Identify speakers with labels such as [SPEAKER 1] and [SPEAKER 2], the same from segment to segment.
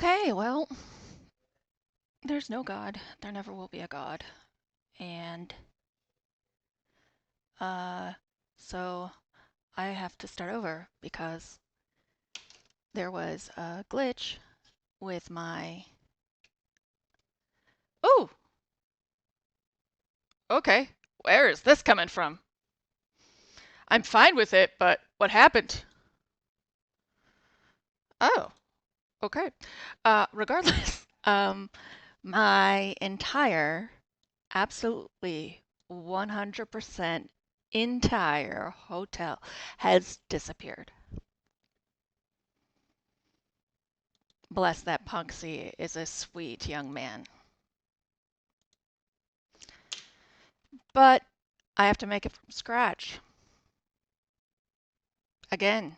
[SPEAKER 1] Okay, well, there's no God. There never will be a God. And uh so I have to start over because there was a glitch with my Oh, okay. Where is this coming from? I'm fine with it, but what happened? Oh, okay. Regardless, my entire, absolutely 100% entire hotel has disappeared. Bless that Punksy is a sweet young man. But I have to make it from scratch. Again.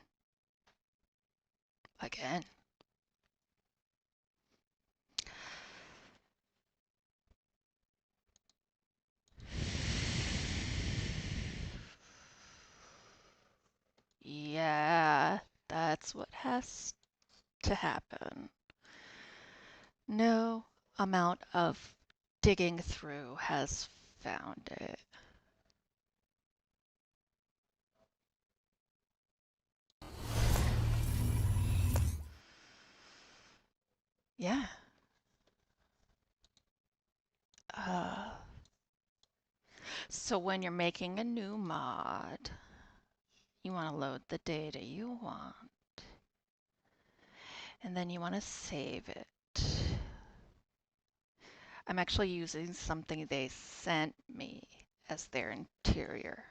[SPEAKER 1] Again. Yeah, that's what has to happen. No amount of digging through has found it. Yeah. Uh, so when you're making a new mod, you want to load the data you want, and then you want to save it. I'm actually using something they sent me as their interior.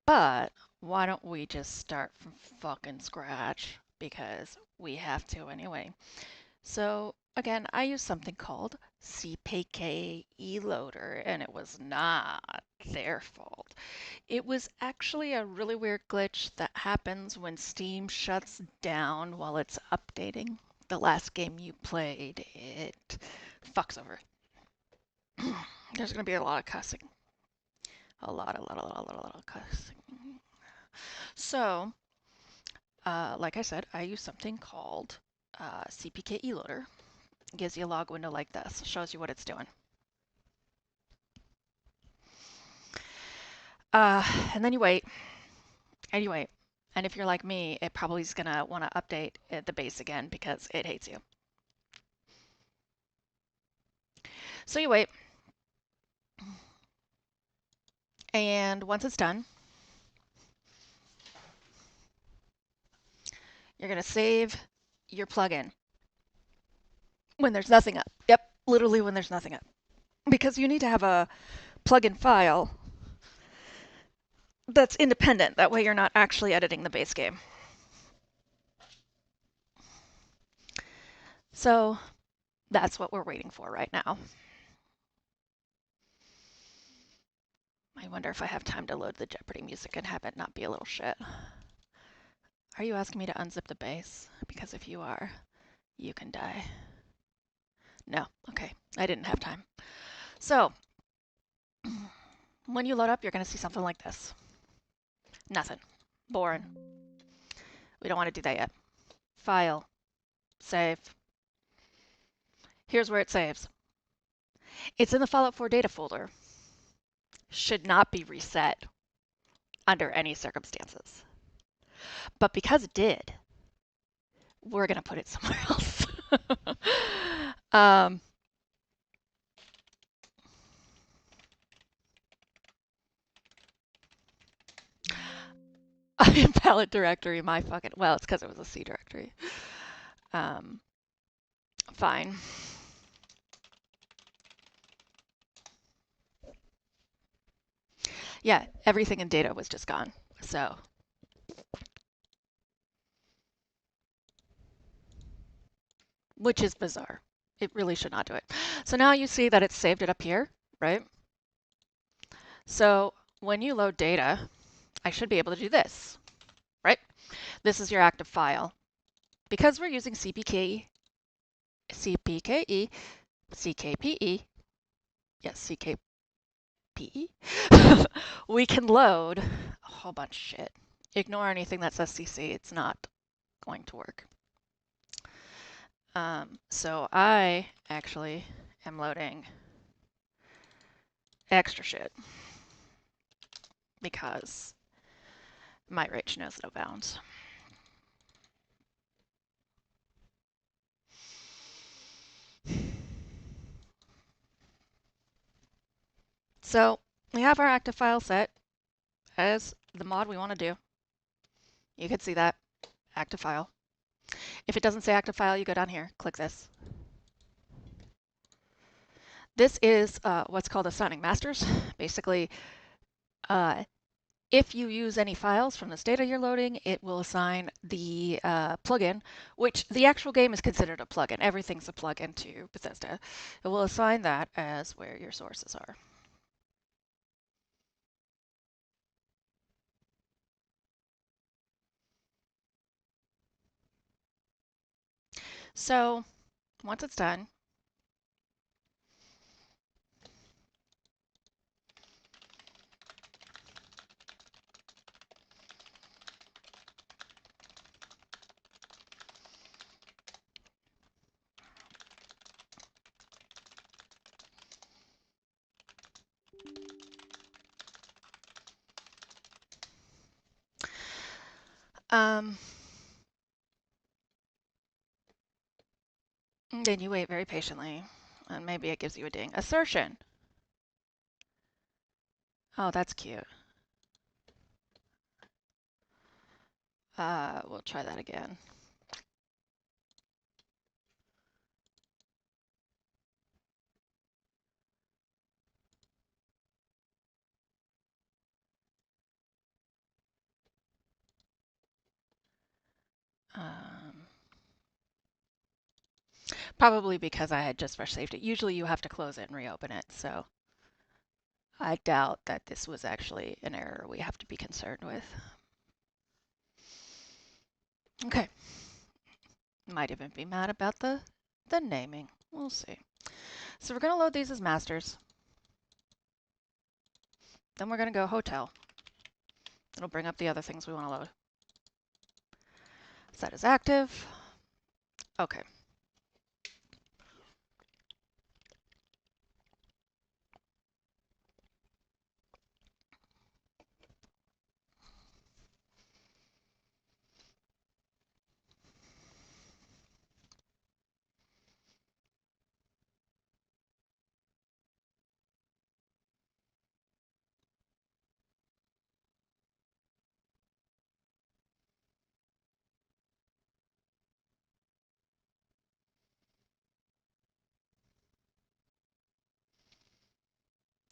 [SPEAKER 1] But why don't we just start from fucking scratch? Because we have to anyway. So again, I use something called CPK eLoader, and it was not their fault. It was actually a really weird glitch that happens when Steam shuts down while it's updating. The last game you played, it fucks over. There's going to be a lot of cussing. A lot of cussing. So, like I said, I use something called CPK eLoader. It gives you a log window like this, shows you what it's doing. And then you wait, and you wait. And if you're like me, it probably is going to want to update the base again because it hates you. So you wait, and once it's done, you're going to save your plugin when there's nothing up. Yep, literally when there's nothing up. Because you need to have a plugin file that's independent. That way you're not actually editing the base game. So that's what we're waiting for right now. I wonder if I have time to load the Jeopardy music and have it not be a little shit. Are you asking me to unzip the base? Because if you are, you can die. No, okay, I didn't have time. So, when you load up, you're going to see something like this. Nothing. Boring. We don't want to do that yet. File. Save. Here's where it saves. It's in the Fallout 4 data folder. Should not be reset under any circumstances. But because it did, we're going to put it somewhere else. Invalid directory, my fucking, well, it's because it was a C directory. Fine. Yeah, everything in data was just gone. So, which is bizarre. It really should not do it. So now you see that it's saved it up here, right? So when you load data, I should be able to do this, right? This is your active file. Because we're using CPKE, CKPE, yes, CKPE, we can load a whole bunch of shit. Ignore anything that says CC, it's not going to work. So I actually am loading extra shit because my rage knows no bounds. So we have our active file set as the mod we want to do. You can see that active file. If it doesn't say active file, you go down here, click this. This is what's called assigning masters. Basically, uh, if you use any files from this data you're loading, it will assign the plugin, which the actual game is considered a plugin. Everything's a plugin to Bethesda. It will assign that as where your sources are. So once it's done, um, then you wait very patiently, and maybe it gives you a ding. Assertion. Oh, that's cute. We'll try that again. Um, Probably because I had just fresh saved it. Usually you have to close it and reopen it, so I doubt that this was actually an error we have to be concerned with. Okay. Might even be mad about the naming. We'll see. So we're going to load these as masters. Then we're going to go hotel. It'll bring up the other things we want to load. Set as active. Okay.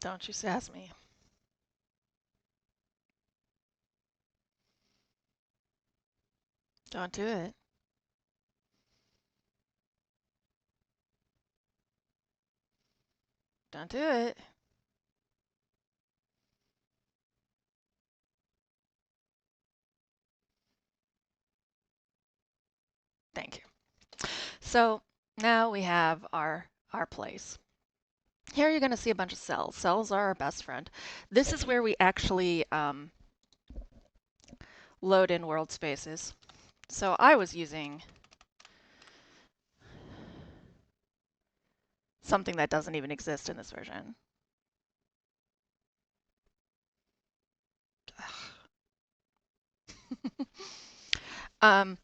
[SPEAKER 1] Don't you sass me. Don't do it. Don't do it. Thank you. So now we have our place. Here you're going to see a bunch of cells. Cells are our best friend. This is where we actually load in world spaces. So I was using something that doesn't even exist in this version. um,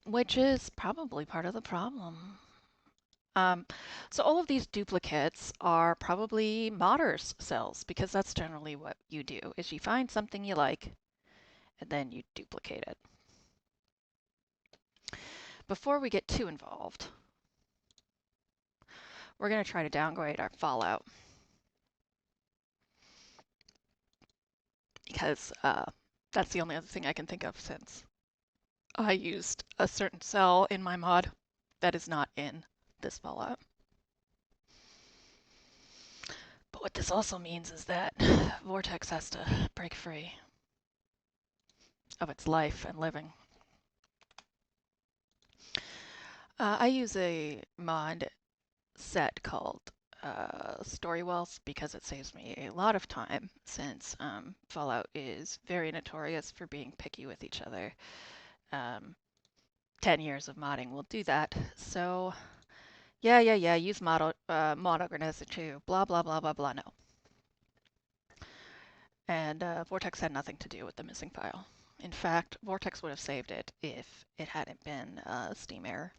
[SPEAKER 1] which is probably part of the problem. Um, so all of these duplicates are probably modders cells because that's generally what you do is you find something you like and then you duplicate it. Before we get too involved, we're going to try to downgrade our Fallout because that's the only other thing I can think of since I used a certain cell in my mod that is not in this Fallout. But what this also means is that Vortex has to break free of its life and living. I use a mod set called Story Wells because it saves me a lot of time since Fallout is very notorious for being picky with each other. Um, 10 years of modding will do that. So, yeah, use mod organizer too, blah, blah, blah, blah, blah, no. And Vortex had nothing to do with the missing file. In fact, Vortex would have saved it if it hadn't been a Steam error.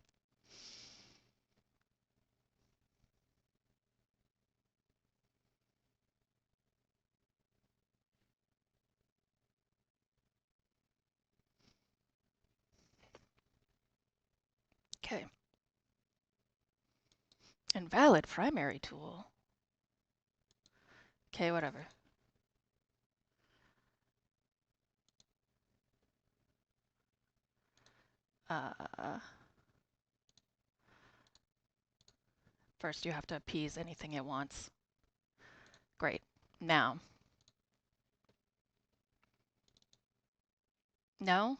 [SPEAKER 1] Okay. Invalid primary tool. Okay, whatever. First, you have to appease anything it wants. Great. Now. No?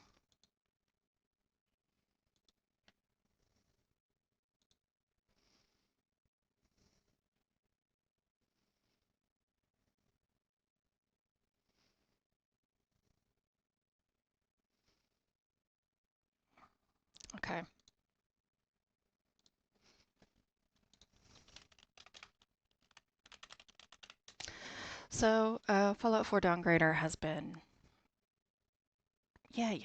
[SPEAKER 1] Okay. So, Fallout 4 Downgrader has been... Yeah.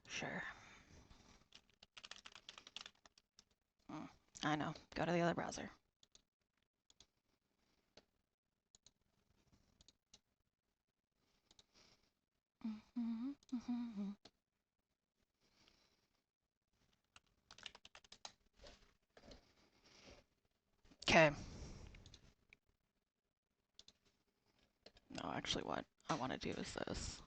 [SPEAKER 1] Sure. I know. Go to the other browser. Okay. No, actually what I want to do is this.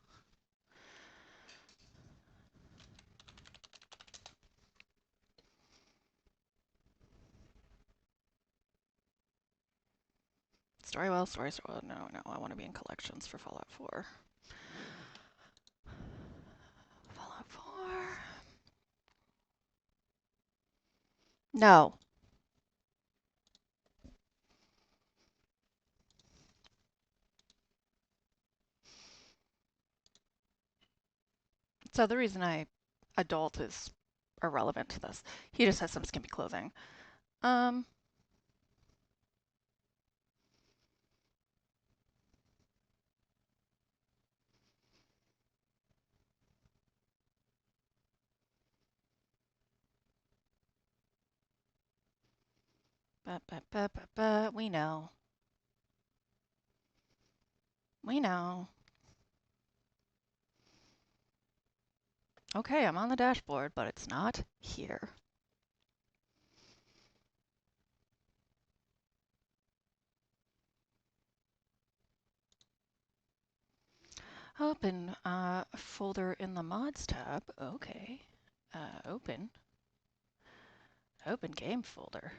[SPEAKER 1] Storywell. No, I want to be in collections for Fallout 4. Fallout 4. No. So the reason adult is irrelevant to this. He just has some skimpy clothing. Um. We know. We know. Okay, I'm on the dashboard, but it's not here. Open folder in the mods tab. Okay. Open game folder.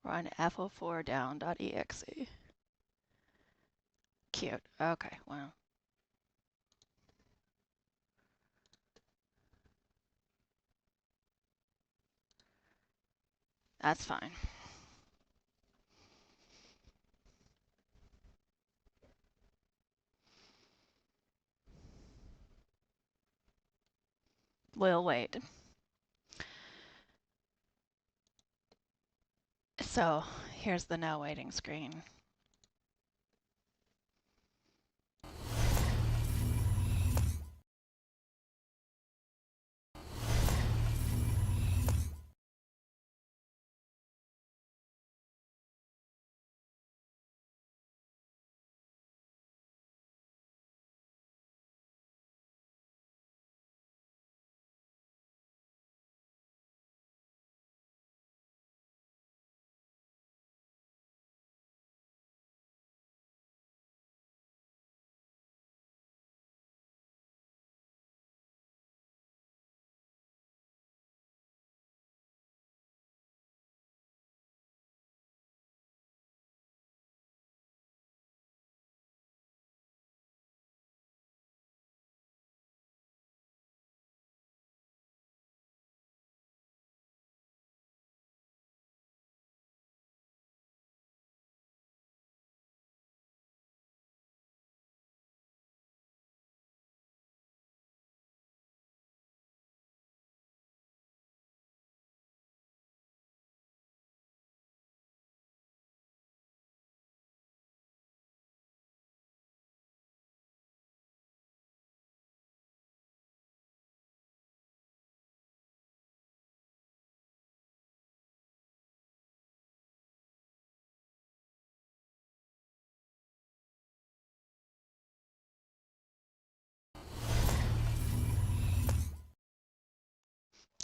[SPEAKER 1] Run fo4down.exe. Cute. Okay, well. That's fine. We'll wait. So, here's the now waiting screen.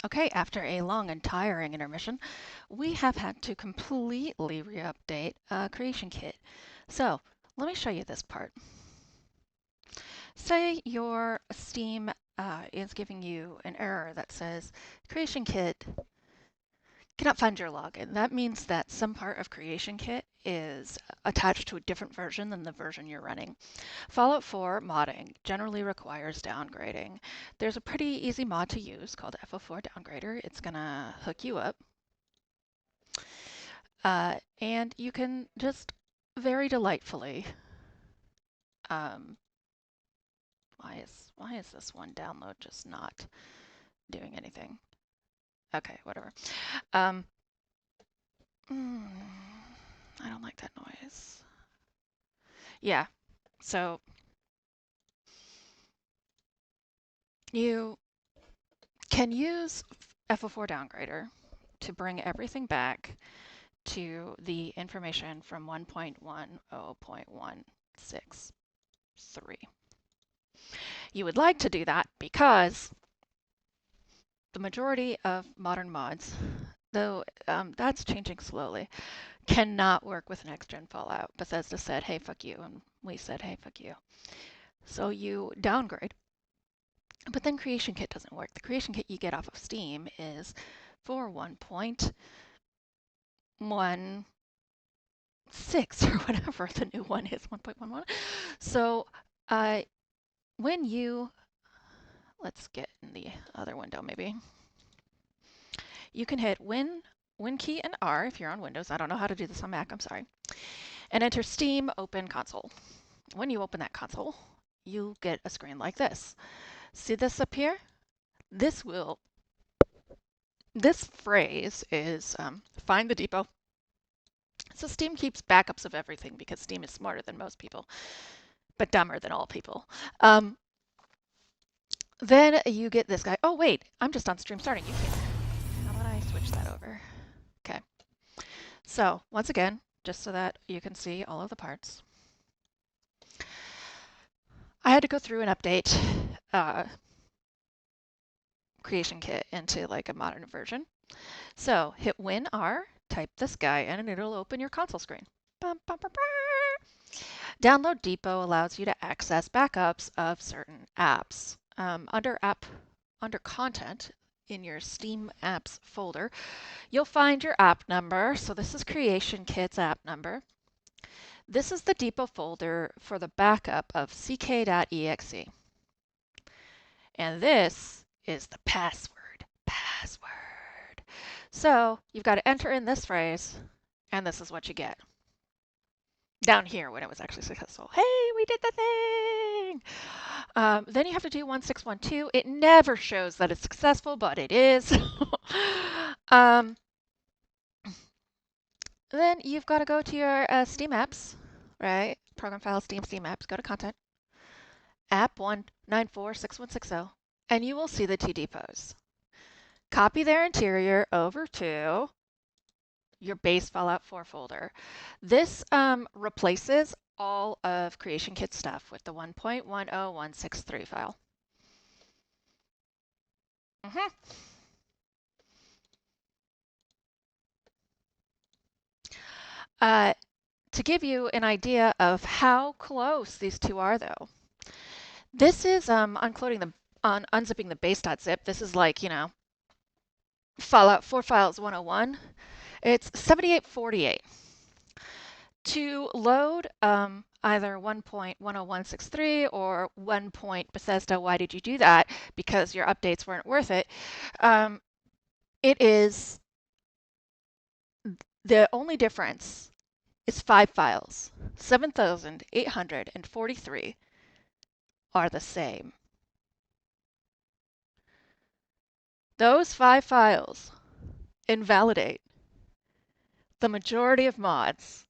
[SPEAKER 1] Okay, after a long and tiring intermission, we have had to completely re-update Creation Kit. So let me show you this part. Say your Steam is giving you an error that says Creation Kit cannot find your login. That means that some part of Creation Kit is attached to a different version than the version you're running. Fallout 4 modding generally requires downgrading. There's a pretty easy mod to use called FO4 Downgrader. It's gonna hook you up, and you can just very delightfully. Um, why is this one download just not doing anything? Okay, whatever. Um, mm, I don't like that noise. Yeah, so you can use FO4 Downgrader to bring everything back to the information from 1.10.163. You would like to do that because the majority of modern mods, though that's changing slowly, cannot work with next-gen Fallout. Bethesda said, hey, fuck you, and we said, hey, fuck you. So you downgrade. But then Creation Kit doesn't work. The Creation Kit you get off of Steam is for 1.16 or whatever the new one is, 1.11. So when you, let's get in the other window maybe. You can hit Win key and R if you're on Windows. I don't know how to do this on Mac, I'm sorry. And enter Steam Open Console. When you open that console, you get a screen like this. See this up here? This phrase is find the depot. So Steam keeps backups of everything because Steam is smarter than most people, but dumber than all people. Then you get this guy. Oh, wait, I'm just on stream starting. You can't. How about I switch that over? Okay. So once again, just so that you can see all of the parts, I had to go through and update Creation Kit into like a modern version. So hit Win R, type this guy, and it'll open your console screen. Bum, bum, bum, bum. Download Depot allows you to access backups of certain apps. Under Content in your Steam Apps folder, you'll find your app number. So this is Creation Kit's app number. This is the Depot folder for the backup of ck.exe. And this is the password. So you've got to enter in this phrase, and this is what you get. Down here when it was actually successful. Hey, we did the thing! Then you have to do 1612. It never shows that it's successful, but it is. Then you've got to go to your Steam apps, right? Program files, Steam apps, go to Content, app 1946160, and you will see the two depots. Copy their interior over to your base Fallout 4 folder. This replaces all of Creation Kit stuff with the 1.10163 file. To give you an idea of how close these two are, though, this is unzipping the base.zip. This is like, Fallout 4 Files 101. It's 7848. To load either 1.10163 or 1. Bethesda, why did you do that? Because your updates weren't worth it. It is the only difference is 5 files. 7,843 are the same. Those 5 files invalidate the majority of mods.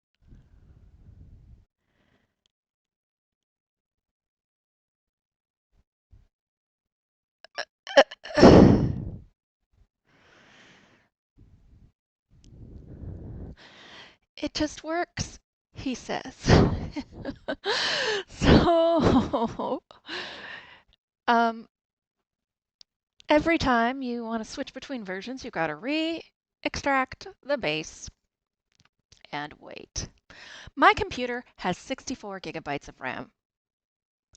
[SPEAKER 1] It just works, he says. So, Every time you want to switch between versions, you've got to re-extract the base and wait. My computer has 64 gigabytes of RAM,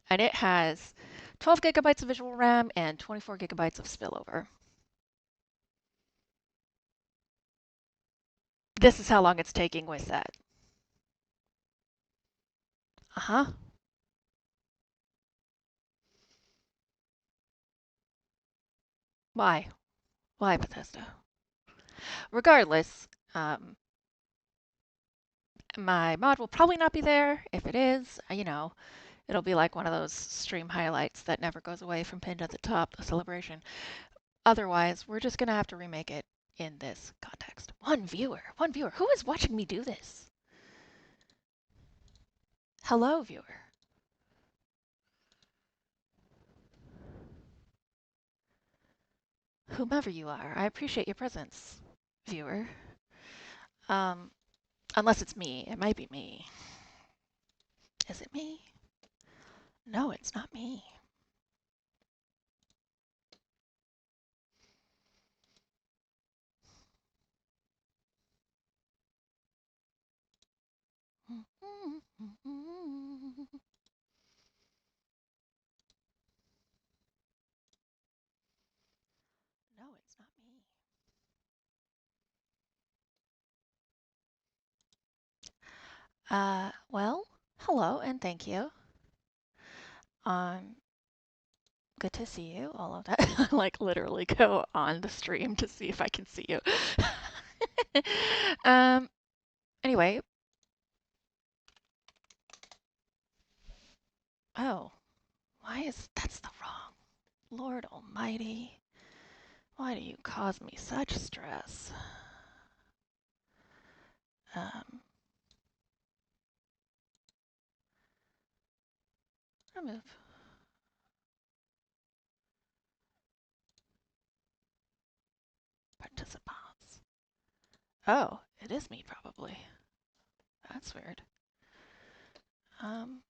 [SPEAKER 1] and it has 12 gigabytes of visual RAM and 24 gigabytes of spillover. This is how long it's taking with that. Uh-huh. Why? Why, Bethesda? Regardless, my mod will probably not be there. If it is, it'll be like one of those stream highlights that never goes away from pinned at the top, the celebration. Otherwise, we're just going to have to remake it in this context. One viewer. Who is watching me do this? Hello, viewer. Whomever you are, I appreciate your presence, viewer. Um, unless it's me. It might be me. Is it me? No, it's not me. No, it's not me. Well, hello and thank you. Um, Good to see you, all of that. I like literally go on the stream to see if I can see you. um, anyway. Oh, that's the wrong. Lord Almighty. Why do you cause me such stress? Remove. Participants. Oh, it is me probably. That's weird. Um,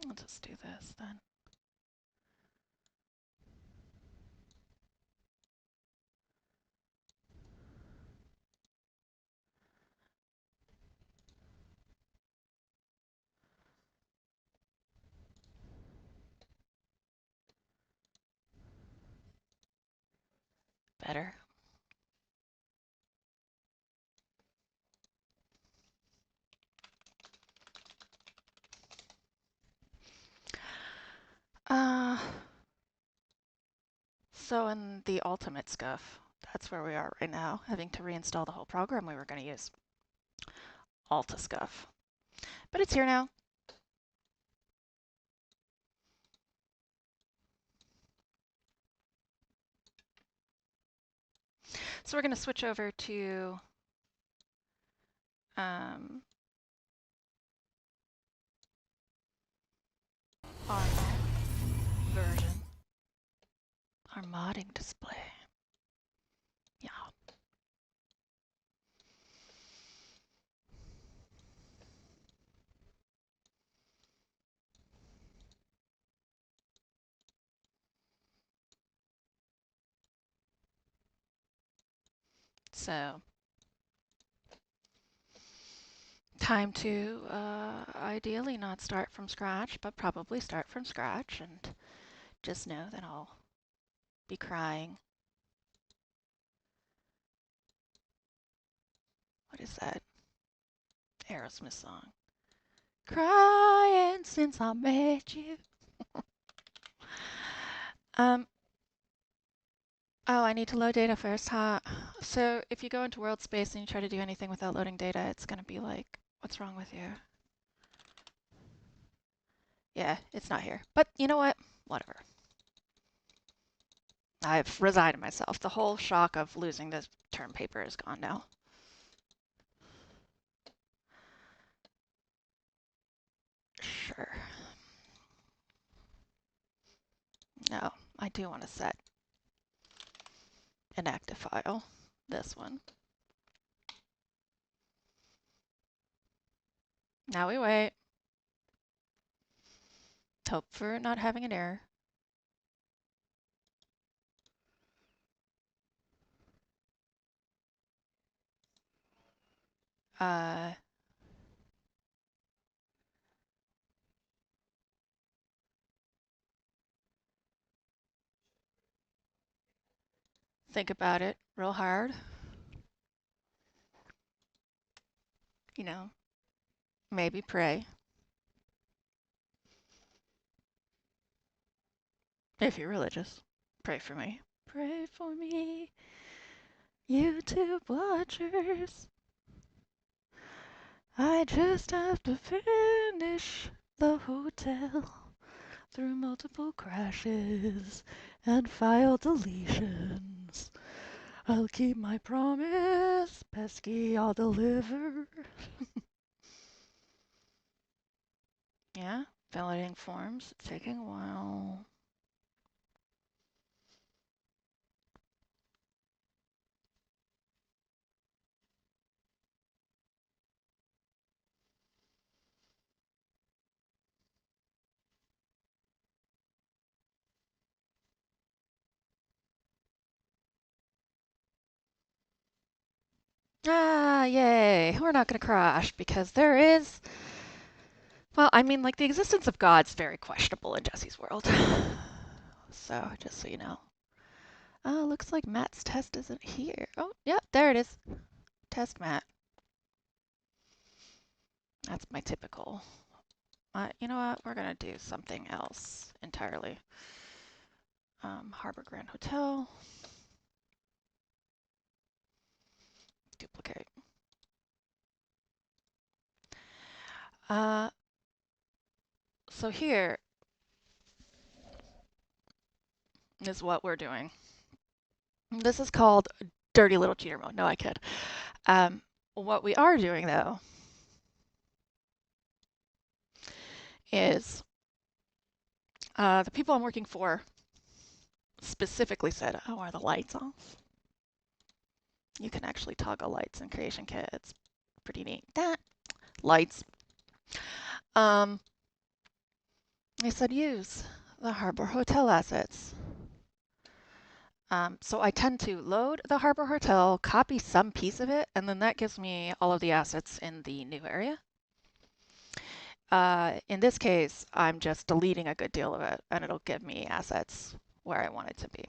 [SPEAKER 1] I'll just do this then. Better. Uh, so in the ultimate scuff, that's where we are right now, having to reinstall the whole program we were going to use. Alta scuff. But it's here now. So we're going to switch over to our version, our modding display. Yeah. So time to ideally not start from scratch, but probably start from scratch, and just know that I'll be crying. What is that? Aerosmith song. Crying since I met you. Oh, I need to load data first, huh? So if you go into world space and you try to do anything without loading data, it's gonna be like, what's wrong with you? Yeah, it's not here. But you know what? Whatever. I've resigned myself. The whole shock of losing this term paper is gone now. Sure. No, I do want to set an active file. This one. Now we wait. hope for not having an error. Uh, think about it real hard. You know, maybe pray. If you're religious, pray for me. Pray for me, YouTube watchers. I just have to finish the hotel through multiple crashes and file deletions. I'll keep my promise, pesky, I'll deliver. Yeah, validating forms, it's taking a while. Ah, yay, we're not gonna crash because there is, well, I mean, like the existence of God's very questionable in Jesse's world. So, just so you know. Oh, looks like Matt's test isn't here. Oh, yep, there it is. Test Matt. That's my typical. You know what? We're gonna do something else entirely. Harbor Grand Hotel. Duplicate. So here is what we're doing. This is called dirty little cheater mode. No, I kid. What we are doing though is the people I'm working for specifically said, "Oh, are the lights off?" You can actually toggle lights in Creation Kit. It's pretty neat. That lights. They said use the Harbor Hotel assets. So I tend to load the Harbor Hotel, copy some piece of it, and then that gives me all of the assets in the new area. In this case, I'm just deleting a good deal of it, and it'll give me assets where I want it to be.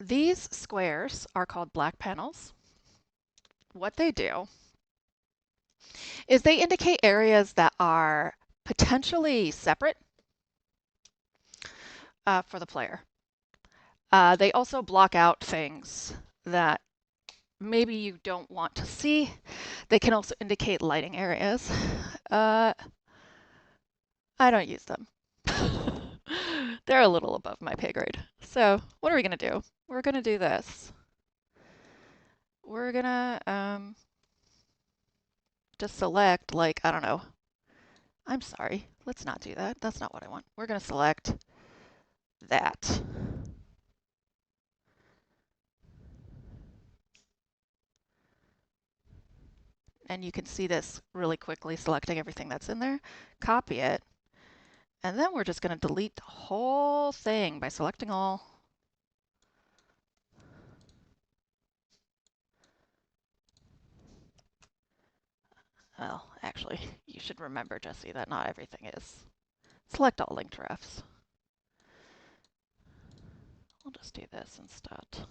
[SPEAKER 1] These squares are called black panels. What they do is they indicate areas that are potentially separate for the player. They also block out things that maybe you don't want to see. They can also indicate lighting areas. I don't use them. They're a little above my pay grade. So what are we going to do? We're going to do this. We're going to just select, like, I don't know. I'm sorry. Let's not do that. That's not what I want. We're going to select that. And you can see this really quickly selecting everything that's in there. Copy it. And then we're just going to delete the whole thing by selecting all. Well, actually, you should remember, Jesse, that not everything is. Select all linked refs. We'll just do this instead.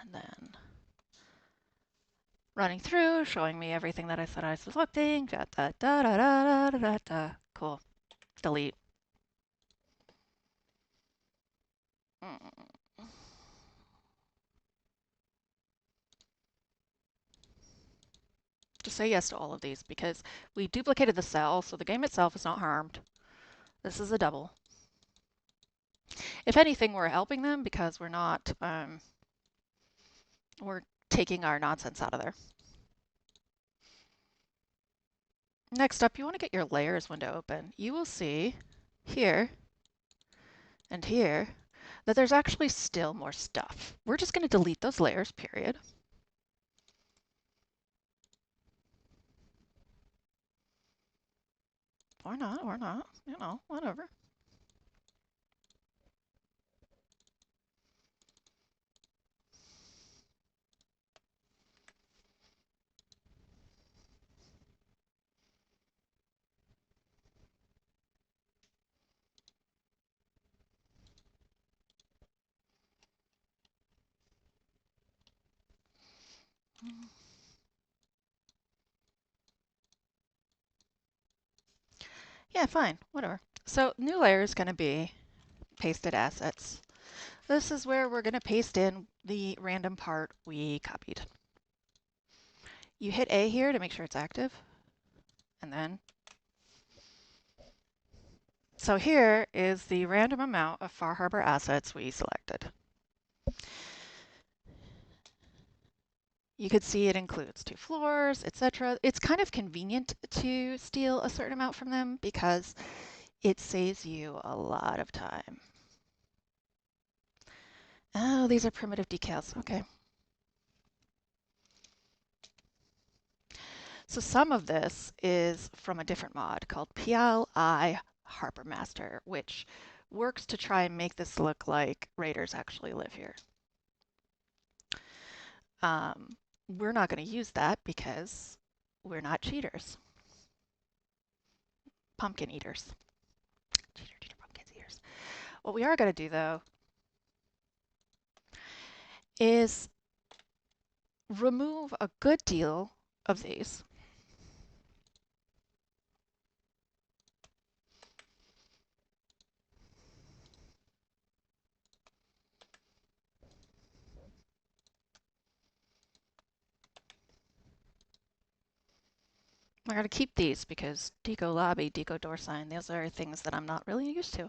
[SPEAKER 1] And then running through, showing me everything that I said I was selecting. Da, da, da, da, da, da, da, da. Cool. Delete. Just say yes to all of these because we duplicated the cell, so the game itself is not harmed. This is a double. If anything, we're helping them because we're not, we're taking our nonsense out of there. Next up, you want to get your layers window open. You will see here and here that there's actually still more stuff. We're just going to delete those layers, period. Or not, or not. You know, whatever. Yeah, fine, whatever. So new layer is going to be pasted assets. This is where we're going to paste in the random part we copied. You hit A here to make sure it's active, and then so here is the random amount of Far Harbor assets we selected. You could see it includes 2 floors, etc. It's kind of convenient to steal a certain amount from them because it saves you a lot of time. Oh, these are primitive decals. Okay. So some of this is from a different mod called PLI Harbor Master, which works to try and make this look like raiders actually live here. We're not going to use that because we're not cheaters. Pumpkin eaters. Cheater, pumpkin eaters. What we are going to do, though, is remove a good deal of these. We're going to keep these because deco lobby, deco door sign, those are things that I'm not really used to.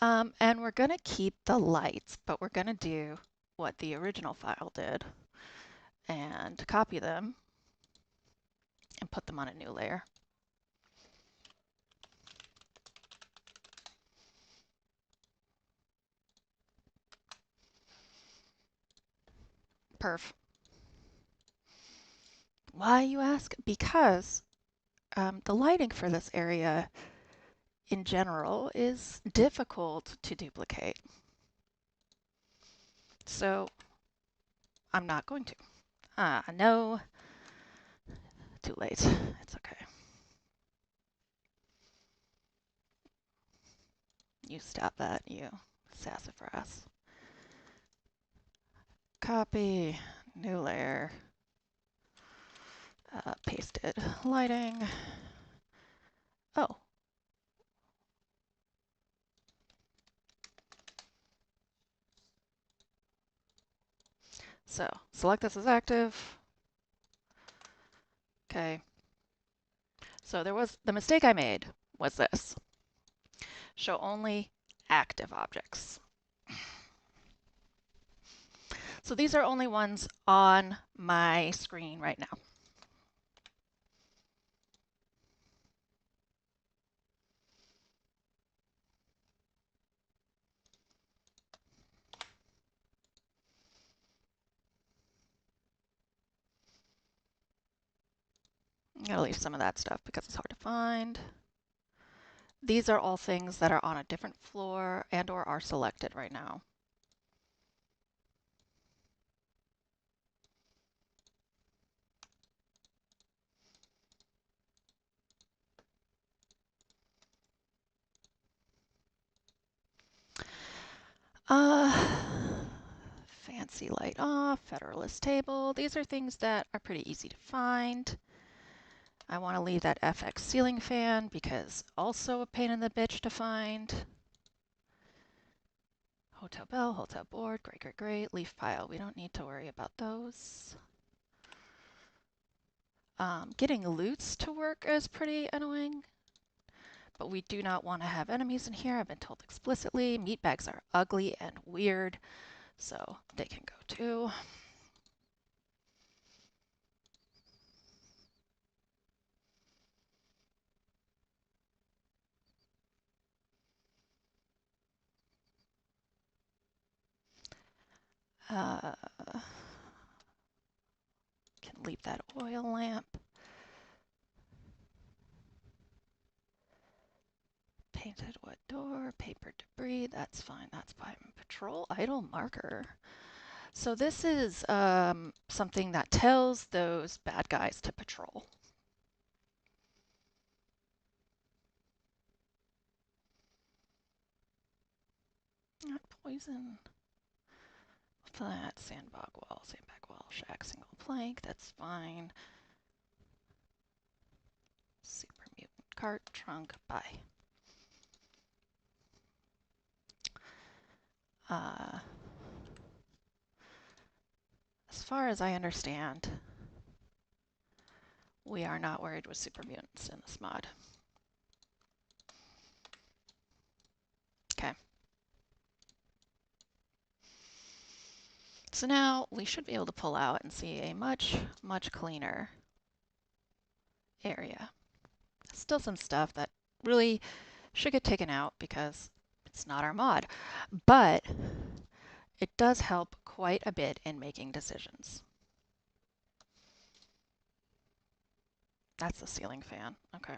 [SPEAKER 1] And we're going to keep the lights, but we're going to do what the original file did and copy them and put them on a new layer. Perf. Why, you ask? Because the lighting for this area in general is difficult to duplicate. So I'm not going to. No, too late. It's okay. You stop that, you sassafras. Copy, new layer, pasted lighting. Oh. So select this as active. Okay. So the mistake I made was this. Show only active objects. So these are only ones on my screen right now. I'm going to leave some of that stuff because it's hard to find. These are all things that are on a different floor and or are selected right now. Fancy light off, Federalist table. These are things that are pretty easy to find. I want to leave that FX ceiling fan because also a pain in the bitch to find. Hotel bell, hotel board, great. Leaf pile, we don't need to worry about those. Getting loots to work is pretty annoying, but we do not want to have enemies in here. I've been told explicitly. Meat bags are ugly and weird, so they can go too. Can leave that oil lamp. wood door, paper debris, that's fine. That's fine. Patrol idle marker. So this is something that tells those bad guys to patrol. Not poison. Flat, sandbag wall, shack, single plank, that's fine. Super mutant cart, trunk, bye. As far as I understand, we are not worried with super mutants in this mod. Okay. So now we should be able to pull out and see a much, much cleaner area. Still some stuff that really should get taken out because it's not our mod, but it does help quite a bit in making decisions. That's the ceiling fan. Okay.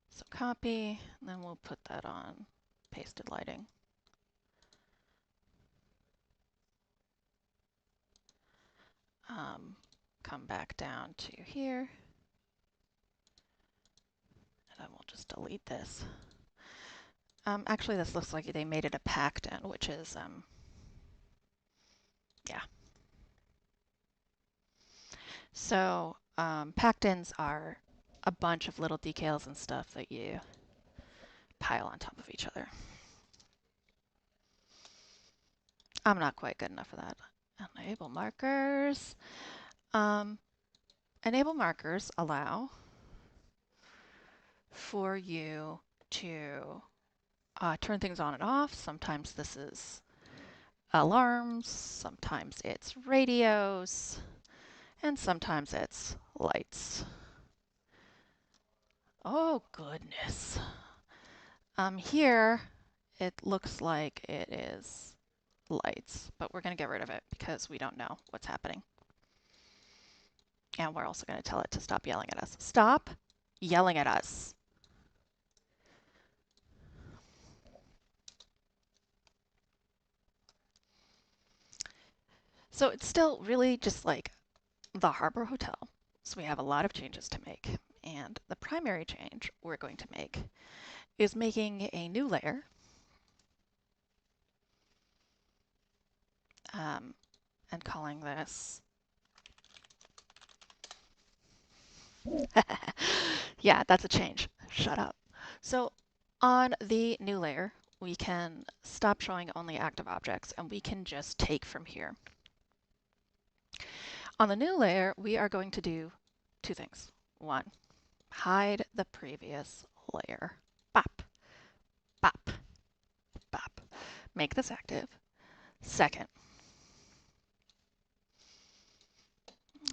[SPEAKER 1] So copy, and then we'll put that on pasted lighting. Come back down to here, and then we'll just delete this. Actually, this looks like they made it a packed in, which is, yeah. So packed ins are a bunch of little decals and stuff that you pile on top of each other. I'm not quite good enough for that. Enable markers. Enable markers allow for you to turn things on and off. Sometimes this is alarms, sometimes it's radios, and sometimes it's lights. Oh goodness. Here it looks like it is lights, but we're going to get rid of it because we don't know what's happening. And we're also going to tell it to stop yelling at us. Stop yelling at us. So it's still really just like the Harbor Hotel. So we have a lot of changes to make. And the primary change we're going to make is making a new layer. And calling this... Yeah, that's a change. Shut up. So on the new layer, we can stop showing only active objects, and we can just take from here. On the new layer, we are going to do two things. One, hide the previous layer. Bop, bop, bop. Make this active. Second,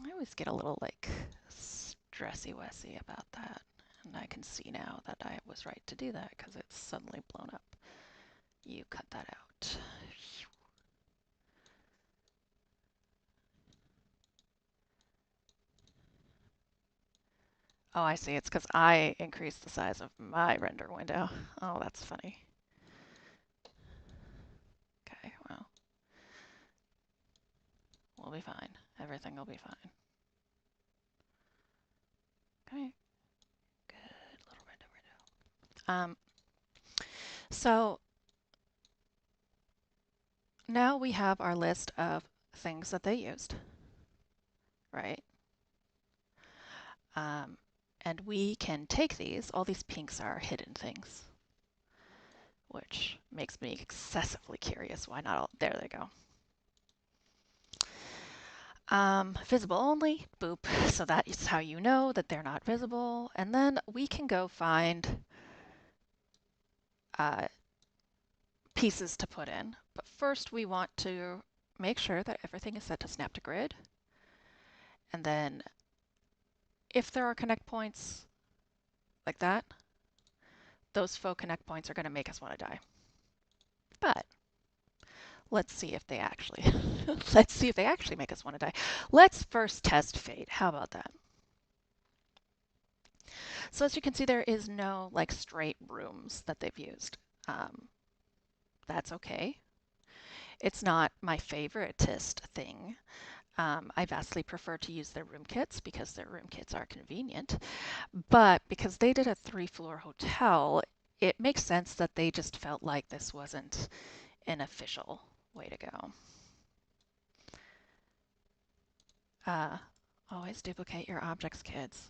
[SPEAKER 1] I always get a little like stressy-wessy about that. And I can see now that I was right to do that because it's suddenly blown up. You cut that out. Oh, I see. It's because I increased the size of my render window. Oh, that's funny. Okay, well, we'll be fine. Everything will be fine. Okay, good little window. So now we have our list of things that they used, right? And we can take these. All these pinks are hidden things, which makes me excessively curious. Why not all? There they go. Visible only, boop. So that is how you know that they're not visible. And then we can go find pieces to put in. But first we want to make sure that everything is set to snap to grid. And then if there are connect points like that, those faux connect points are going to make us want to die. But let's see if they actually let's see if they actually make us want to die. Let's first test fate. How about that? So as you can see, there is no like straight rooms that they've used. Um, that's okay. It's not my favoritist thing. I vastly prefer to use their room kits because their room kits are convenient. But because they did a 3-floor hotel, it makes sense that they just felt like this wasn't an official way to go. Uh, Always duplicate your objects, kids.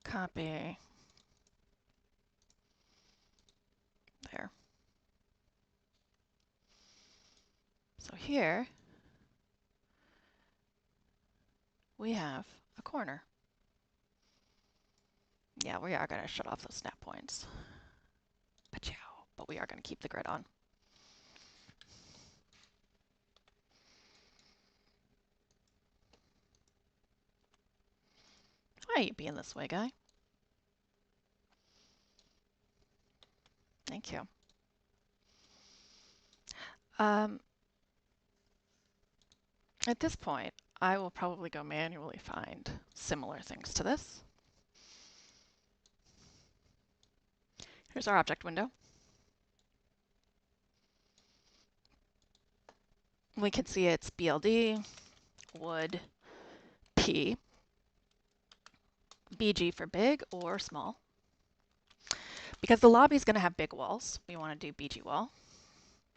[SPEAKER 1] Copy. There. So here we have a corner. Yeah, we are going to shut off those snap points. But we are going to keep the grid on. Why are you being this way, guy? Thank you. Um, at this point, I will probably go manually find similar things to this. Here's our object window. We can see it's BLD, wood, P, BG for big or small. Because the lobby is going to have big walls, we want to do BG wall.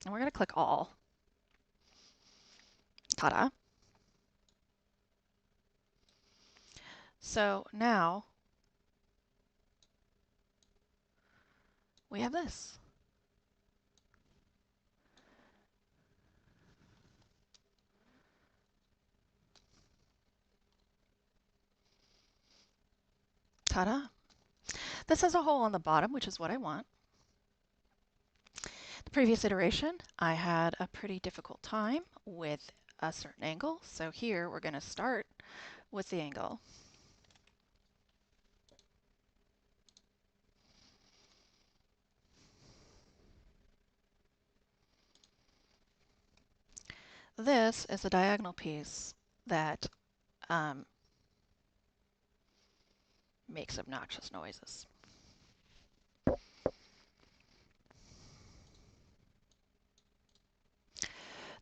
[SPEAKER 1] And we're going to click all. Ta-da. So now we have this. Ta-da. This has a hole on the bottom, which is what I want. The previous iteration, I had a pretty difficult time with a certain angle. So here we're going to start with the angle. This is a diagonal piece that makes obnoxious noises.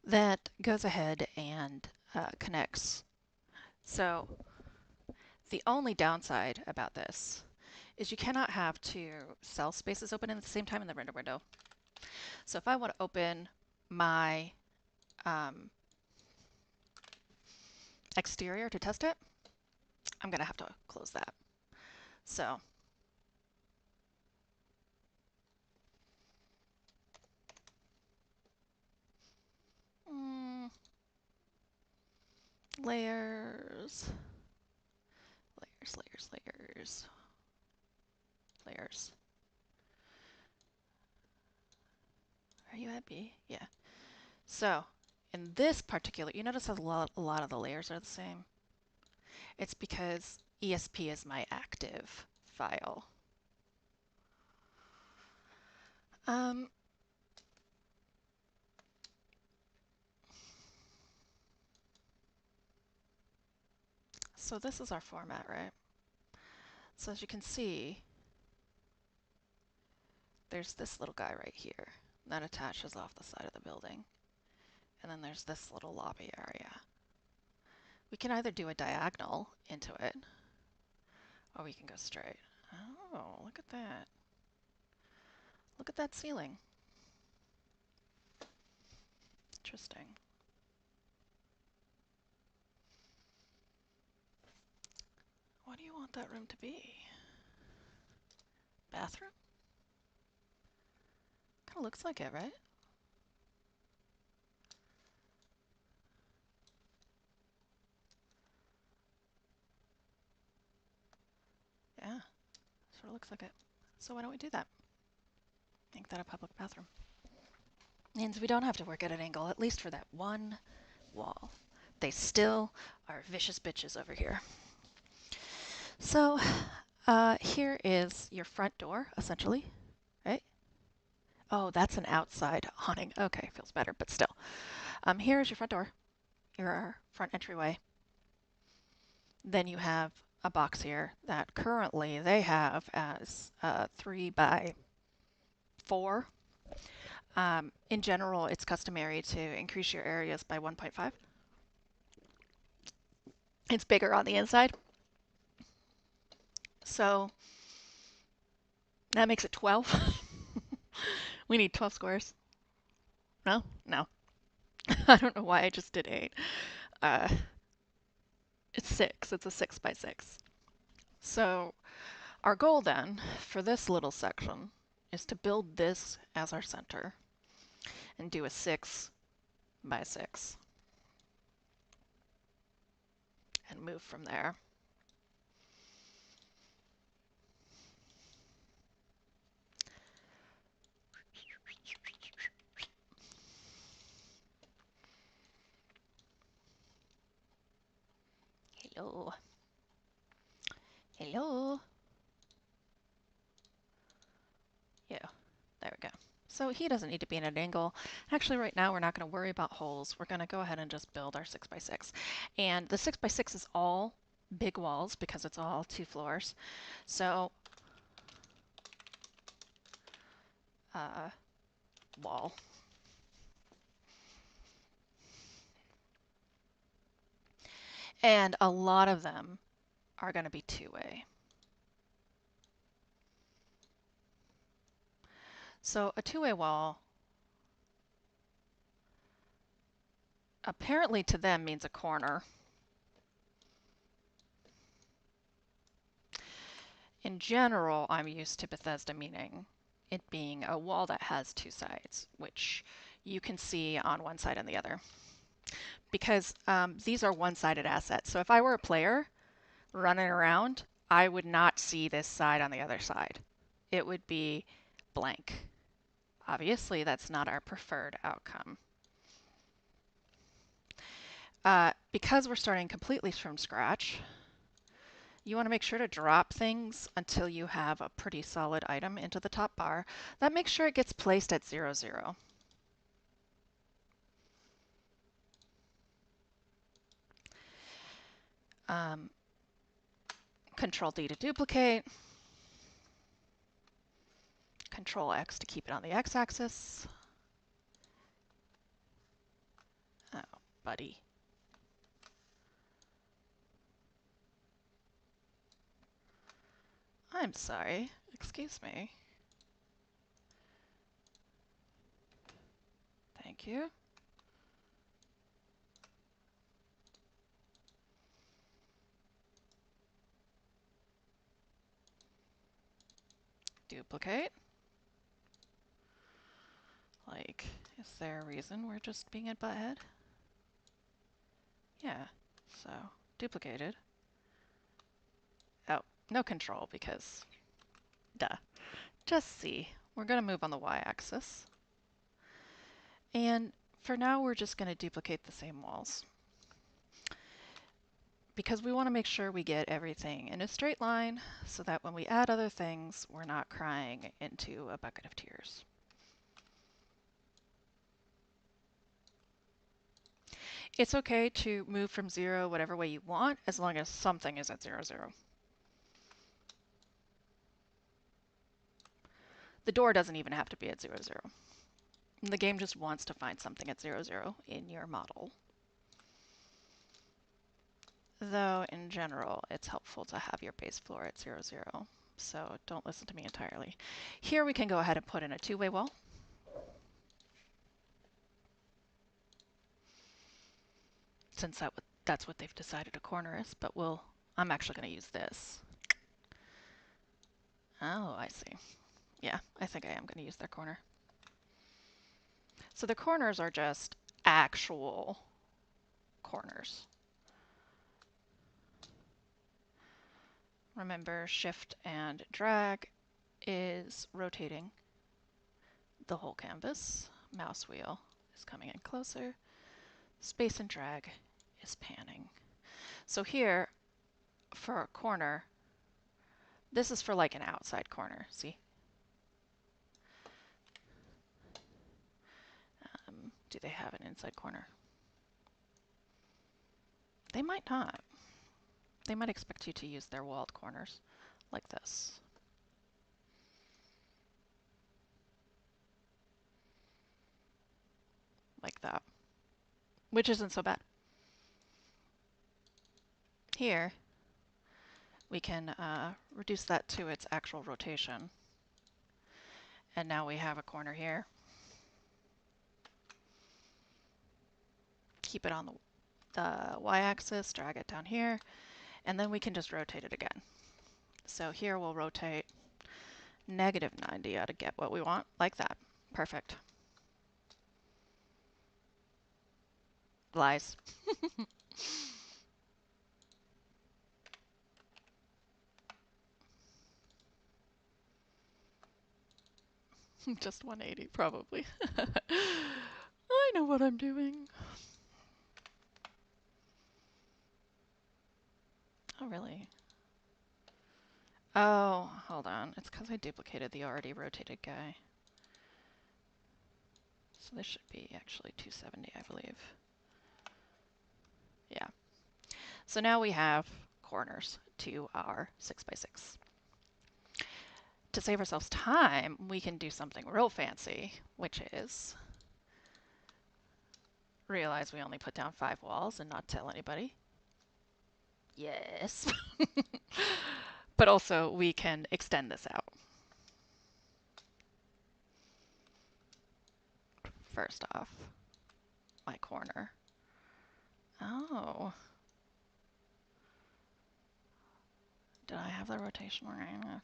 [SPEAKER 1] That goes ahead and connects. So the only downside about this is you cannot have two cell spaces open at the same time in the render window. So if I want to open my exterior to test it, I'm going to have to close that. So layers, layers, layers, layers, layers. Are you happy? Yeah. So in this particular, you notice a lot of the layers are the same. It's because ESP is my active file. So this is our format, right? So as you can see, there's this little guy right here that attaches off the side of the building. And then there's this little lobby area. We can either do a diagonal into it, or we can go straight. Oh, look at that. Look at that ceiling. Interesting. What do you want that room to be? Bathroom? Kind of looks like it, right? Yeah, sort of looks like it. So why don't we do that? Make that a public bathroom. Means we don't have to work at an angle, at least for that one wall. They still are vicious bitches over here. So here is your front door, essentially, right? Oh, that's an outside awning. Okay, feels better, but still. Here is your front door. your front entryway. Then you have a box here that currently they have as 3 by 4. In general, it's customary to increase your areas by 1.5. It's bigger on the inside. So that makes it 12. We need 12 squares. No? No. I don't know why I just did 8. Uh, it's 6. It's a 6 by 6. So our goal then for this little section is to build this as our center and do a 6 by 6 and move from there. Hello. Hello. Yeah, there we go. So he doesn't need to be at an angle. Actually, right now we're not going to worry about holes. We're going to go ahead and just build our 6 by 6. And the 6 by 6 is all big walls because it's all 2 floors. So wall. And a lot of them are going to be two-way. So a two-way wall apparently to them means a corner. In general, I'm used to Bethesda meaning it being a wall that has 2 sides, which you can see on one side and the other. Because these are one-sided assets. So if I were a player running around, I would not see this side on the other side. It would be blank. Obviously, that's not our preferred outcome. Because we're starting completely from scratch, you want to make sure to drop things until you have a pretty solid item into the top bar. That makes sure it gets placed at 0, 0. Control D to duplicate. Control X to keep it on the x-axis. Oh, buddy. I'm sorry. Excuse me. Thank you. Duplicate. Like, is there a reason we're just being a butthead? Yeah, so duplicated. Oh, no control because, duh. Just C. We're going to move on the y-axis. And for now, we're just going to duplicate the same walls. Because we want to make sure we get everything in a straight line so that when we add other things, we're not crying into a bucket of tears. It's okay to move from 0 whatever way you want, as long as something is at 0, 0. The door doesn't even have to be at 0, 0. The game just wants to find something at 0, 0 in your model. Though, in general, it's helpful to have your base floor at 0, 0. So don't listen to me entirely. Here we can go ahead and put in a two-way wall. Since that's what they've decided a corner is, but I'm actually going to use this. Oh, I see. Yeah, I think I am going to use their corner. So the corners are just actual corners. Remember, shift and drag is rotating the whole canvas. Mouse wheel is coming in closer. Space and drag is panning. So here, for a corner, this is for like an outside corner, see? Do they have an inside corner? They might not. They might expect you to use their walled corners like this. Like that. Which isn't so bad. Here, we can reduce that to its actual rotation. And now we have a corner here. Keep it on the y-axis, drag it down here, and then we can just rotate it again. So here we'll rotate -90 to get what we want, like that. Perfect. Lies. Just 180, probably. I know what I'm doing. Oh, really? Oh, hold on. It's because I duplicated the already rotated guy. So this should be actually 270, I believe. Yeah. So now we have corners to our 6x6. To save ourselves time, we can do something real fancy, which is realize we only put down 5 walls and not tell anybody. Yes. But also we can extend this out. First off, my corner. Oh. Did I have the rotation right?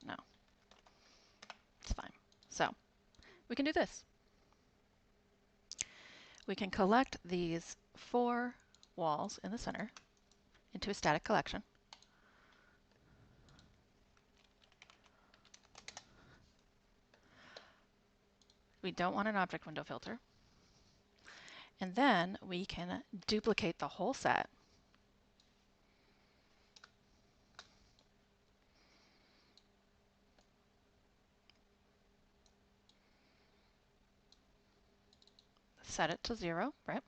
[SPEAKER 1] No. It's fine. So, we can do this. We can collect these 4 walls in the center into a static collection. We don't want an object window filter. And then we can duplicate the whole set. Set it to 0, right?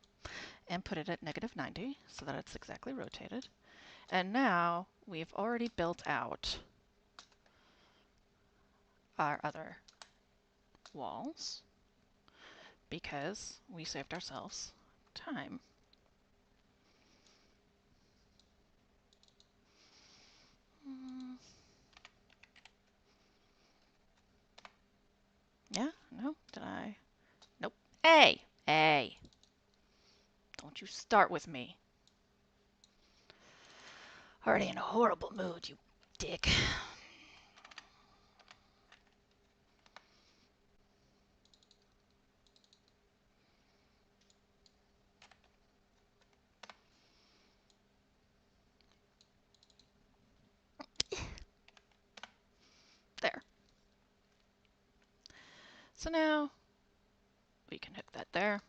[SPEAKER 1] And put it at -90 so that it's exactly rotated. And now we've already built out our other walls because we saved ourselves time. Yeah, no, did I? Nope. Hey! Hey! Don't you start with me. Already in a horrible mood, you dick. There. So now we can hook that there.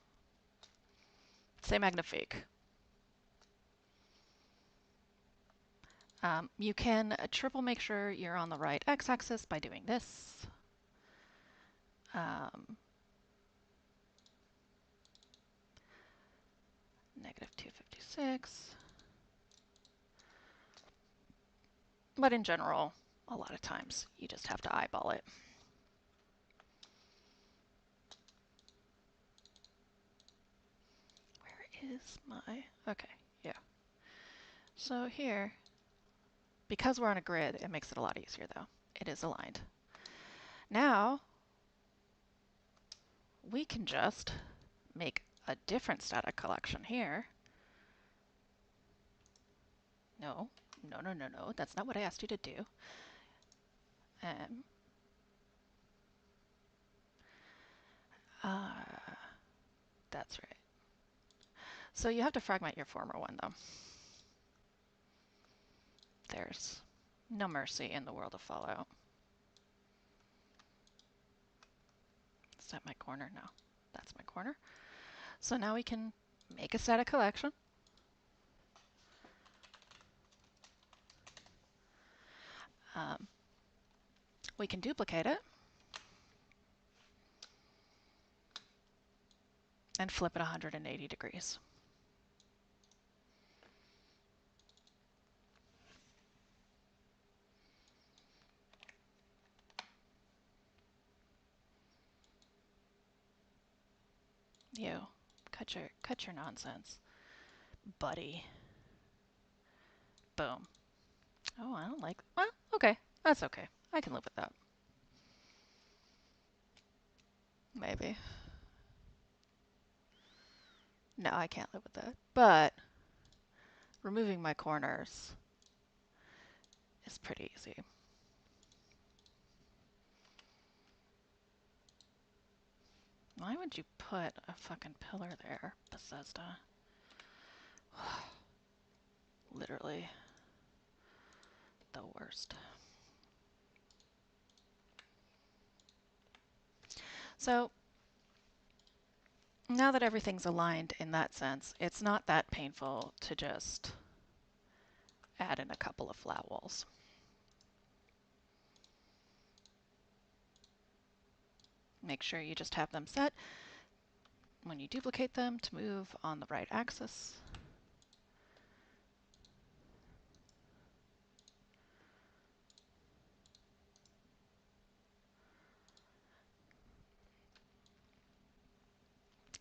[SPEAKER 1] C'est magnifique. You can triple make sure you're on the right x-axis by doing this. -256. But in general, a lot of times you just have to eyeball it. Where is my... Okay, yeah. So here, because we're on a grid, it makes it a lot easier though. It is aligned. Now, we can just make a different static collection here. No, no, no, no, no. That's not what I asked you to do. That's right. So you have to fragment your former one though. There's no mercy in the world of Fallout. Is that my corner? No, that's my corner. So now we can make a static collection. We can duplicate it and flip it 180 degrees. You cut your nonsense, buddy. Boom. Oh, I don't like. Well, okay, that's okay. I can live with that. Maybe. No, I can't live with that. But removing my corners is pretty easy. Why would you put a fucking pillar there, Bethesda? Literally the worst. So now that everything's aligned in that sense, it's not that painful to just add in a couple of flat walls. Make sure you just have them set when you duplicate them to move on the right axis.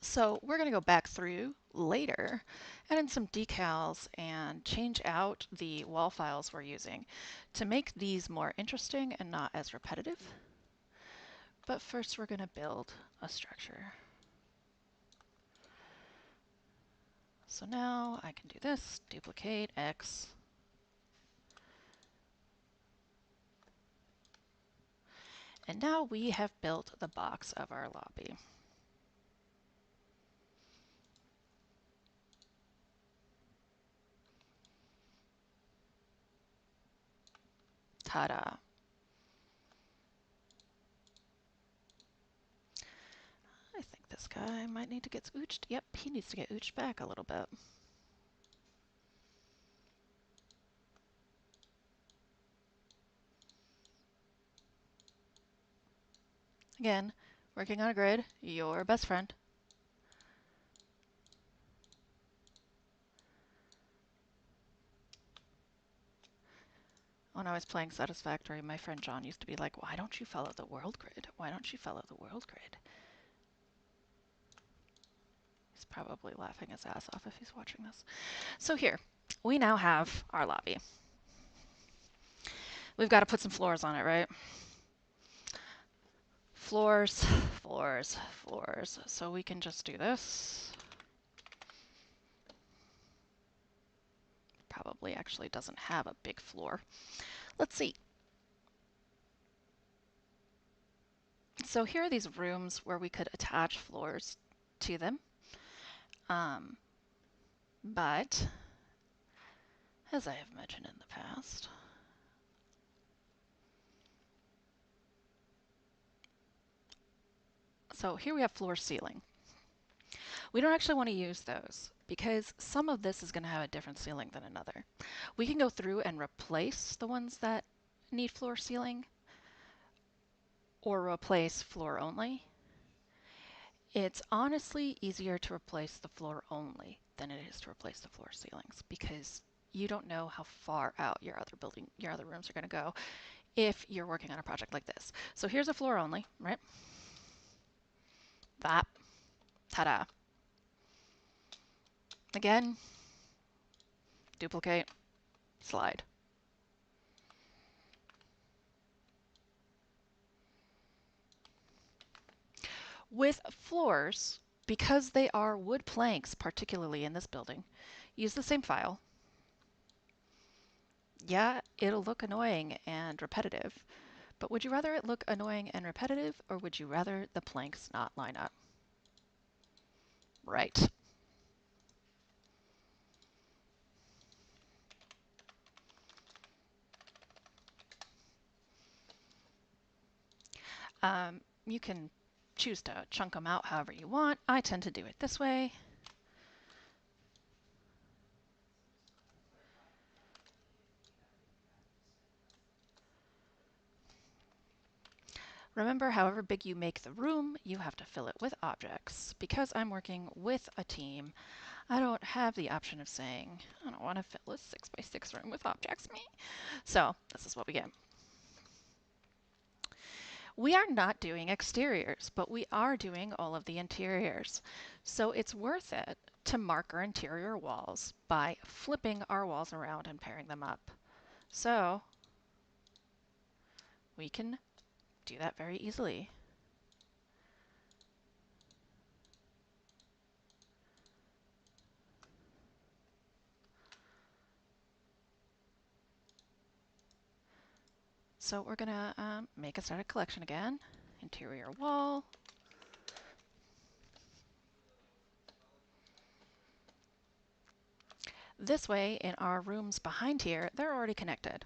[SPEAKER 1] So we're going to go back through later, add in some decals, and change out the wall files we're using to make these more interesting and not as repetitive. But first we're going to build a structure. So now I can do this, duplicate X. And now we have built the box of our lobby. Ta-da! I think this guy might need to get ooched. Yep, he needs to get ooched back a little bit. Again, working on a grid, your best friend. When I was playing Satisfactory, my friend John used to be like, why don't you follow the world grid? Why don't you follow the world grid? He's probably laughing his ass off if he's watching this. So here, we now have our lobby. We've got to put some floors on it, right? Floors, floors, floors. So we can just do this. Probably actually doesn't have a big floor. Let's see. So here are these rooms where we could attach floors to them. But, as I have mentioned in the past, so here we have floor ceiling. We don't actually want to use those because some of this is going to have a different ceiling than another. We can go through and replace the ones that need floor ceiling or replace floor only. It's honestly easier to replace the floor only than it is to replace the floor ceilings because you don't know how far out your other rooms are going to go if you're working on a project like this. So here's a floor only, right? That. Ta-da. Again, duplicate, slide. With floors, because they are wood planks, particularly in this building, use the same file. Yeah, it'll look annoying and repetitive, but would you rather it look annoying and repetitive, or would you rather the planks not line up? Right. You can choose to chunk them out however you want. I tend to do it this way. Remember, however big you make the room, you have to fill it with objects. Because I'm working with a team, I don't have the option of saying, I don't want to fill a 6x6 room with objects, me. So this is what we get. We are not doing exteriors, but we are doing all of the interiors. So it's worth it to mark our interior walls by flipping our walls around and pairing them up. So we can do that very easily. So we're gonna make a static collection again. Interior wall. This way, in our rooms behind here, they're already connected.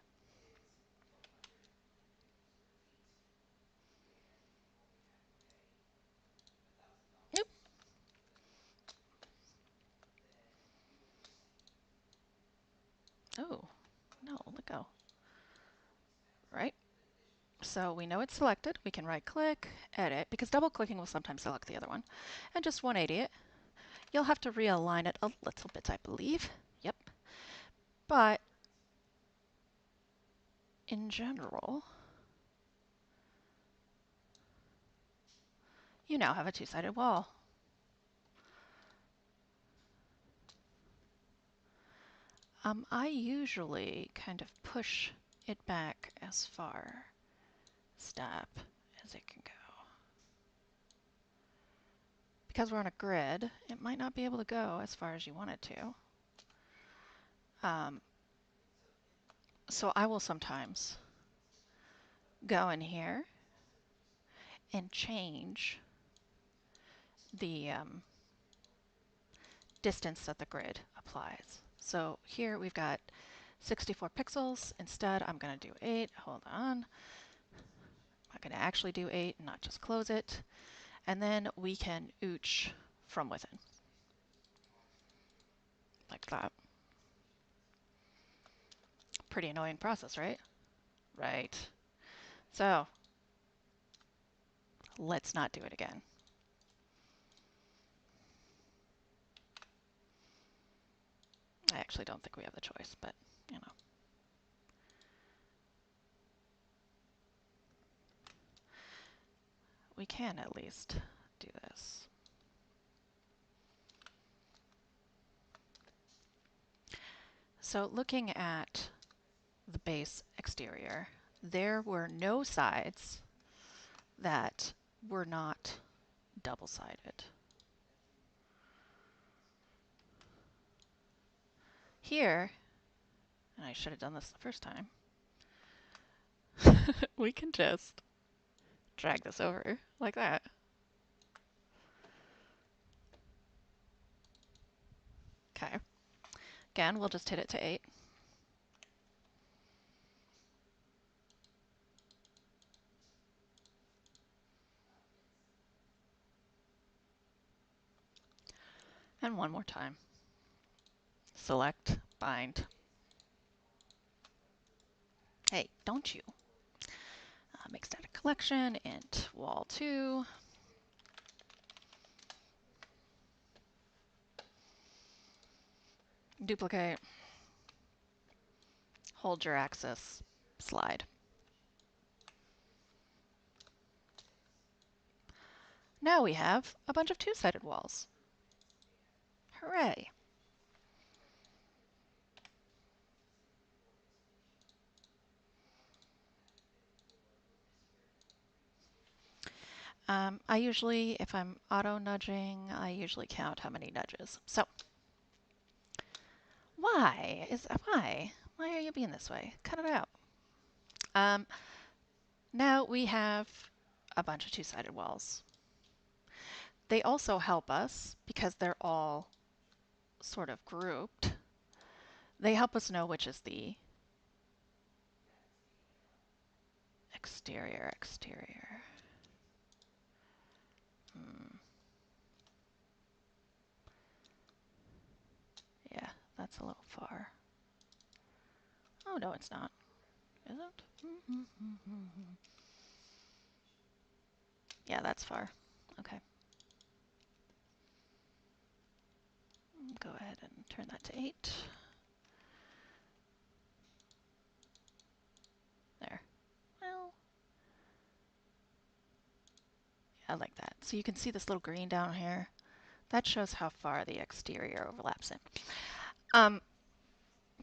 [SPEAKER 1] Nope. Oh, no, let go. Right? So we know it's selected. We can right click, edit, because double clicking will sometimes select the other one, and just 180 it. You'll have to realign it a little bit, I believe. Yep. But in general, you now have a two-sided wall. I usually kind of push it back as far step as it can go. Because we're on a grid, it might not be able to go as far as you want it to. So I will sometimes go in here and change the distance that the grid applies. So here we've got 64 pixels. Instead, I'm going to do 8. Hold on. I'm going to actually do 8 and not just close it. And then we can ooch from within. Like that. Pretty annoying process, right? Right. So let's not do it again. I actually don't think we have the choice, but you know. We can at least do this. So looking at the base exterior, there were no sides that were not double-sided. Here, and I should have done this the first time, we can just drag this over like that. Okay. Again, we'll just hit it to 8. And one more time. Select, bind. Hey, don't you. Make static collection, int wall 2. Duplicate. Hold your axis, slide. Now we have a bunch of two-sided walls. Hooray! I usually, if I'm auto nudging, I usually count how many nudges. So, why are you being this way? Cut it out. Now we have a bunch of two-sided walls. They also help us because they're all sort of grouped. They help us know which is the exterior. Yeah, that's a little far. Oh, no, it's not. Is it? Yeah, that's far. Okay. Go ahead and turn that to 8. There. Well, I like that. So you can see this little green down here. That shows how far the exterior overlaps in. Um,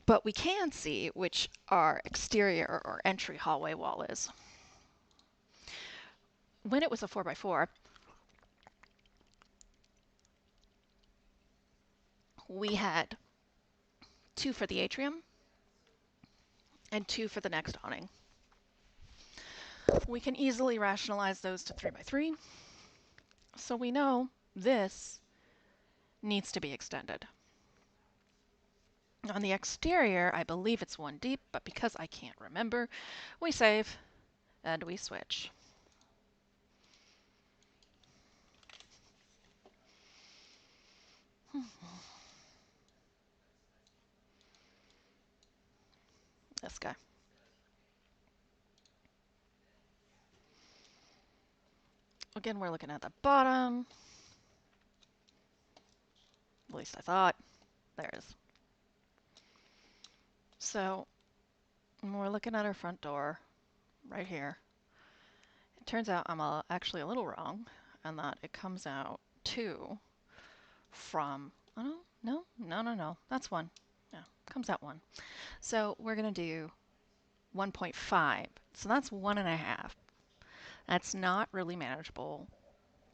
[SPEAKER 1] but we can see which our exterior or entry hallway wall is. When it was a 4x4, we had 2 for the atrium and 2 for the next awning. We can easily rationalize those to 3x3. So we know this needs to be extended. On the exterior, I believe it's 1 deep, but because I can't remember, we save and we switch. This guy. Again, we're looking at the bottom. At least I thought. There it is. So when we're looking at our front door, right here, it turns out I'm actually a little wrong, and that it comes out 2 from, oh, no, that's 1. Yeah, comes out 1. So we're going to do 1.5. So that's 1.5. That's not really manageable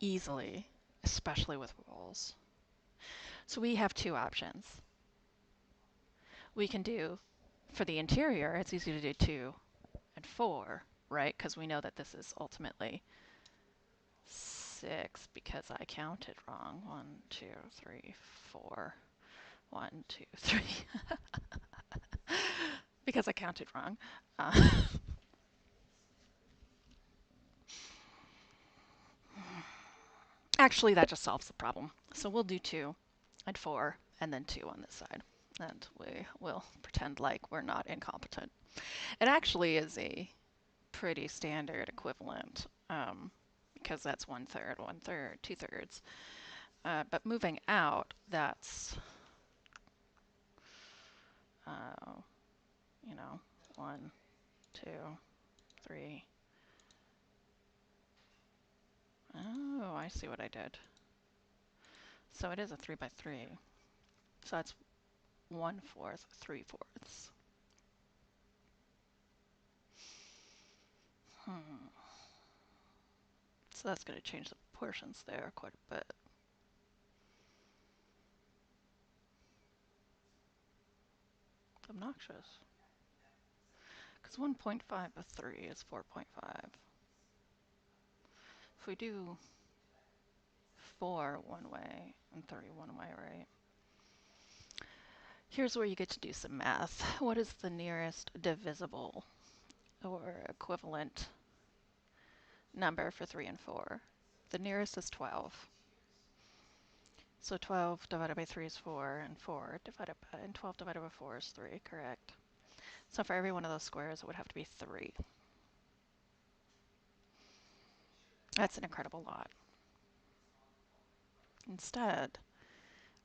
[SPEAKER 1] easily, especially with walls. So we have 2 options. We can do, for the interior, it's easy to do 2 and 4, right? Because we know that this is ultimately 6 because I counted wrong. 1, 2, 3, 4. 1, 2, 3. Because I counted wrong. Actually, that just solves the problem. So we'll do 2 and 4 and then 2 on this side. And we will pretend like we're not incompetent. It actually is a pretty standard equivalent because that's 1/3, 1/3, 2/3. But moving out, that's, uh, 1, 2, 3. Oh, I see what I did. So it is a 3x3. So that's 1/4, 3/4. So that's going to change the proportions there quite a bit. Obnoxious. Because 1.5 of 3 is 4.5. If we do 4 one way and 3 one way, right? Here's where you get to do some math. What is the nearest divisible or equivalent number for 3 and 4? The nearest is 12. So 12 divided by 3 is 4, and 12 divided by 4 is 3, correct? So for every one of those squares, it would have to be 3. That's an incredible lot. Instead,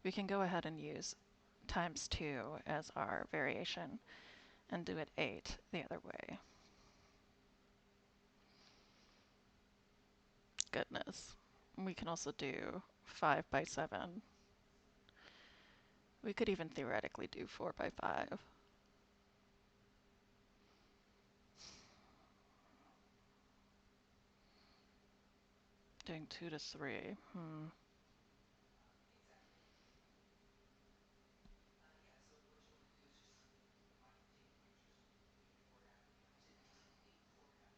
[SPEAKER 1] we can go ahead and use times 2 as our variation and do it 8 the other way. Goodness. We can also do 5 by 7. We could even theoretically do 4 by 5. Doing 2 to 3.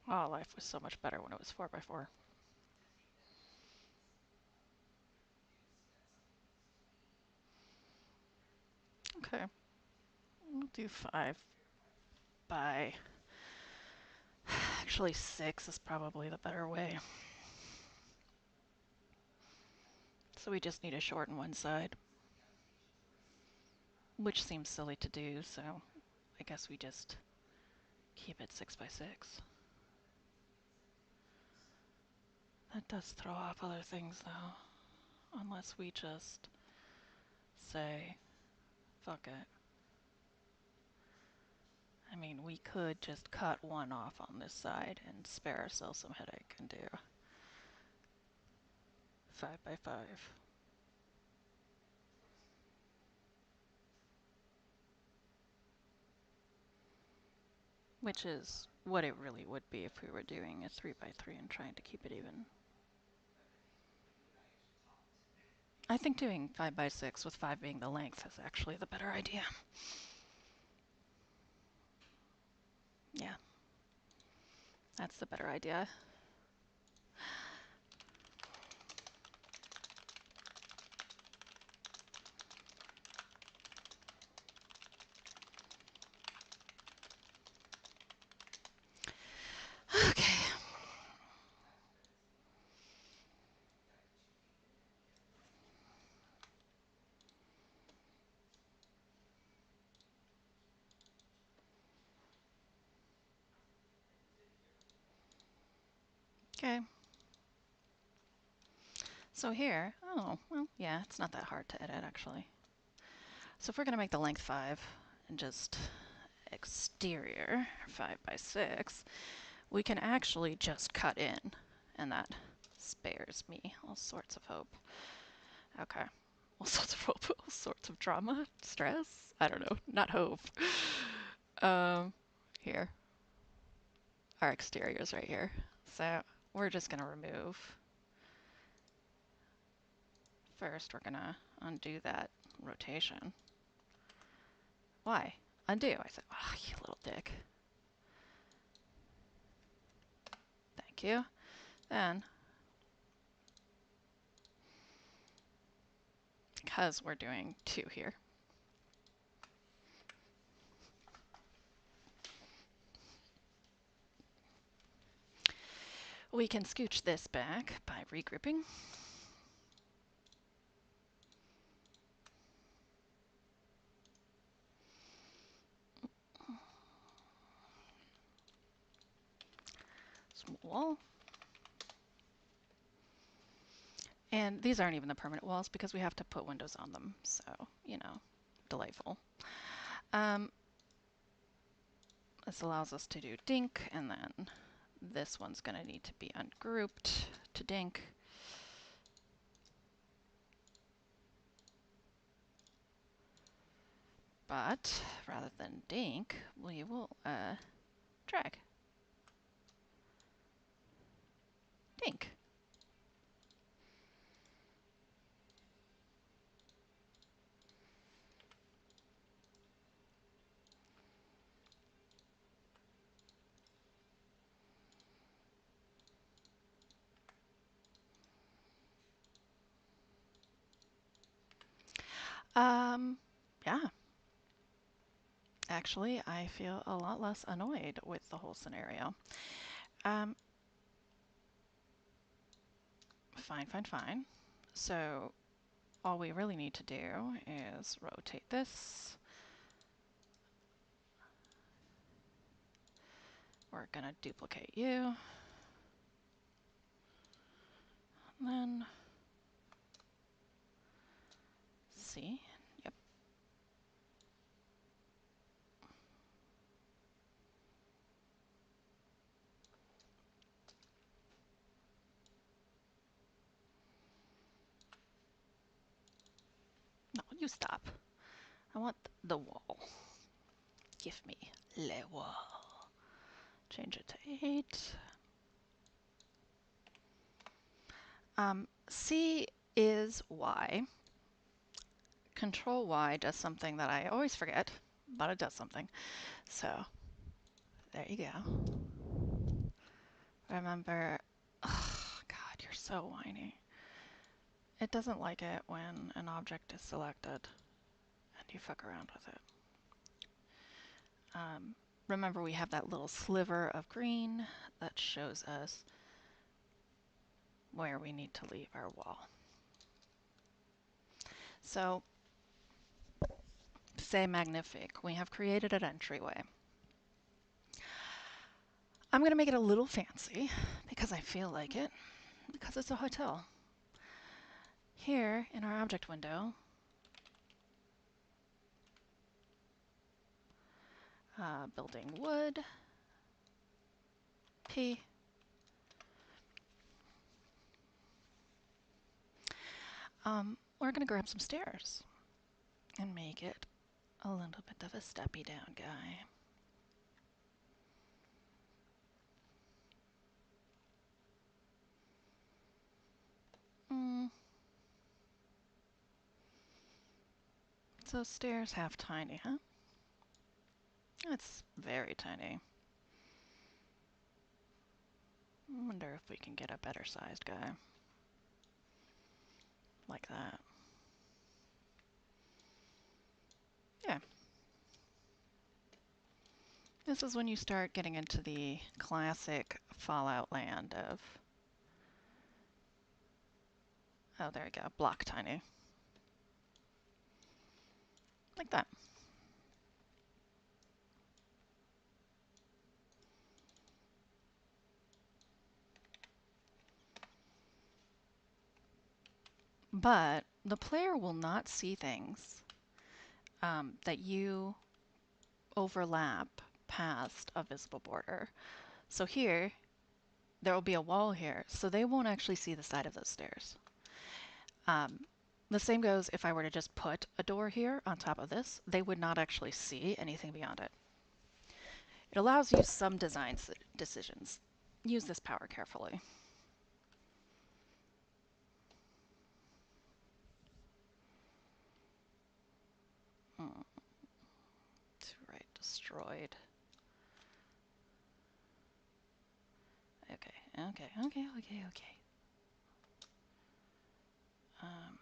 [SPEAKER 1] Oh, life was so much better when it was 4 by 4. Okay. We'll do 5 by... Actually, 6 is probably the better way. So we just need to shorten one side, which seems silly to do, so I guess we just keep it 6 by 6. That does throw off other things, though, unless we just say, fuck it. I mean, we could just cut one off on this side and spare ourselves some headache and do 5 by 5. Which is what it really would be if we were doing a 3 by 3 and trying to keep it even. I think doing 5 by 6 with 5 being the length is actually the better idea. Yeah, that's the better idea. Okay. Okay. So here, oh, well, yeah, it's not that hard to edit actually. So if we're going to make the length 5 and just exterior 5 by 6, we can actually just cut in, and that spares me all sorts of hope. Okay. All sorts of hope, all sorts of drama, stress. I don't know, not hope. Here. Our exterior's right here. So we're just gonna remove. First, we're gonna undo that rotation. Why? Undo. I said, oh, you little dick. Thank you. Then, because we're doing 2 here, we can scooch this back by regrouping. Small wall. And these aren't even the permanent walls because we have to put windows on them. So, you know, delightful. This allows us to do dink, and then this one's going to need to be ungrouped to dink. But rather than dink, we will drag. Dink. Yeah. Actually, I feel a lot less annoyed with the whole scenario. Fine. So all we really need to do is rotate this. We're gonna duplicate you. And then C. Yep. No, you stop. I want the wall. Give me le wall. Change it to 8. C is Y. Control Y does something that I always forget, but it does something. So, there you go. Remember, oh God, you're so whiny. It doesn't like it when an object is selected and you fuck around with it. Remember, we have that little sliver of green that shows us where we need to leave our wall. So, c'est magnifique. We have created an entryway. I'm going to make it a little fancy because I feel like it, because it's a hotel. Here in our object window, building wood, P, We're gonna grab some stairs and make it a little bit of a steppy down guy. Mm, so stairs half tiny, huh? That's very tiny. I wonder if we can get a better sized guy. Like that. Yeah. This is when you start getting into the classic Fallout land of, oh, there we go, block tiny. Like that. But the player will not see things that you overlap past a visible border. So here, there will be a wall here, so they won't actually see the side of those stairs. The same goes if I were to just put a door here on top of this, they would not actually see anything beyond it. It allows you some design decisions. Use this power carefully. Hmm. Right, destroyed. Okay. Um,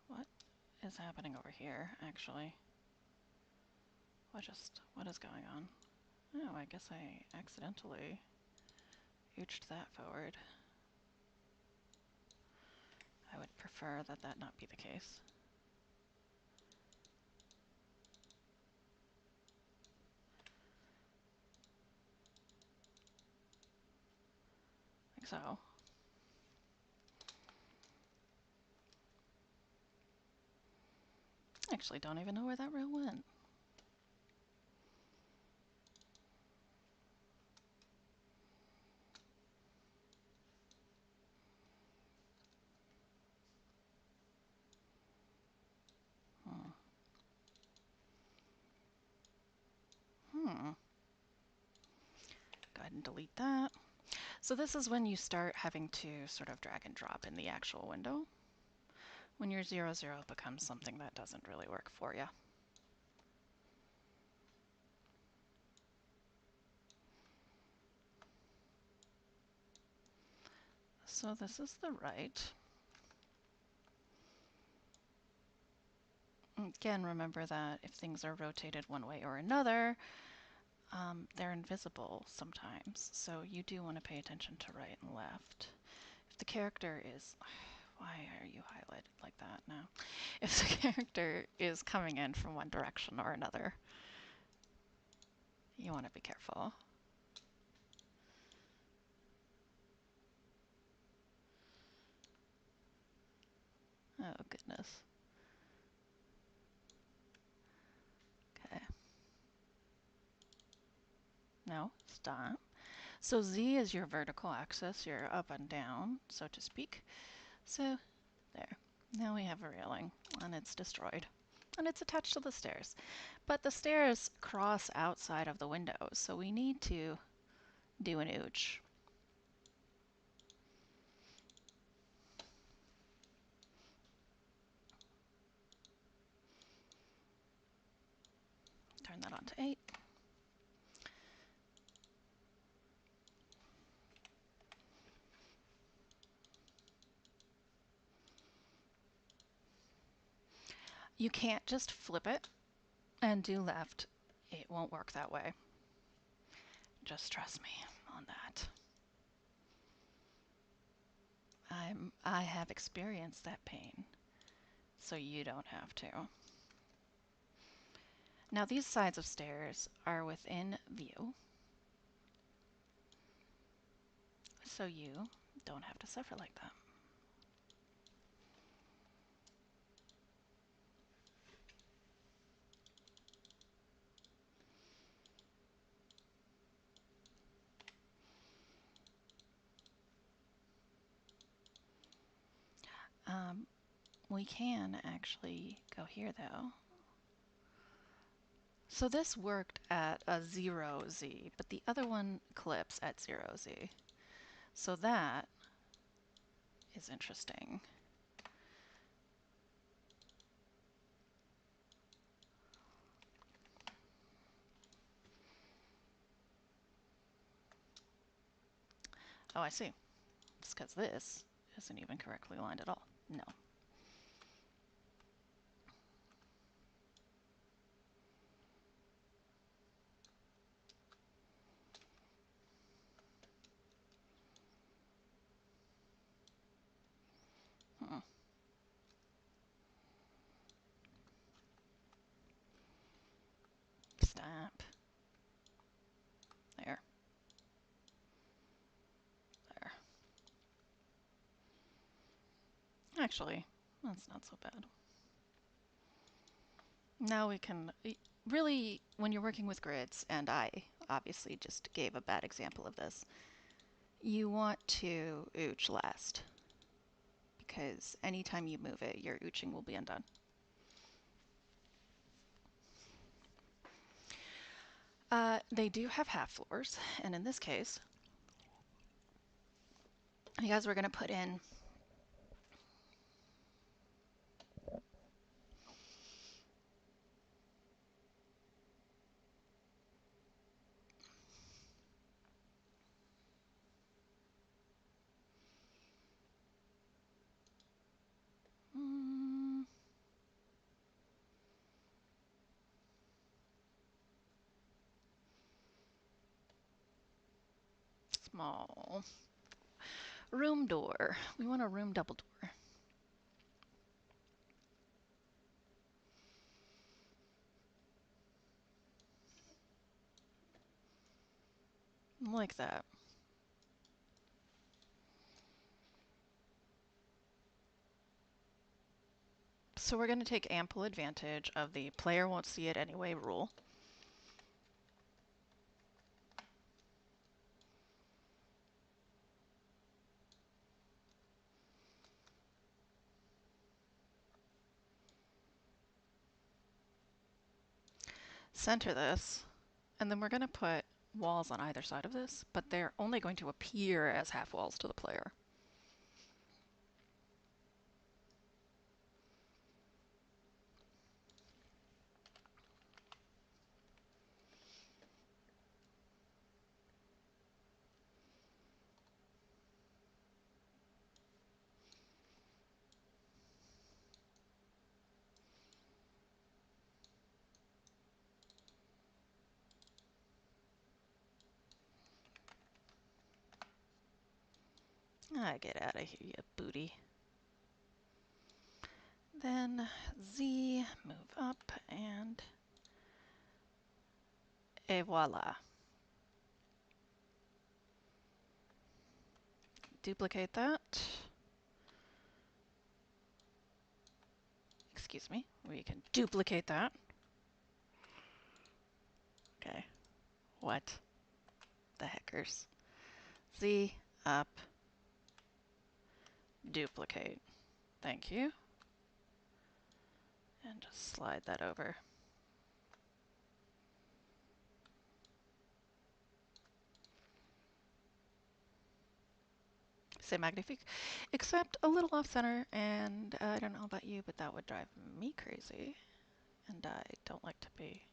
[SPEAKER 1] what is happening over here, actually? What is going on? Oh, I guess I accidentally ooched that forward. I would prefer that that not be the case. Like so. I actually don't even know where that rail went. Hmm. Hmm. Go ahead and delete that. So this is when you start having to sort of drag and drop in the actual window. When your 0, 0 becomes something that doesn't really work for you. So this is the right. Again, remember that if things are rotated one way or another, they're invisible sometimes. So you do want to pay attention to right and left. If the character is... Why are you highlighted like that now? If the character is coming in from one direction or another, you want to be careful. Oh, goodness. Okay. No, stop. So Z is your vertical axis, your up and down, so to speak. So, there. Now we have a railing, and it's destroyed. And it's attached to the stairs. But the stairs cross outside of the windows, so we need to do an ooch. Turn that on to 8. You can't just flip it and do left. It won't work that way. Just trust me on that. I have experienced that pain, so you don't have to. Now these sides of stairs are within view, so you don't have to suffer like that. We can actually go here though. So this worked at a 0Z, but the other one clips at 0Z. So that is interesting. Oh, I see. It's because this isn't even correctly lined at all. No. Hmm. Stop. There. There. Actually, that's not so bad. Now we can really, when you're working with grids, and I obviously just gave a bad example of this, you want to ooch last, because anytime you move it, your ooching will be undone. They do have half floors, and in this case, you guys were going to put in small room door. We want a room double door. Like that. So we're going to take ample advantage of the player won't see it anyway rule. Center this, and then we're going to put walls on either side of this, but they're only going to appear as half walls to the player. Ah, get out of here, you booty. Then Z, move up, and et voila. Duplicate that. Excuse me. We can duplicate that. Okay. What the heckers? Z, up, duplicate. Thank you. And just slide that over. C'est magnifique. Except a little off center, and I don't know about you, but that would drive me crazy. And I don't like to be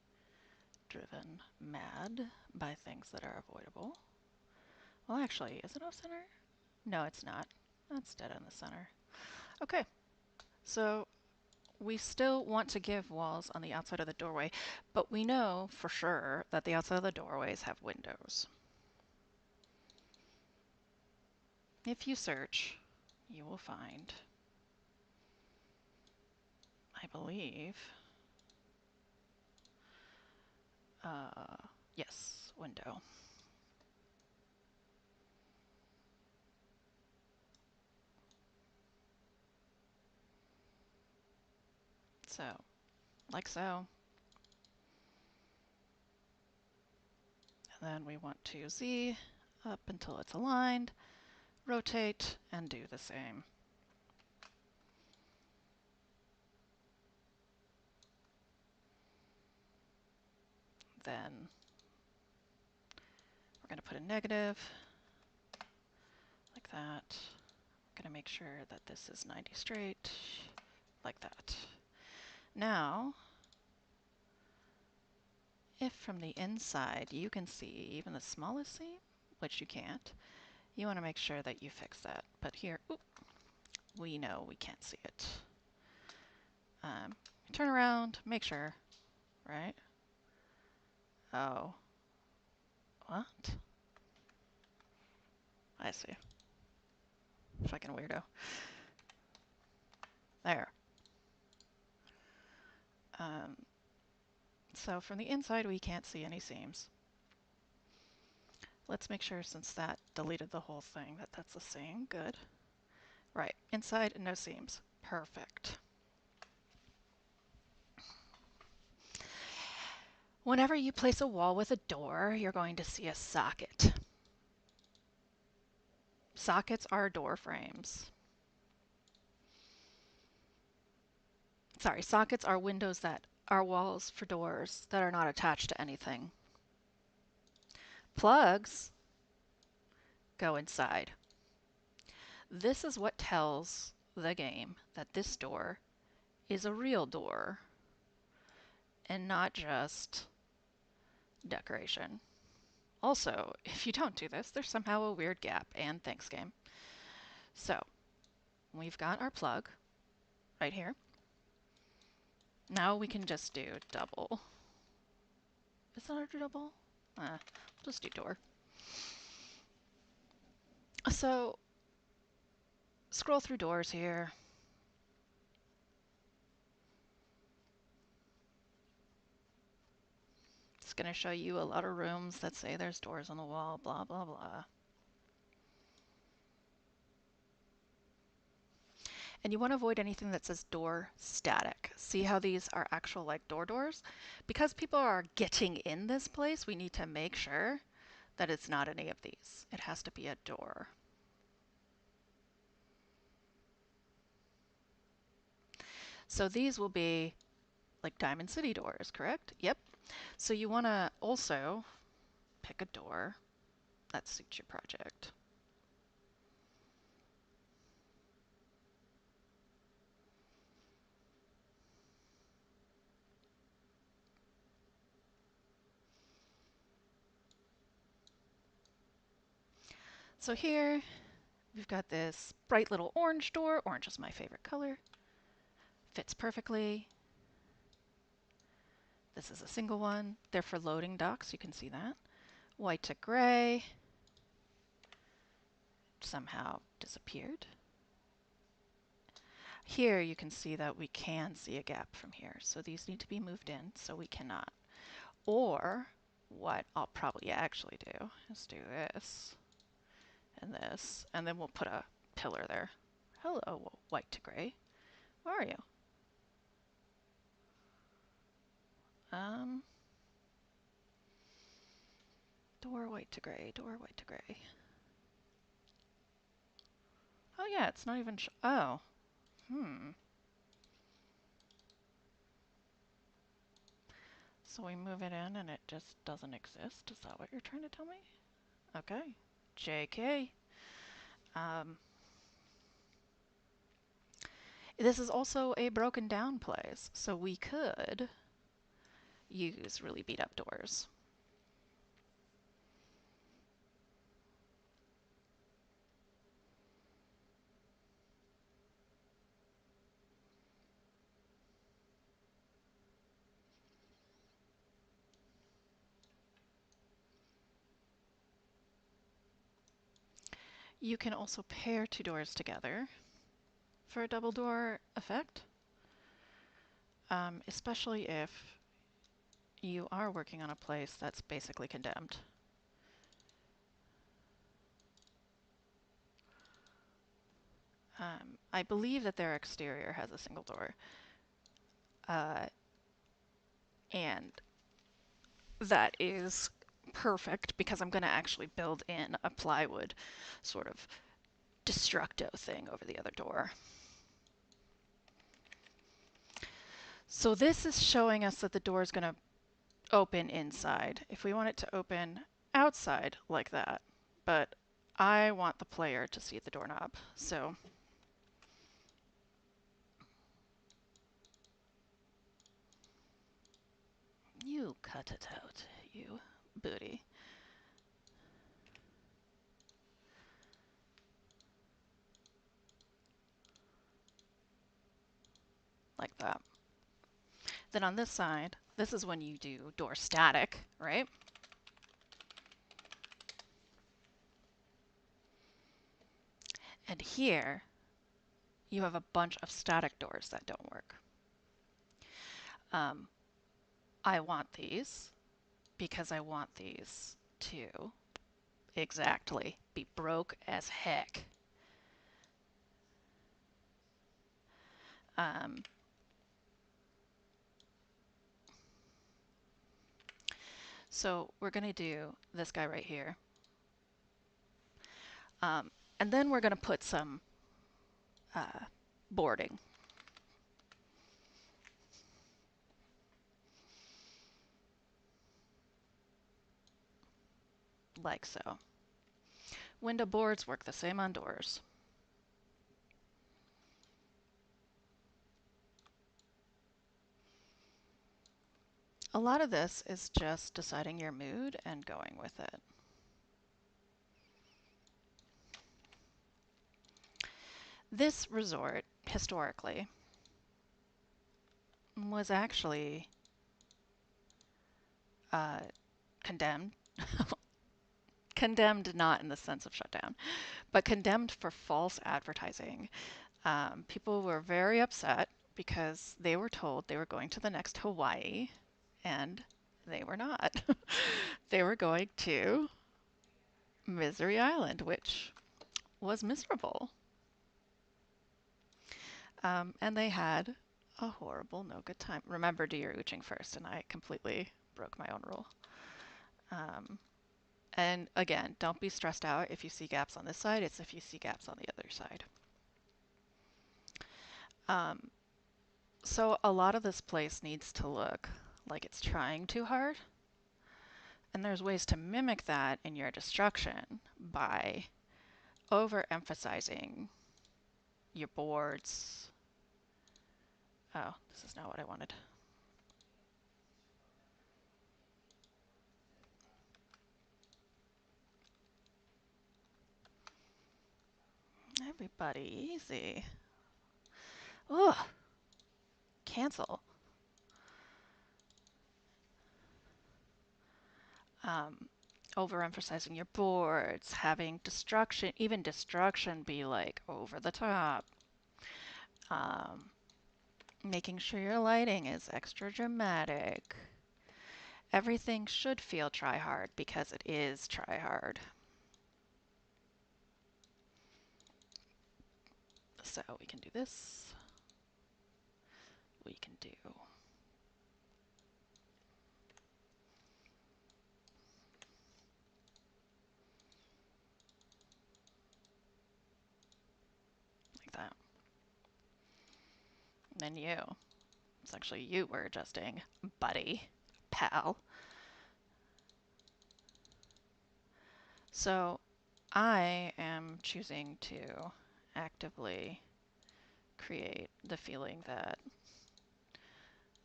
[SPEAKER 1] driven mad by things that are avoidable. Well, actually, is it off center? No, it's not. That's dead in the center. Okay, so we still want to give walls on the outside of the doorway, but we know for sure that the outside of the doorways have windows. If you search, you will find, I believe, yes, window. So, like so. And then we want to Z up until it's aligned, rotate, and do the same. then we're going to put a negative, like that. I'm going to make sure that this is 90 straight, like that. Now, if from the inside you can see even the smallest seam, which you can't, you want to make sure that you fix that. But here, oop, we know we can't see it. Turn around, make sure, right? Oh, what? I see. Fucking weirdo. There. So from the inside we can't see any seams. Let's make sure, since that deleted the whole thing, that that's the same. Good. Right, inside no seams. Perfect. Whenever you place a wall with a door, you're going to see a socket. Sockets are door frames. Sorry, sockets are windows that are walls for doors that are not attached to anything. Plugs go inside. This is what tells the game that this door is a real door and not just decoration. Also, if you don't do this, there's somehow a weird gap, and thanks game. So, we've got our plug right here. Now we can just do double. Is that our double? We'll just do door. So, scroll through doors here. It's going to show you a lot of rooms that say there's doors on the wall, blah, blah, blah. And you want to avoid anything that says door static. See how these are actual like doors? Because people are getting in this place, we need to make sure that it's not any of these. It has to be a door. So these will be like Diamond City doors, correct? Yep. So you want to also pick a door that suits your project. So here we've got this bright little orange door. Orange is my favorite color. Fits perfectly. This is a single one. They're for loading docks, you can see that. White to gray. Somehow disappeared. Here you can see that we can see a gap from here. So these need to be moved in, so we cannot. Or what I'll probably actually do is do this and this, and then we'll put a pillar there. Hello, white to gray. Where are you? Door white to gray, door white to gray. Oh yeah, it's not even oh. So we move it in and it just doesn't exist? Is that what you're trying to tell me? Okay. JK. This is also a broken down place, so we could use really beat up doors. You can also pair two doors together for a double door effect, especially if you are working on a place that's basically condemned. I believe that their exterior has a single door. And that is perfect because I'm going to actually build in a plywood sort of destructo thing over the other door. So this is showing us that the door is going to open inside. If we want it to open outside like that, but I want the player to see the doorknob. So you cut it out, you booty. Like that. Then on this side, this is when you do door static, right? And here, you have a bunch of static doors that don't work. Um, I want these because I want these to exactly be broke as heck. Um, so we're going to do this guy right here. And then we're going to put some boarding. Like so. Window boards work the same on doors. A lot of this is just deciding your mood and going with it. This resort, historically, was actually uh, condemned. Condemned not in the sense of shut down, but condemned for false advertising. People were very upset because they were told they were going to the next Hawaii, and they were not. They were going to Misery Island, which was miserable. And they had a horrible, no good time. Remember, do your ooching first, and I completely broke my own rule. Um, and again, don't be stressed out if you see gaps on this side. It's if you see gaps on the other side. Um, so a lot of this place needs to look like it's trying too hard. And there's ways to mimic that in your destruction by overemphasizing your boards. Oh, this is not what I wanted. Everybody, easy. Ugh, cancel. Um, Overemphasizing your boards, having destruction, even destruction be like over the top. Um, Making sure your lighting is extra dramatic. Everything should feel try hard because it is try hard. So we can do this. We can do like that. And then you. It's actually you we're adjusting, buddy, pal. So I am choosing to actively create the feeling that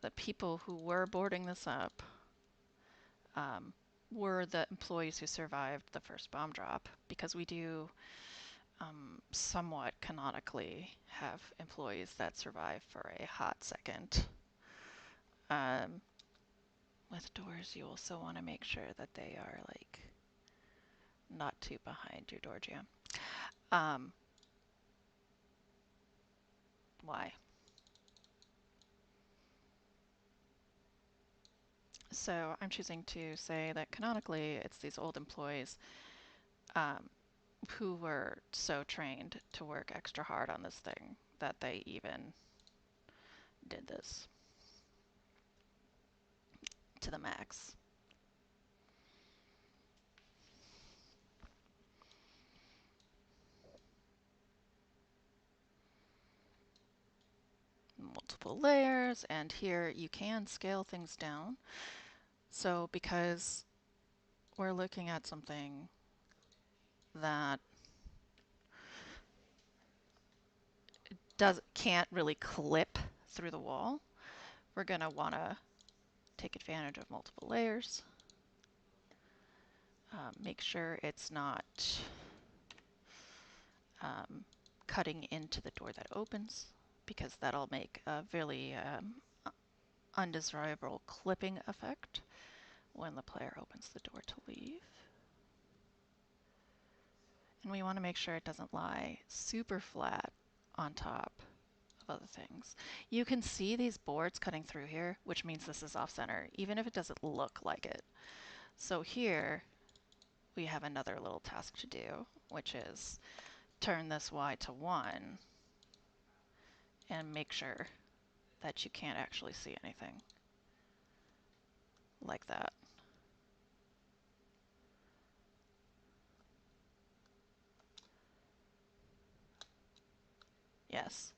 [SPEAKER 1] the people who were boarding this up um, were the employees who survived the first bomb drop, because we do somewhat canonically have employees that survive for a hot second. Um, with doors, you also want to make sure that they are like not too behind your door jamb. Um, why? So I'm choosing to say that canonically it's these old employees um, who were so trained to work extra hard on this thing that they even did this to the max. Multiple layers, and here you can scale things down. So because we're looking at something that can't really clip through the wall, we're going to want to take advantage of multiple layers. Make sure it's not cutting into the door that opens, because that'll make a really undesirable clipping effect when the player opens the door to leave. And we want to make sure it doesn't lie super flat on top of other things. You can see these boards cutting through here, which means this is off center, even if it doesn't look like it. So here we have another little task to do, which is turn this Y to 1 and make sure that you can't actually see anything like that. Yes.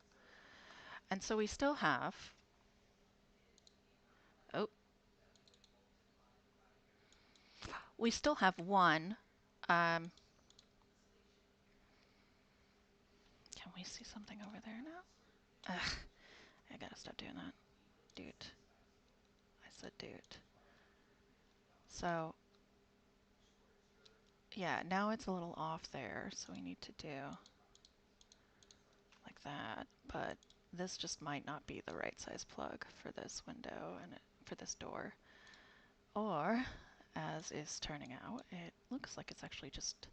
[SPEAKER 1] And so we still have, oh, we still have one. Can we see something over there now? Ugh, I gotta stop doing that. Dude. I said dude. So, yeah, now it's a little off there, so we need to do like that. But this just might not be the right size plug for this window and for this door. Or, as is turning out, it looks like it's actually just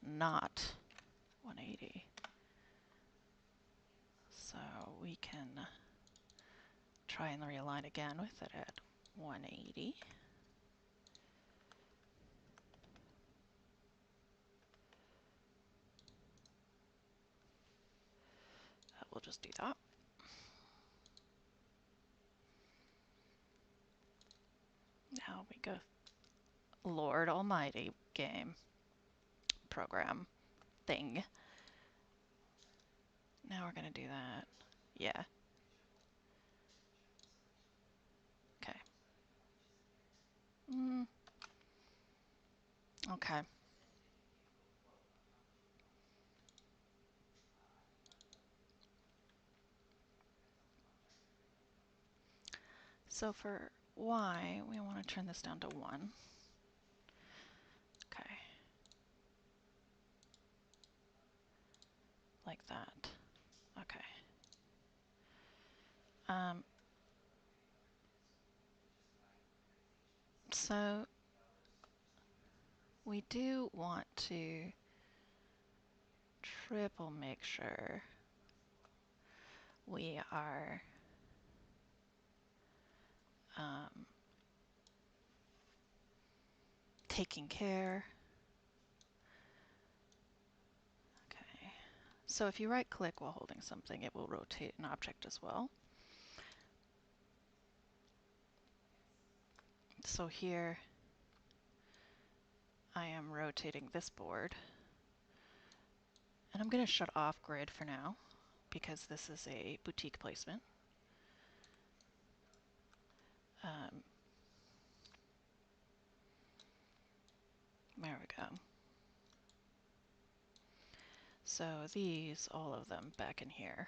[SPEAKER 1] not 180. So we can try and realign again with it at 180. We'll just do that. Now we go, Lord Almighty game, program, thing. Now we're gonna do that. Yeah. Okay. Okay. So for Y, we want to turn this down to 1. Okay. Like that. Okay. So we do want to triple make sure we are taking care. Okay. So if you right click while holding something, it will rotate an object as well. So here I am rotating this board, and I'm going to shut off grid for now because this is a boutique placement. There we go. So these, all of them back in here,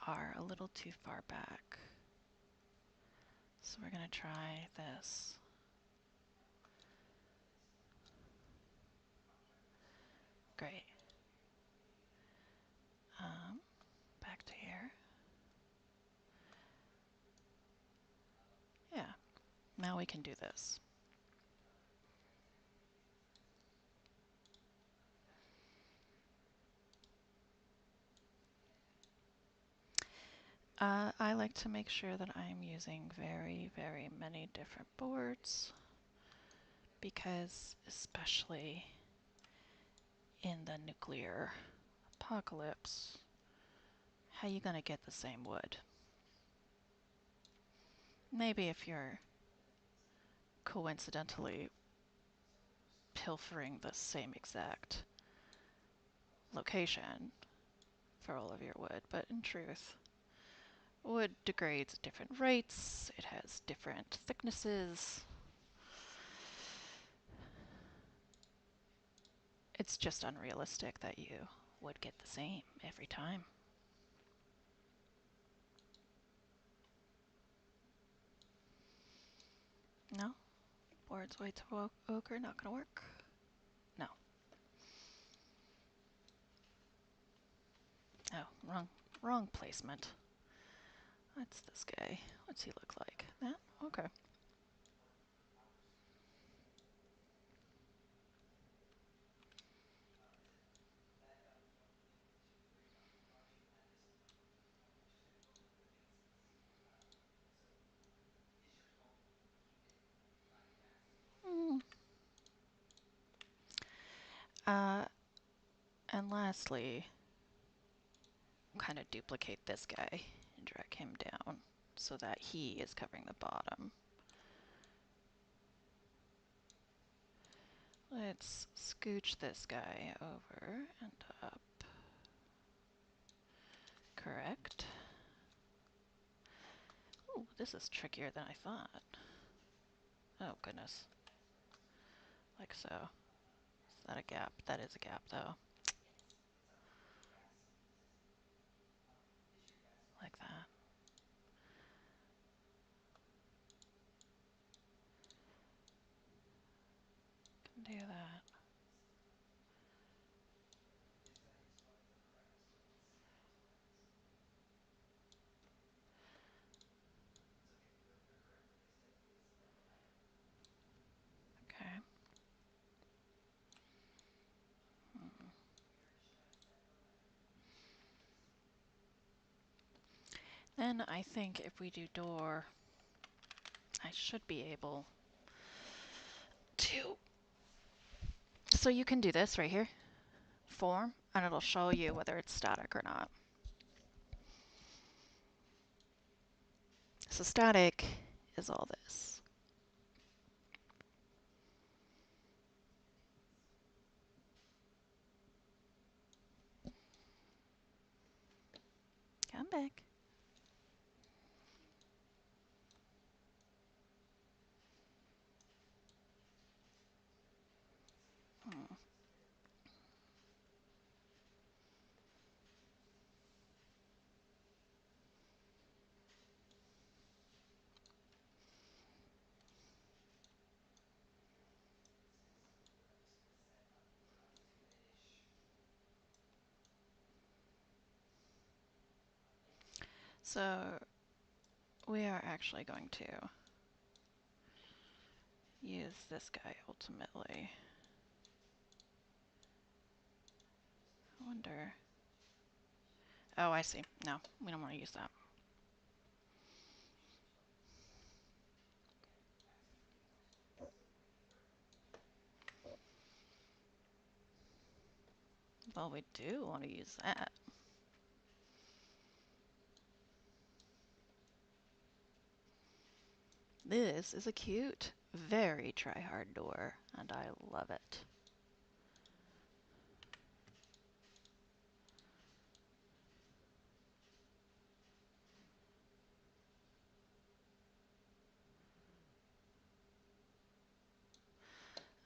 [SPEAKER 1] are a little too far back. So we're going to try this. Great. Back to here. Yeah, now we can do this. I like to make sure that I'm using very, very many different boards because, especially in the nuclear apocalypse, how you gonna get the same wood? Maybe if you're coincidentally pilfering the same exact location for all of your wood, but in truth, Wood degrades at different rates. It has different thicknesses. It's just unrealistic that you would get the same every time. No? Board's way to ochre, not gonna work. No. Oh, wrong placement. That's this guy. What's he look like? That? Okay. Mm. Uh, and lastly, kind of duplicate this guy and drag him down so that he is covering the bottom. Let's scooch this guy over and up. Correct. Ooh, this is trickier than I thought. Oh, goodness. Like so. Is that a gap? That is a gap, though. Like that. Can do that. Okay. Hmm. Then I think if we do door, I should be able to. So you can do this right here, form, and it'll show you whether it's static or not. So static is all this. Come back. Hmm. So we are actually going to use this guy ultimately. I wonder. Oh, I see. No, we don't want to use that. Well, we do want to use that. This is a cute, very try-hard door, and I love it.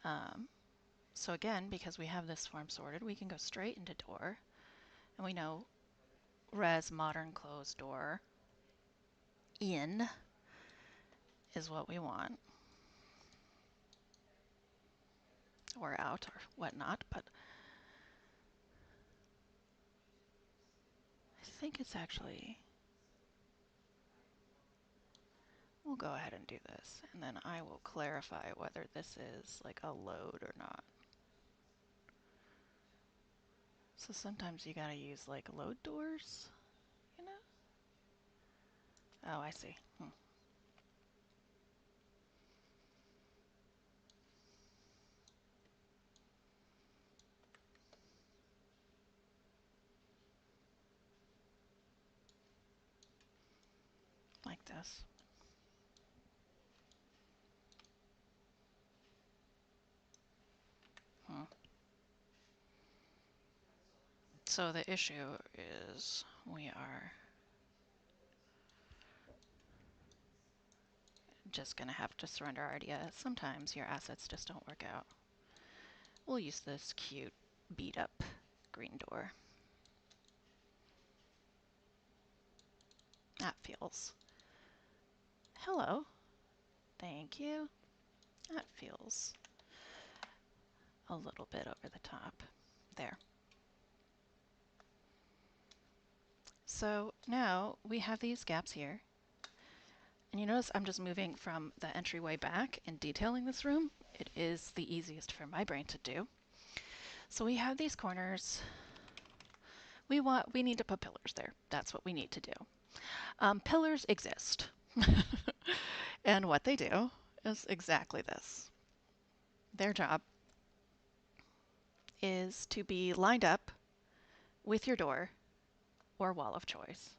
[SPEAKER 1] Um, so again, because we have this form sorted, we can go straight into door, and we know res modern closed door in is what we want, or out, or whatnot, but I think it's actually, we'll go ahead and do this, and then I will clarify whether this is like a load or not. So sometimes you gotta use like load doors, you know? Oh, I see. Like this. Hmm. So the issue is we are just gonna have to surrender our idea. Sometimes your assets just don't work out. We'll use this cute beat up green door. That feels... Hello. Thank you. That feels a little bit over the top. There. So now we have these gaps here. And you notice I'm just moving from the entryway back and detailing this room. It is the easiest for my brain to do. So we have these corners. We need to put pillars there. That's what we need to do. Pillars exist. And what they do is exactly this. Their job is to be lined up with your door or wall of choice.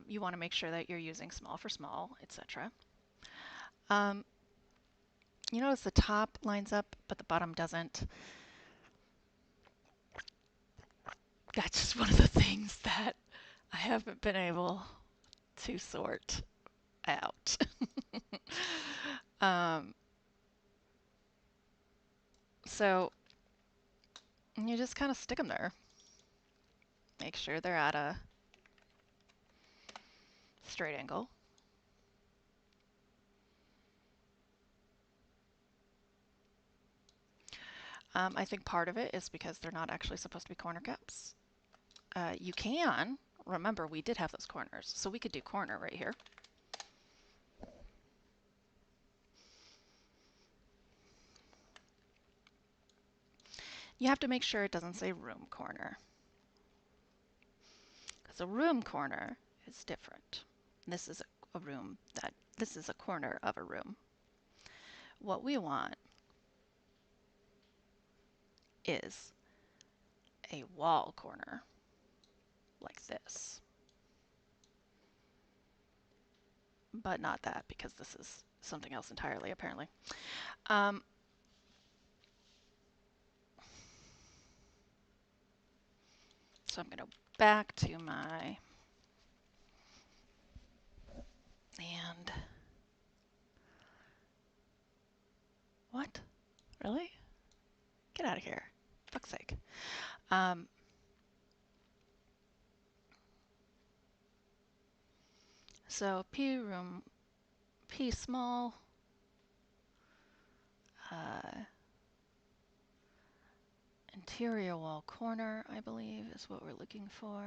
[SPEAKER 1] You want to make sure that you're using small for small, etc. You notice the top lines up, but the bottom doesn't. That's just one of the things that I haven't been able to sort out. So you just kind of stick them there. Make sure they're at a straight angle. I think part of it is because they're not actually supposed to be corner caps. You can, remember we did have those corners, so we could do corner right here. You have to make sure it doesn't say room corner, because a room corner is different. This is a room this is a corner of a room. What we want is a wall corner, like this. But not that, because this is something else entirely, apparently. So I'm going to back to my... And... What? Really? Get out of here. Fuck's sake. So P room, P small, interior wall corner, I believe, is what we're looking for.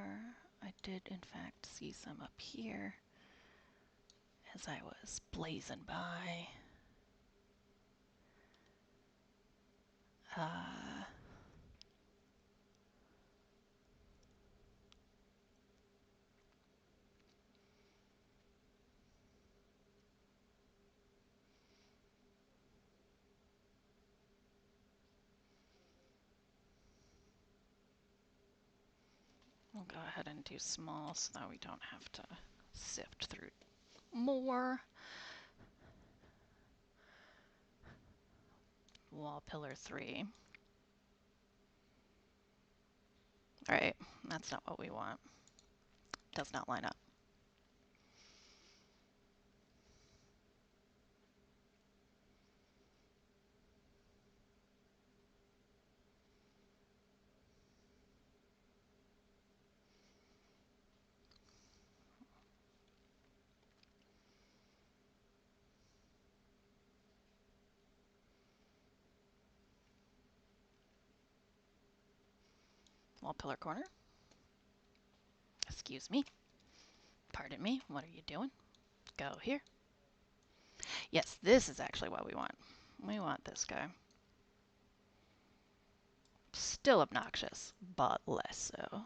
[SPEAKER 1] I did, in fact, see some up here as I was blazing by. We'll go ahead and do small so that we don't have to sift through more. Wall pillar 3. Alright, that's not what we want. Does not line up. Wall pillar corner. Excuse me. Pardon me. What are you doing? Go here. Yes, this is actually what we want. We want this guy. Still obnoxious, but less so.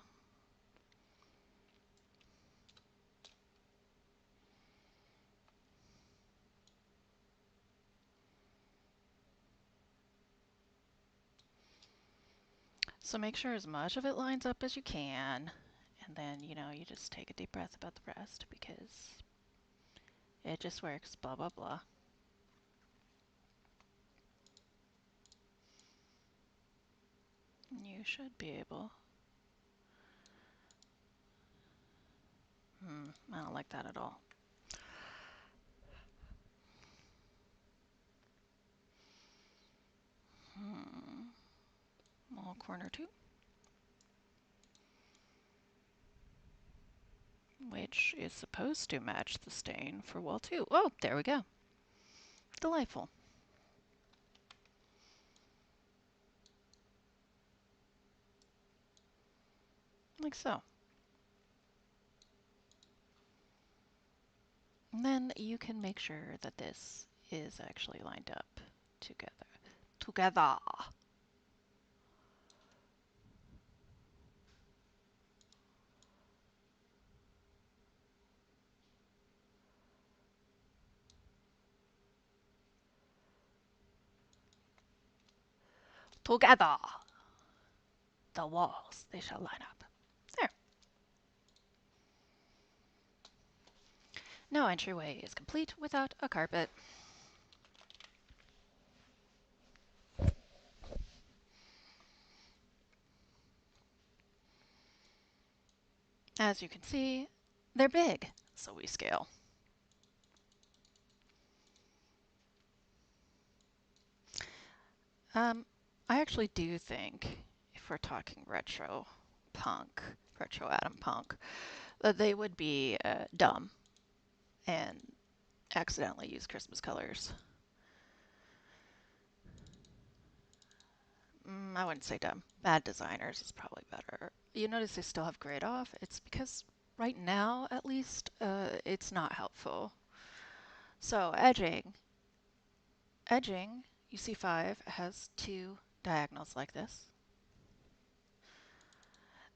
[SPEAKER 1] So make sure as much of it lines up as you can, and then, you know, you just take a deep breath about the rest because it just works, blah, blah, blah. You should be able. I don't like that at all. Wall corner 2, which is supposed to match the stain for wall 2. Oh, there we go. Delightful. Like so. And then you can make sure that this is actually lined up together. Together. Together. The walls, they shall line up. There. No entryway is complete without a carpet. As you can see, they're big, so we scale. I actually do think, if we're talking retro punk, retro Atom punk, that they would be dumb and accidentally use Christmas colors. I wouldn't say dumb. Bad designers is probably better. You notice they still have grayed off. It's because right now, at least, it's not helpful. So edging, you see 5 has 2 diagonals like this.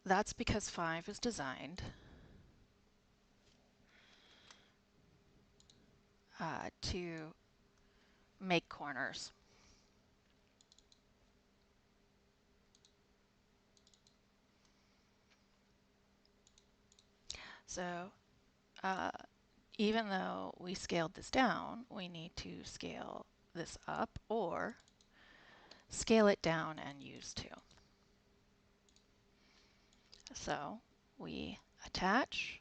[SPEAKER 1] That's because 5 is designed to make corners. So even though we scaled this down, we need to scale this up or scale it down and use 2. So we attach,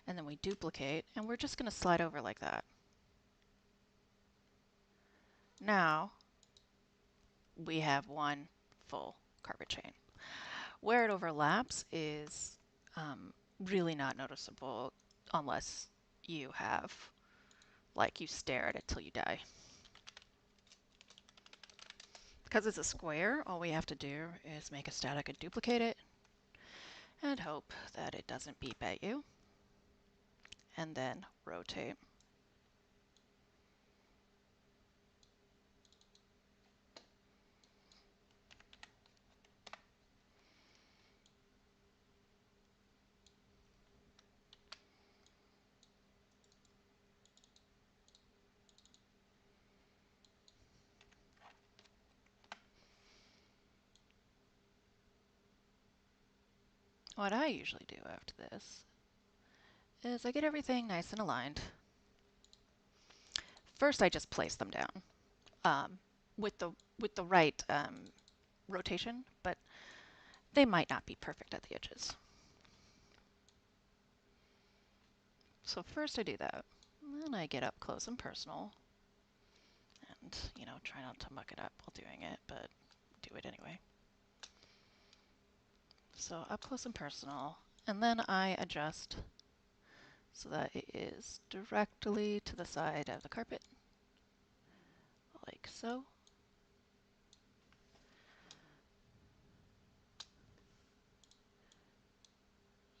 [SPEAKER 1] and then we duplicate, and we're just going to slide over like that. Now we have one full carpet chain. Where it overlaps is really not noticeable unless you have, like, you stare at it till you die. Because it's a square, all we have to do is make a static and duplicate it and hope that it doesn't beep at you, and then rotate. What I usually do after this is I get everything nice and aligned. First, I just place them down with the right rotation, but they might not be perfect at the edges. So first I do that, and then I get up close and personal, and try not to muck it up while doing it, but do it anyway. So up close and personal, and then I adjust so that it is directly to the side of the carpet, like so.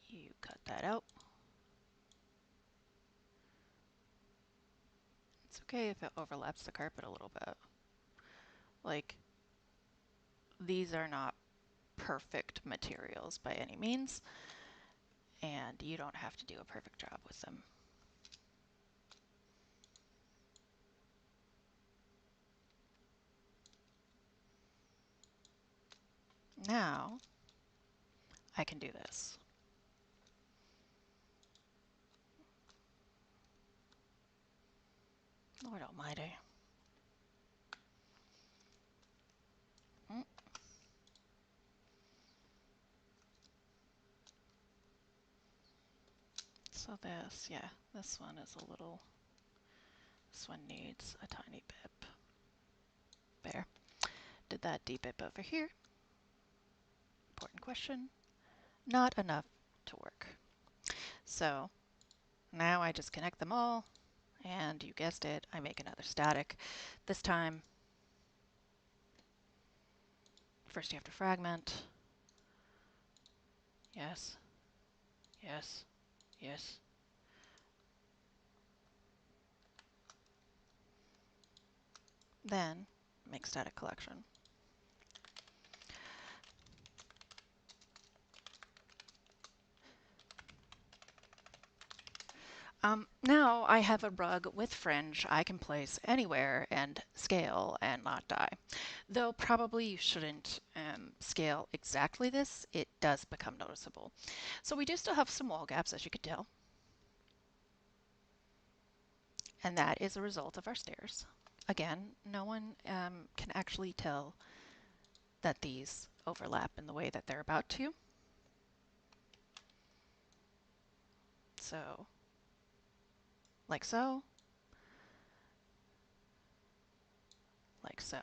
[SPEAKER 1] You cut that out. It's okay if it overlaps the carpet a little bit. Like, these are not perfect materials by any means, and you don't have to do a perfect job with them. Now, I can do this. Lord almighty. So this, yeah, this one is a little, this one needs a tiny bit. There. did that debip over here. Important question. Not enough to work. So now I just connect them all, and you guessed it, I make another static. This time, first you have to fragment. Yes, yes, yes. Then make static collection. Now I have a rug with fringe I can place anywhere and scale and not die. Though probably you shouldn't scale exactly this, it does become noticeable. So we do still have some wall gaps, as you could tell. And that is a result of our stairs. Again, no one can actually tell that these overlap in the way that they're about to. So, like so, like so.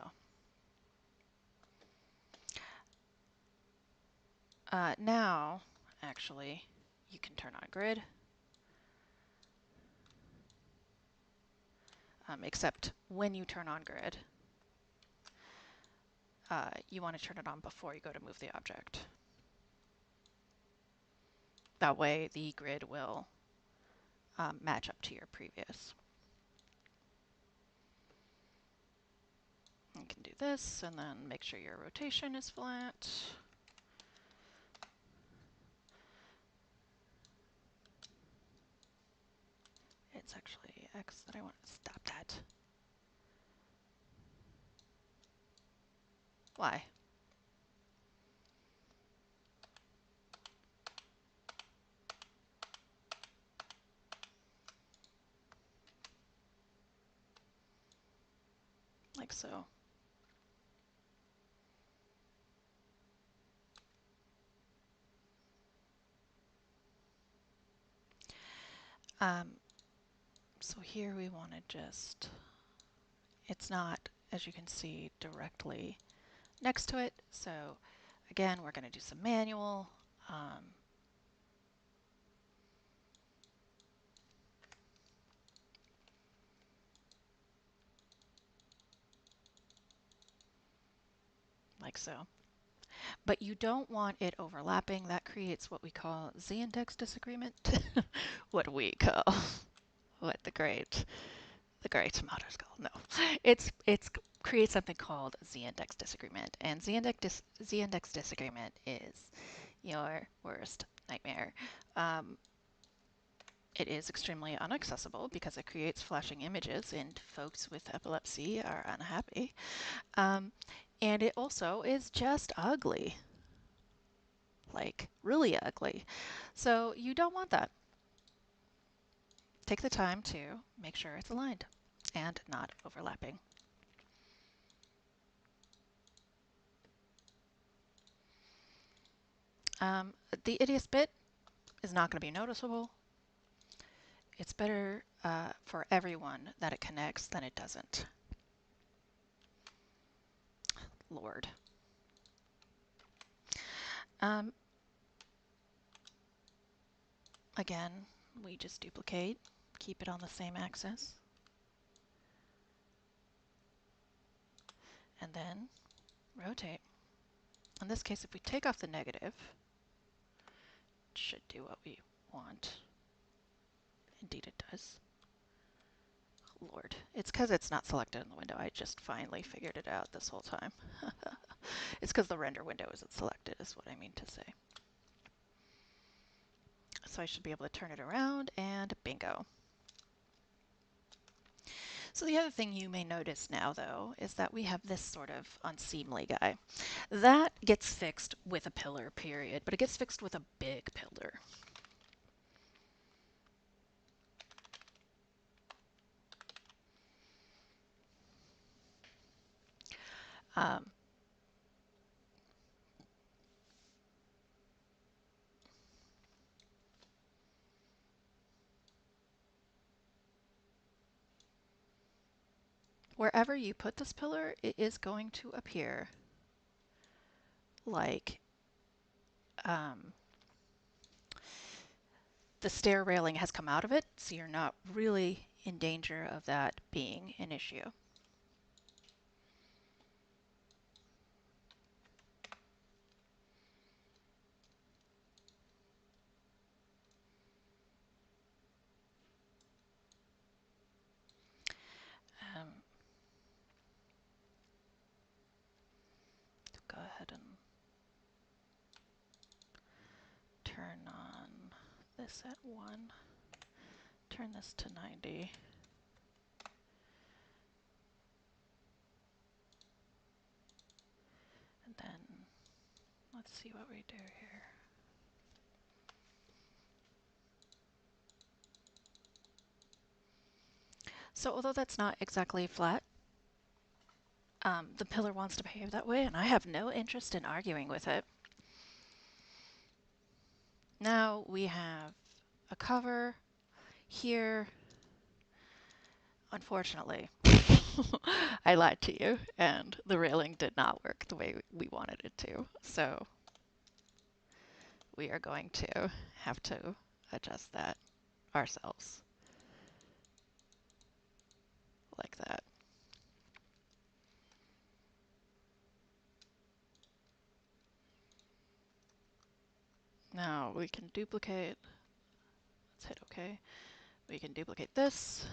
[SPEAKER 1] Now, actually, you can turn on grid, except when you turn on grid, you want to turn it on before you go to move the object. That way the grid will match up to your previous. You can do this and then make sure your rotation is flat. It's actually X that I want to stop that. Why? Like so. So here we want to just, it's not, as you can see, directly next to it. So again, we're going to do some manual. Like so. But you don't want it overlapping. That creates what we call z-index disagreement. What we call, what the great modders call. No, it's creates something called z-index disagreement, and z-index disagreement is your worst nightmare. It is extremely inaccessible because it creates flashing images, and folks with epilepsy are unhappy. And it also is just ugly, like really ugly. So you don't want that. Take the time to make sure it's aligned and not overlapping. The idiot bit is not going to be noticeable. It's better for everyone that it connects than it doesn't. Lord. Again, we just duplicate, keep it on the same axis, and then rotate. In this case, if we take off the negative, it should do what we want. Indeed it does. Lord. It's because it's not selected in the window. I just finally figured it out this whole time. It's because the render window isn't selected, is what I mean to say. So I should be able to turn it around, and bingo. So the other thing you may notice now, though, is that we have this sort of unseemly guy. That gets fixed with a pillar, period, but it gets fixed with a big pillar. Wherever you put this pillar, it is going to appear like um, the stair railing has come out of it, so you're not really in danger of that being an issue. Um, Go ahead and turn on this at 1, turn this to 90. And then let's see what we do here. So although that's not exactly flat, the pillar wants to behave that way, and I have no interest in arguing with it. Now we have a cover here. Unfortunately, I lied to you, and the railing did not work the way we wanted it to. So we are going to have to adjust that ourselves, like that. Now we can duplicate, let's hit OK. We can duplicate this.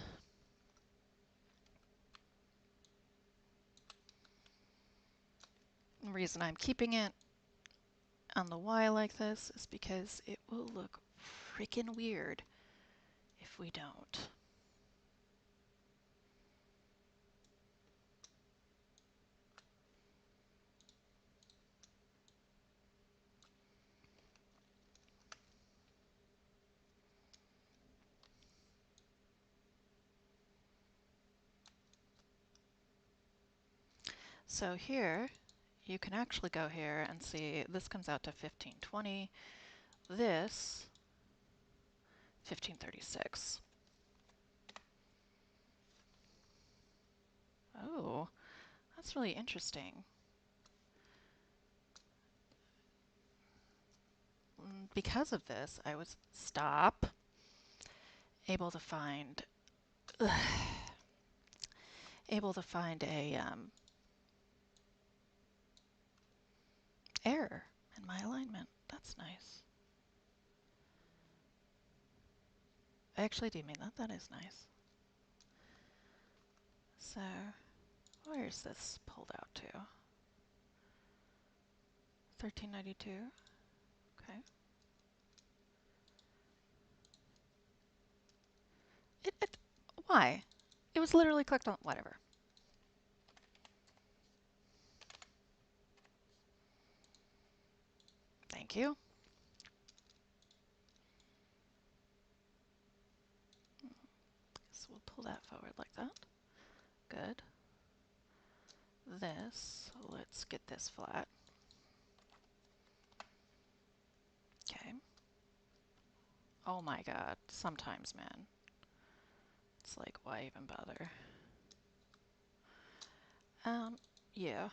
[SPEAKER 1] The reason I'm keeping it on the Y like this is because it will look freaking weird if we don't. So here, you can actually go here and see this comes out to 1520. This 1536. Oh, that's really interesting. Because of this, I was able to find a error in my alignment. That's nice. I actually do mean that. That is nice. So, where's this pulled out to? 1392. Okay. Why? It was literally clicked on whatever. Thank you. So we'll pull that forward like that. Good. This, let's get this flat. Okay. Oh my god, sometimes, man. It's like, why even bother? Yeah.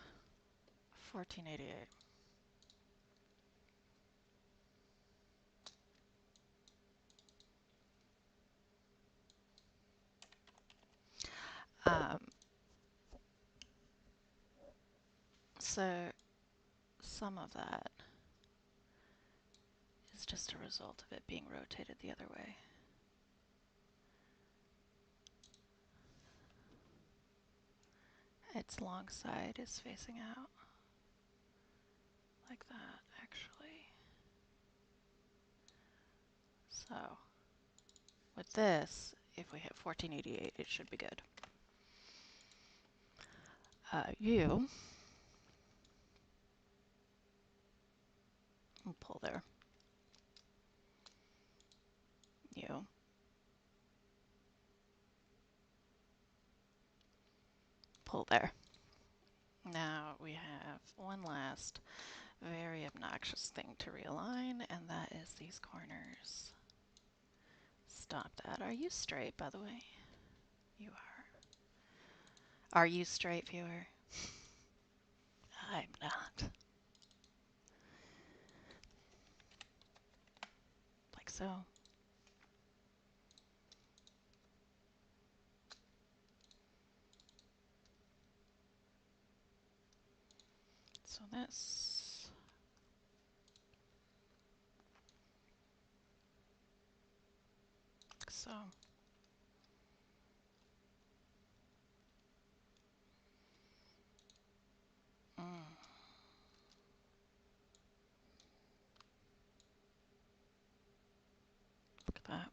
[SPEAKER 1] 1488. Um, so some of that is just a result of it being rotated the other way. Its long side is facing out. Like that, actually. So, with this, if we hit 1488, it should be good. You pull there. You pull there. Now we have one last very obnoxious thing to realign, and that is these corners. Stop that. Are you straight, by the way? You are. Are you straight, viewer? I'm not. So this, so look at that.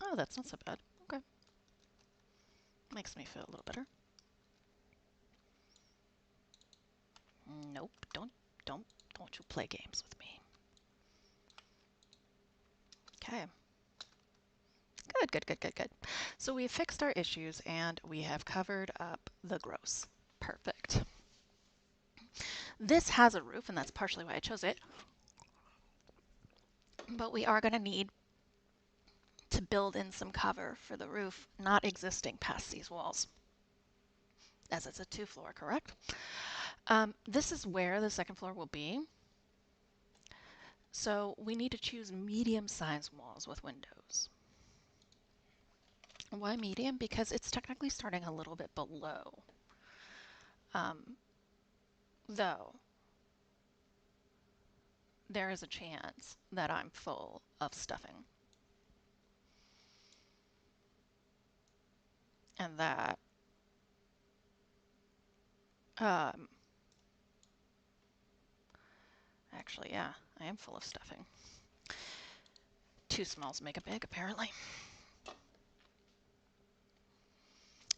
[SPEAKER 1] Oh, that's not so bad. Okay, makes me feel a little better. Nope, don't, don't you play games with me. Okay. Good, good, good, good, good. So we fixed our issues and we have covered up the gross. Perfect. This has a roof, and that's partially why I chose it. But we are going to need to build in some cover for the roof not existing past these walls, as it's a 2-floor, correct? This is where the second floor will be. So we need to choose medium-sized walls with windows. Why medium? Because it's technically starting a little bit below. Though there is a chance that I'm full of stuffing. And that actually, yeah, I am full of stuffing. Two smalls make a big, apparently.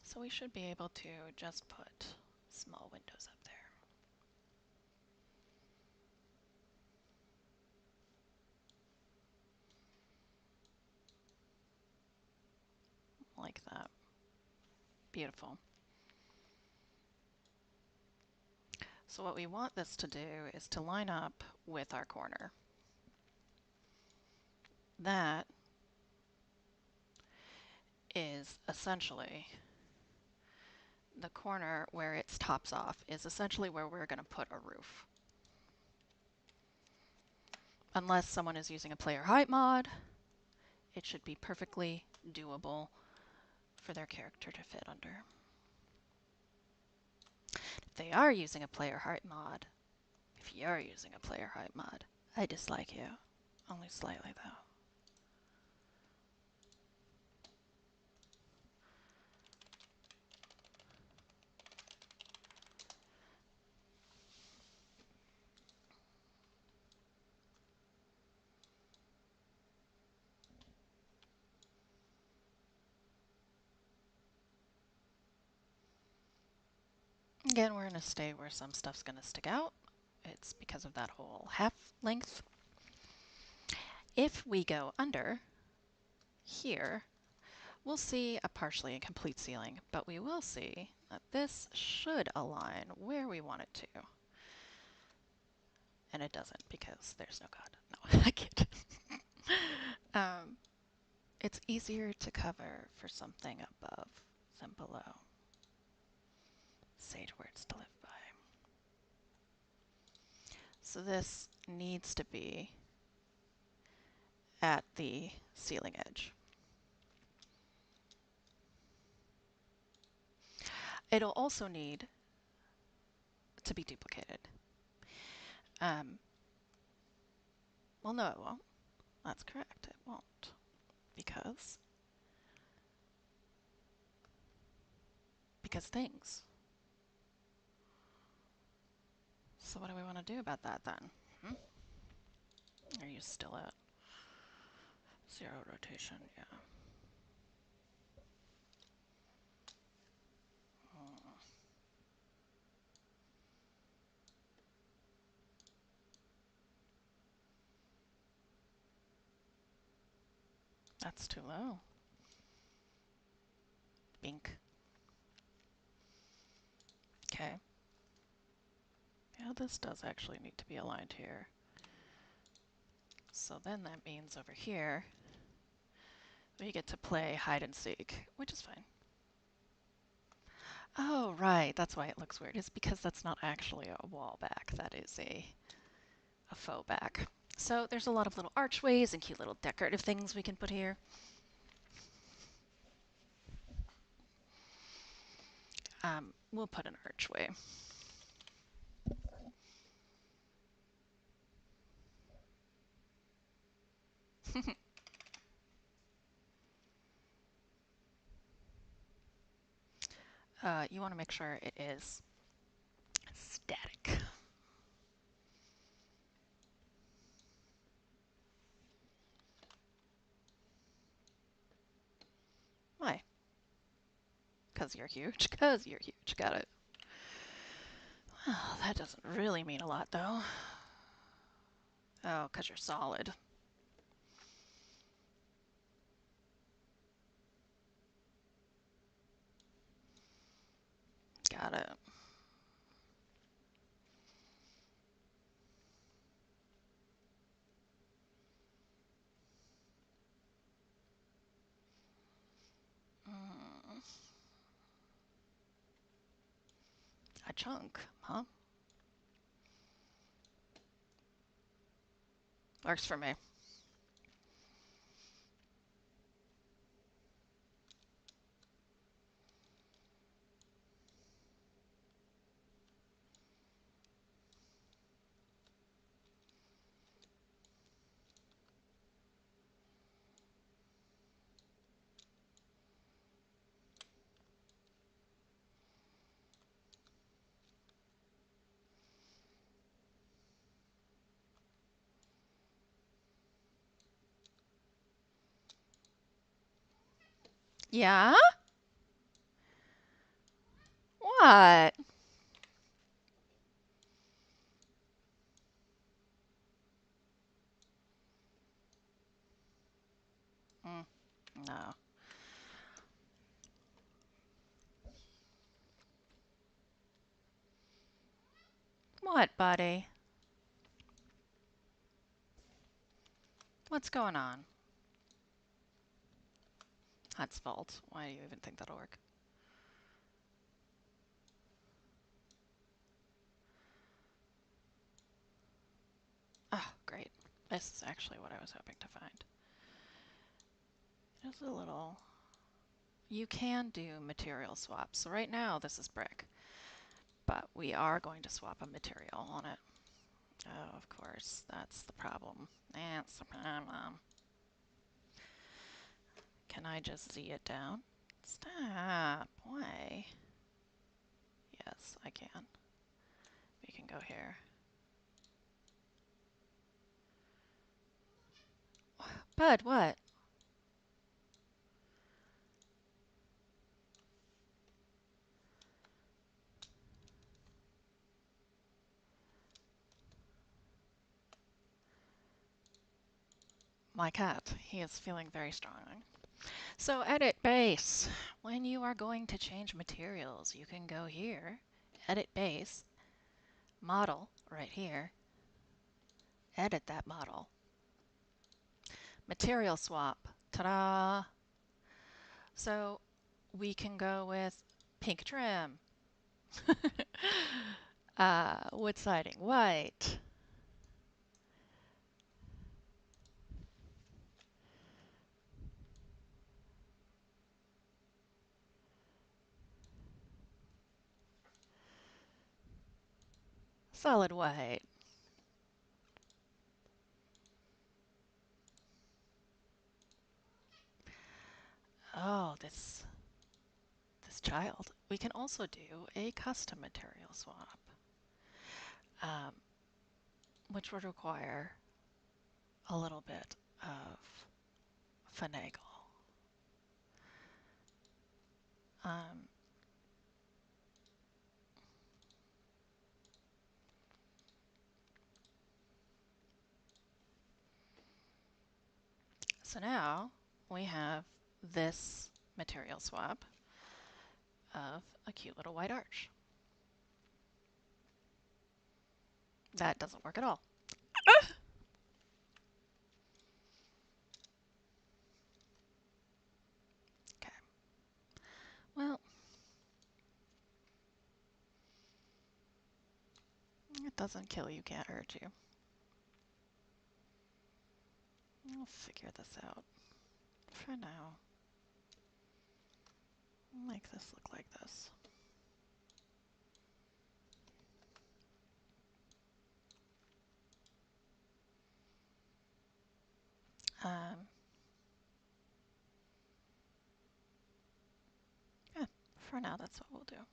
[SPEAKER 1] So we should be able to just put small windows up there. Like that. Beautiful. So what we want this to do is to line up with our corner. That is essentially the corner where it tops off is essentially where we're going to put a roof. Unless someone is using a player height mod, it should be perfectly doable for their character to fit under. If they are using a player height mod, if you're using a player height mod, I dislike you. Only slightly, though. Again, we're going to stay where some stuff's going to stick out. It's because of that whole half length. If we go under here, we'll see a partially incomplete ceiling, but we will see that this should align where we want it to. And it doesn't because there's no God. No, I kid. It's easier to cover for something above than below. Sage words to live by. So this needs to be at the ceiling edge. It'll also need to be duplicated. Well, no, it won't. That's correct. It won't. Because things. So what do we want to do about that then? Are you still at 0 rotation? Yeah. That's too low. Bink. Okay. Yeah, this does actually need to be aligned here. So then that means over here, we get to play hide and seek, which is fine. Oh, right. That's why it looks weird. It's because that's not actually a wall back. That is a faux back. So there's a lot of little archways and cute little decorative things we can put here. We'll put an archway. You want to make sure it is static. Why? Because you're huge. Because you're huge. Got it. Well, that doesn't really mean a lot, though. Oh, because you're solid. Got it. Mm, a chunk, huh? Works for me. Yeah? What? Mm, no. What, buddy? What's going on? That's fault. Why do you even think that'll work? Oh, great. This is actually what I was hoping to find. There's a little... You can do material swaps. So right now this is brick, but we are going to swap a material on it. Oh, of course, that's the problem. That's the problem. Can I just Z it down? Stop. Why? Yes, I can. We can go here. Bud, what? My cat. He is feeling very strong. So edit base. When you are going to change materials, you can go here, edit base, model right here, edit that model. Material swap. Ta-da! So we can go with pink trim, wood siding, white. Solid white. Oh, this child. We can also do a custom material swap, um, which would require a little bit of finagle. Um, so now we have this material swap of a cute little white arch. That doesn't work at all. Okay. Well, it doesn't kill you, can't hurt you. I'll figure this out. For now, I'll make this look like this. Yeah, for now, that's what we'll do.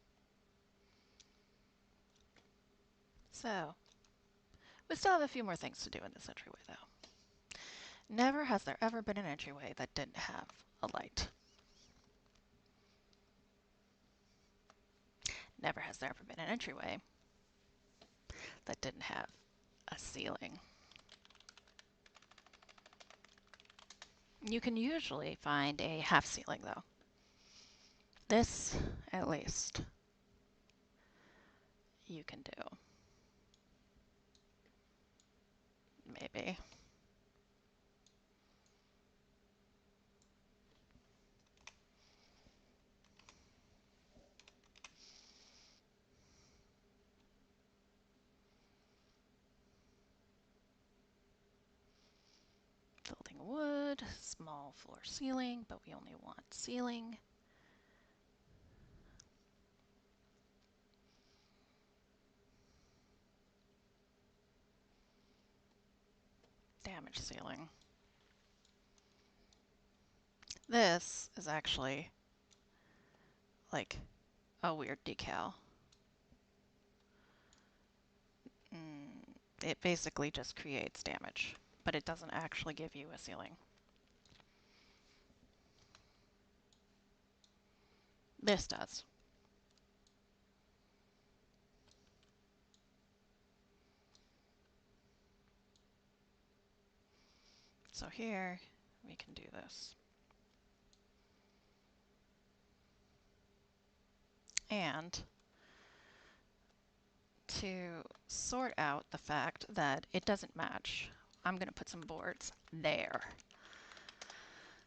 [SPEAKER 1] So, we still have a few more things to do in this entryway, though. Never has there ever been an entryway that didn't have a light. Never has there ever been an entryway that didn't have a ceiling. You can usually find a half ceiling, though. This, at least, you can do. Maybe. Building wood, small floor ceiling, but we only want ceiling. Damage ceiling. This is actually like a weird decal. It basically just creates damage, but it doesn't actually give you a ceiling. This does. So here we can do this. And to sort out the fact that it doesn't match, I'm going to put some boards there.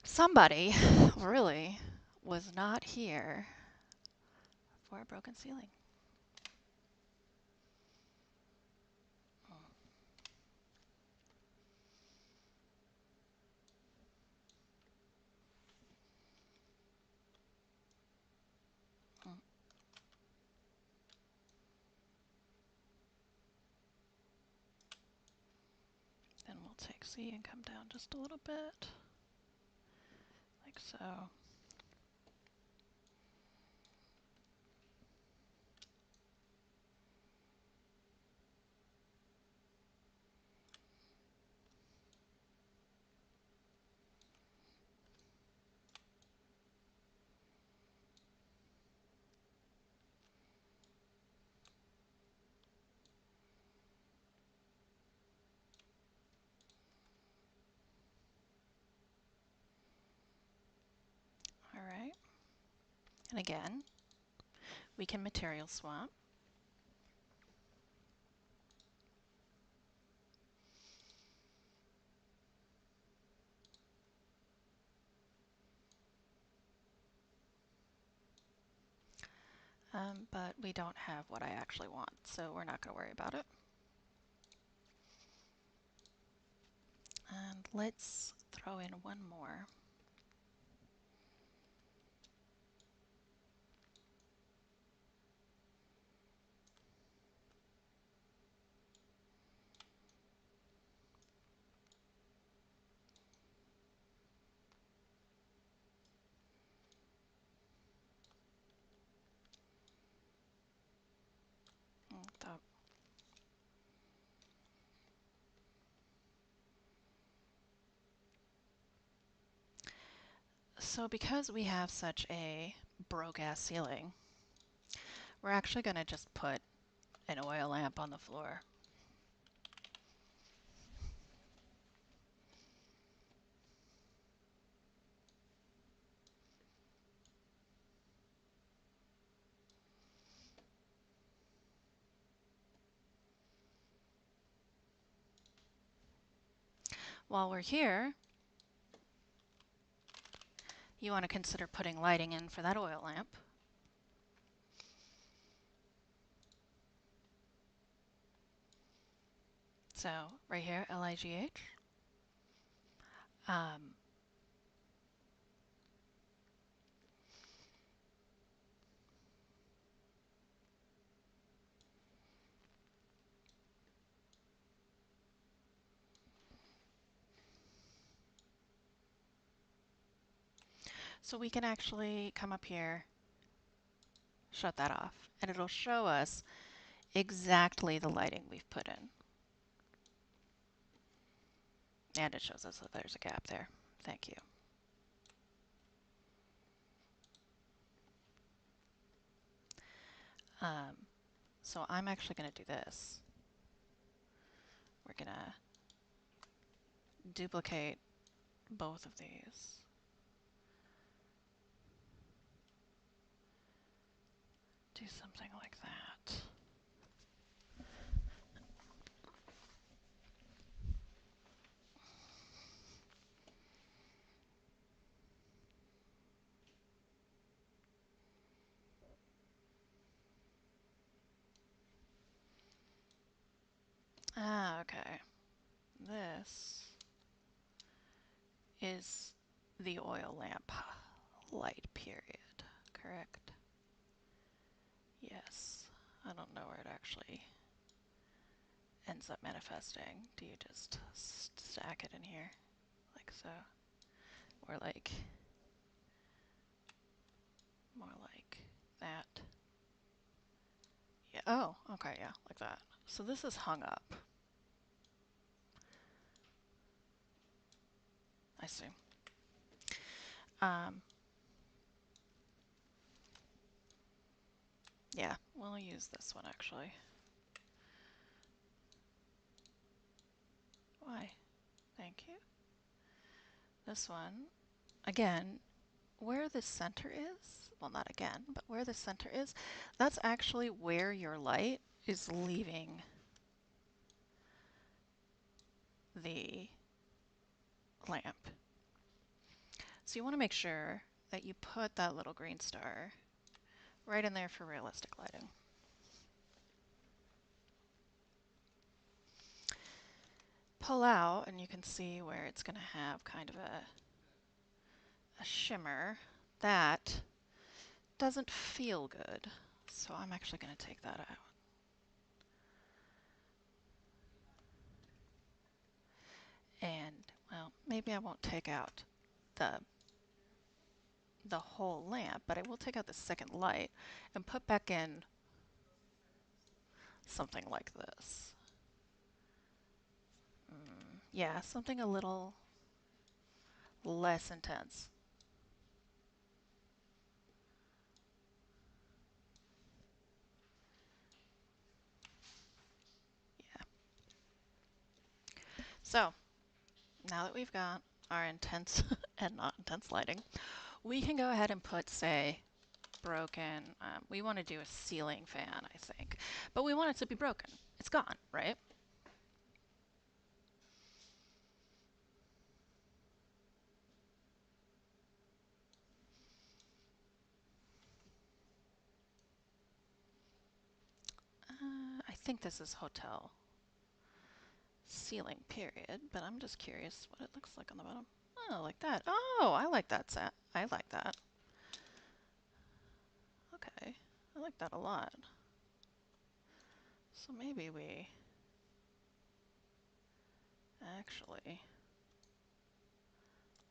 [SPEAKER 1] Somebody really was not here for a broken ceiling. Then we'll take C and come down just a little bit, like so. All right. And again, we can material swap. But we don't have what I actually want, so we're not going to worry about it. And let's throw in one more. So because we have such a broke-ass ceiling, we're actually going to just put an oil lamp on the floor. While we're here, you want to consider putting lighting in for that oil lamp. So right here, LIGH. Um, so we can actually come up here, shut that off, and it'll show us exactly the lighting we've put in. And it shows us that there's a gap there. Thank you. Um, so I'm actually going to do this. We're going to duplicate both of these. Do something like that. Ah, okay. This is the oil lamp light period, correct? Yes. I don't know where it actually ends up manifesting. Do you just stack it in here like so? Or like more like that? Yeah. Oh, okay, yeah, like that. So this is hung up. I see. Um, yeah, we'll use this one actually. Why? Thank you. This one, again, where the center is, well, not again, but where the center is, that's actually where your light is leaving the lamp. So you want to make sure that you put that little green star right in there for realistic lighting. Pull out and you can see where it's going to have kind of a shimmer. That doesn't feel good, so I'm actually going to take that out. And, well, maybe I won't take out the whole lamp, but I will take out the second light and put back in something like this. Yeah, something a little less intense. Yeah. So, now that we've got our intense and not intense lighting, we can go ahead and put, say, broken. We want to do a ceiling fan, I think. But we want it to be broken. It's gone, right? I think this is hotel ceiling period, but I'm just curious what it looks like on the bottom. Oh, like that. Oh, I like that set. I like that. Okay, I like that a lot. So maybe we actually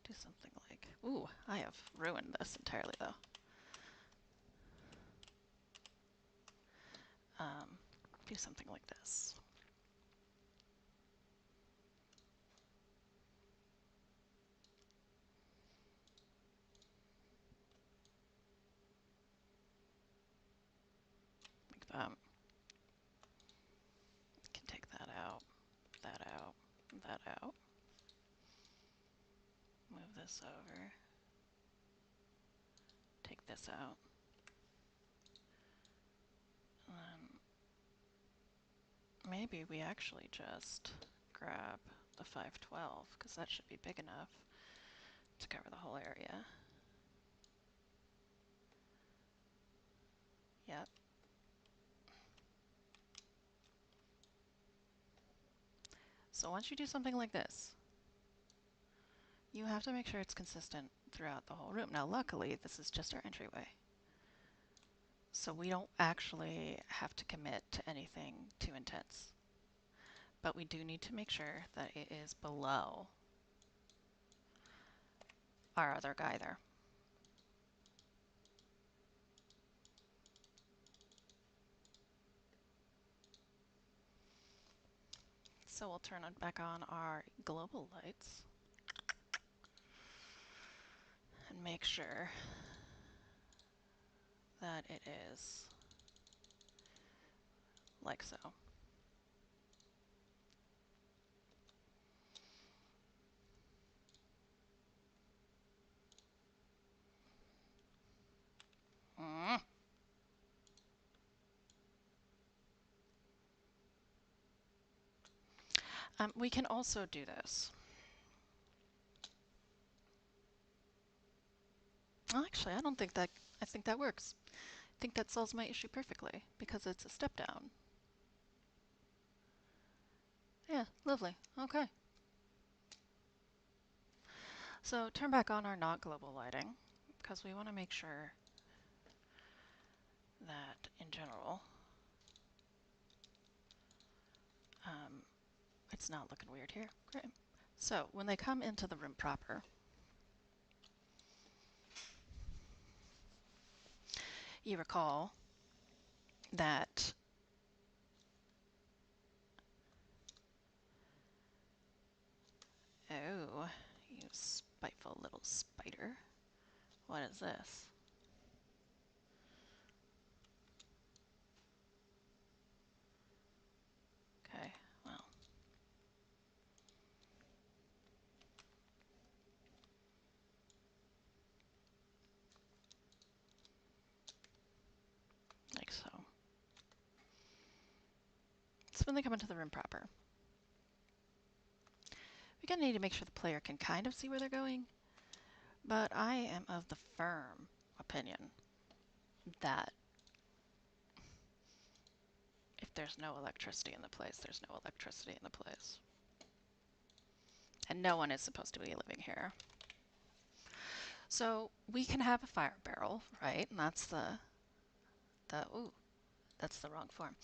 [SPEAKER 1] do something like, ooh, I have ruined this entirely though. Um, do something like this. Like that. Can take that out, that out, that out. Move this over. Take this out. And then maybe we actually just grab the 512 because that should be big enough to cover the whole area. Yep. So once you do something like this, You have to make sure it's consistent throughout the whole room. Now, luckily, this is just our entryway. So we don't actually have to commit to anything too intense. But we do need to make sure that it is below our other guy there. So we'll turn back on our global lights and make sure that it is like so. Mm. We can also do this. Well, actually, I don't think that, I think that works. I think that solves my issue perfectly because it's a step down. Yeah, lovely. Okay. So turn back on our not global lighting because we want to make sure that in general it's not looking weird here. Great. So when they come into the room proper, you recall that oh, you spiteful little spider. What is this? Okay, well. Like so. So when they come into the room proper, we're going to need to make sure the player can kind of see where they're going, but I am of the firm opinion that if there's no electricity in the place, there's no electricity in the place. And no one is supposed to be living here. So we can have a fire barrel, right? And that's ooh, that's the wrong form.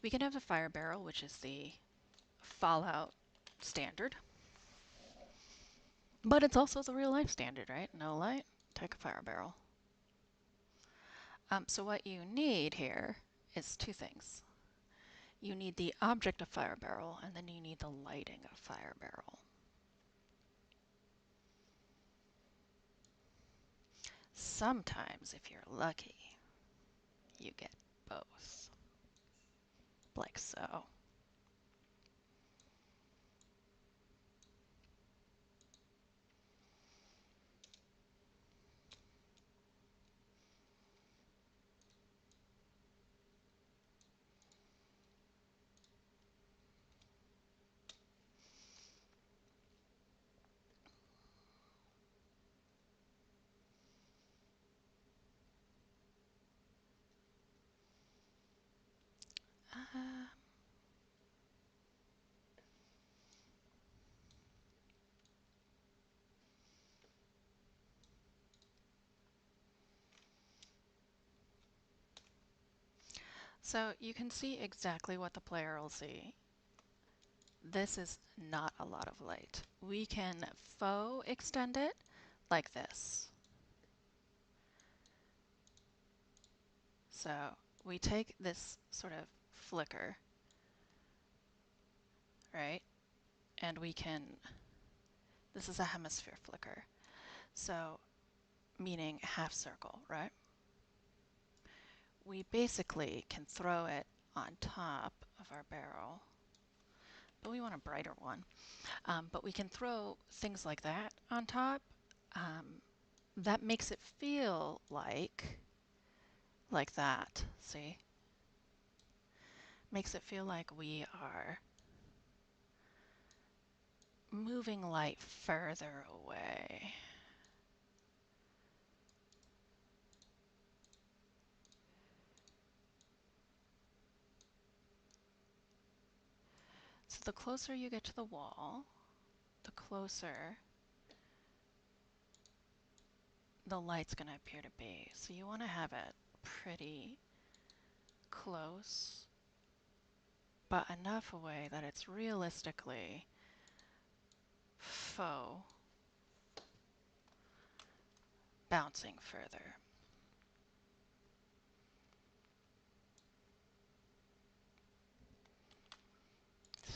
[SPEAKER 1] We can have a fire barrel, which is the Fallout standard. But it's also the real life standard, right? No light, take a fire barrel. So what you need here is two things. You need the object of fire barrel, and then you need the lighting of fire barrel. Sometimes, if you're lucky, you get both. Like so. Uh, so you can see exactly what the player will see. This is not a lot of light. We can faux extend it like this. So we take this sort of flicker, right? And we can, this is a hemisphere flicker. So meaning half circle, right? We basically can throw it on top of our barrel, but we want a brighter one. But we can throw things like that on top. That makes it feel like that, see? Makes it feel like we are moving light further away. So the closer you get to the wall, the closer the light's going to appear to be. So you want to have it pretty close, but enough away that it's realistically faux bouncing further.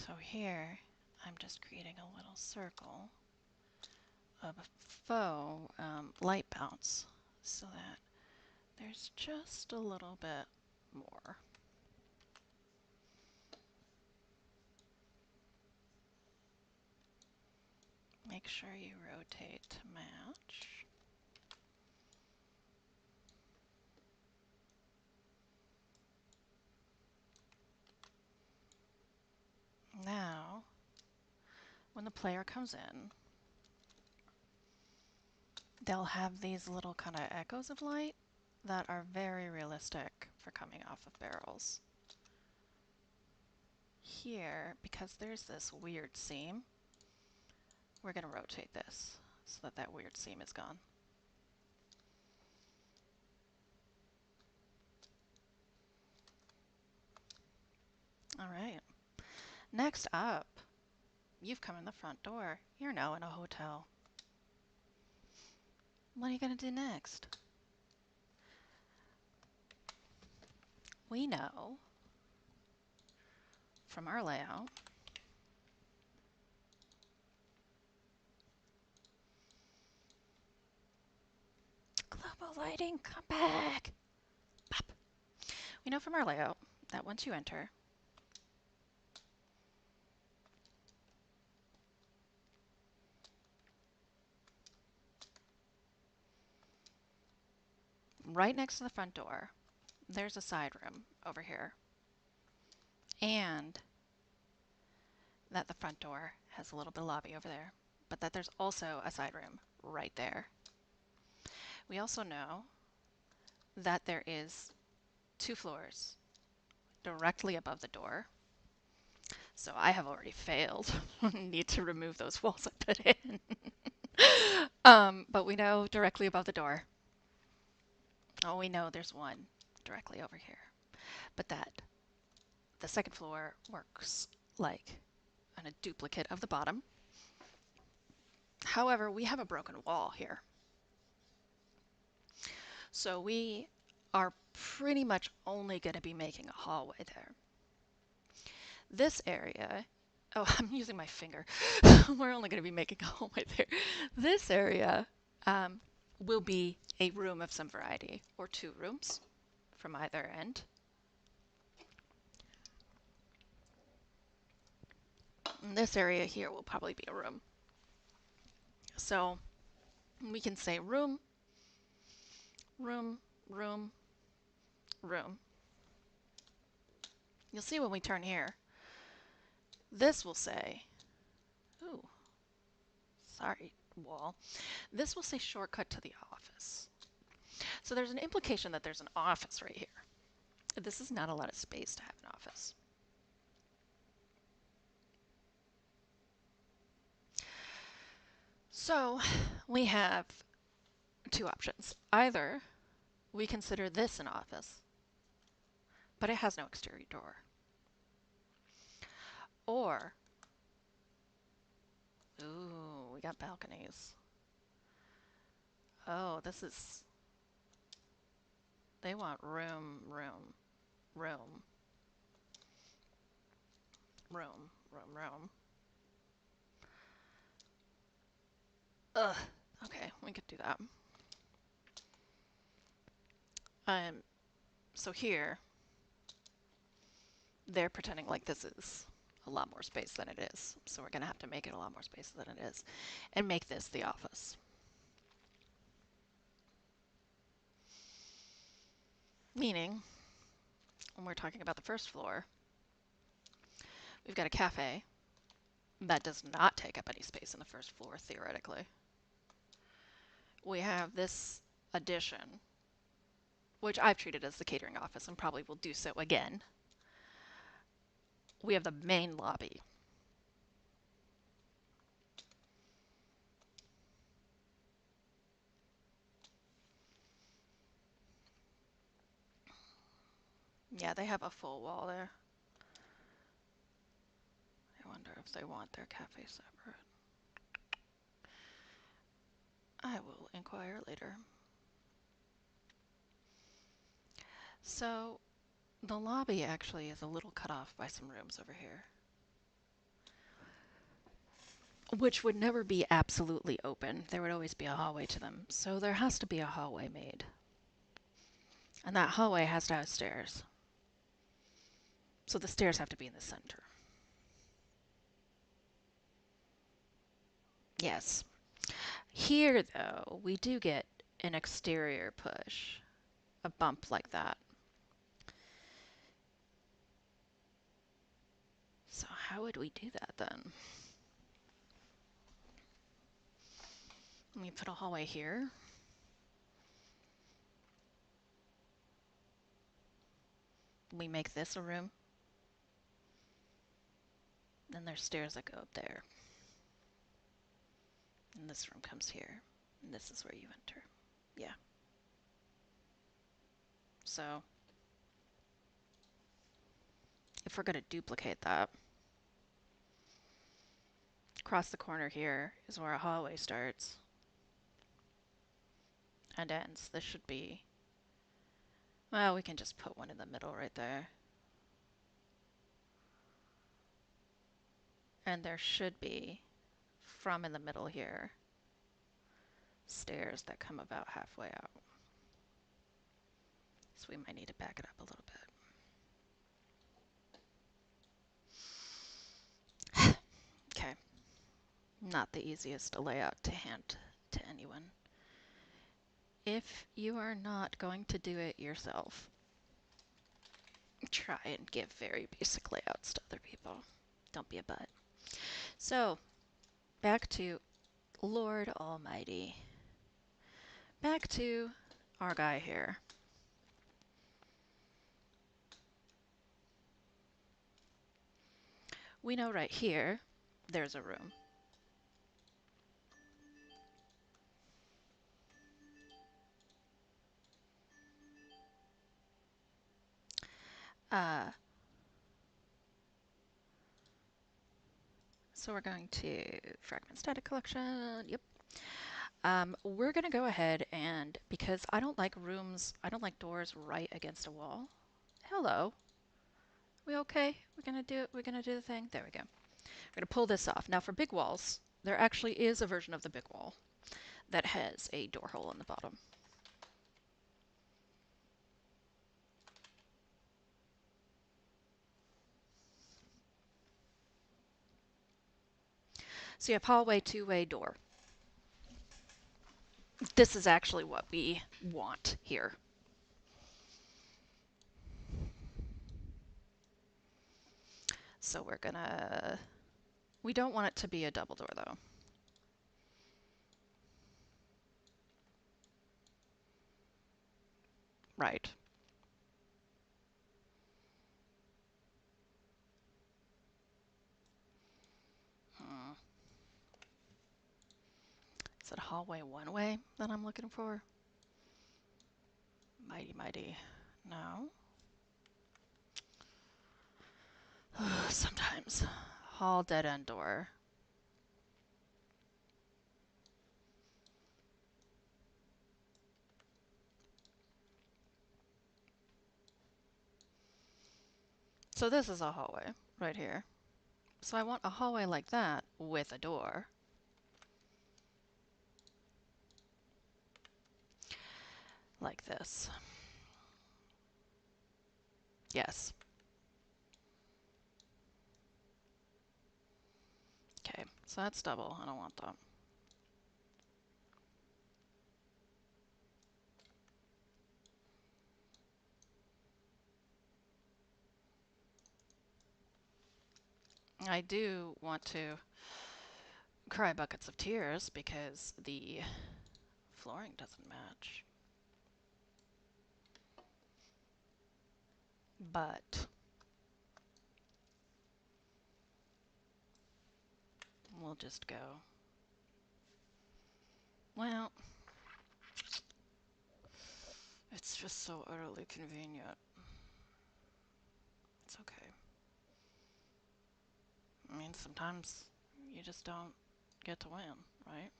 [SPEAKER 1] So here, I'm just creating a little circle of faux light bounce so that there's just a little bit more. Make sure you rotate to match. Now, when the player comes in, they'll have these little kind of echoes of light that are very realistic for coming off of barrels. Here, because there's this weird seam, we're going to rotate this so that that weird seam is gone. All right. Next up, you've come in the front door. You're now in a hotel. What are you going to do next? We know from our layout global lighting, come back! Pop. We know from our layout that once you enter, right next to the front door, there's a side room over here. And that the front door has a little bit of lobby over there, but that there's also a side room right there. We also know that there is 2 floors directly above the door. So I have already failed. Need to remove those walls I put in. But we know directly above the door. Oh, we know there's one directly over here. But that the second floor works like a duplicate of the bottom. However, we have a broken wall here. So we are pretty much only going to be making a hallway there. This area, oh, I'm using my finger. We're only going to be making a hallway there. This area will be a room of some variety, or 2 rooms from either end. And this area here will probably be a room. So we can say room, room, room, room. You'll see when we turn here, this will say, ooh, sorry, wall. This will say shortcut to the office. So there's an implication that there's an office right here. This is not a lot of space to have an office. So we have 2 options. Either we consider this an office, but it has no exterior door. Or, ooh, we got balconies. Oh, this is, they want room, room, room, room, room, room. Ugh, okay, we could do that. So here, they're pretending like this is a lot more space than it is. So we're going to have to make it a lot more space than it is and make this the office. Meaning, when we're talking about the first floor, we've got a cafe that does not take up any space in the first floor, theoretically. We have this addition, which I've treated as the catering office and probably will do so again. We have the main lobby. Yeah, they have a full wall there. I wonder if they want their cafe separate. I will inquire later. So, the lobby actually is a little cut off by some rooms over here, which would never be absolutely open. There would always be a hallway to them. So there has to be a hallway made. And that hallway has to have stairs. So the stairs have to be in the center. Yes. Here, though, we do get an exterior push, a bump like that. So how would we do that then? Let me put a hallway here. We make this a room. Then there's stairs that go up there. And this room comes here. And this is where you enter. Yeah. So if we're going to duplicate that, across the corner here is where a hallway starts and ends. This should be, well, we can just put one in the middle right there. And there should be, from in the middle here, stairs that come about halfway out. So we might need to back it up a little bit. Okay. Not the easiest layout to hand to anyone. If you are not going to do it yourself, try and give very basic layouts to other people. Don't be a butt. So, back to Lord Almighty. Back to our guy here. We know right here, there's a room. So we're going to fragment static collection. Yep. We're going to go ahead and, because I don't like rooms, I don't like doors right against a wall. Hello. We okay? We're going to do it. We're going to do the thing. There we go. We're going to pull this off. Now for big walls, there actually is a version of the big wall that has a door hole in the bottom. So you have hallway, two-way door. This is actually what we want here. So we're gonna, we don't want it to be a double door though. Right. Hmm. Is it hallway one way that I'm looking for? Mighty, mighty. No. Sometimes. Hall dead end door. So this is a hallway right here. So I want a hallway like that with a door. Like this. Yes. Okay, so that's double. I don't want that. I do want to cry buckets of tears because the flooring doesn't match. But we'll just go. Well, it's just so utterly convenient. I mean, sometimes you just don't get to win, right?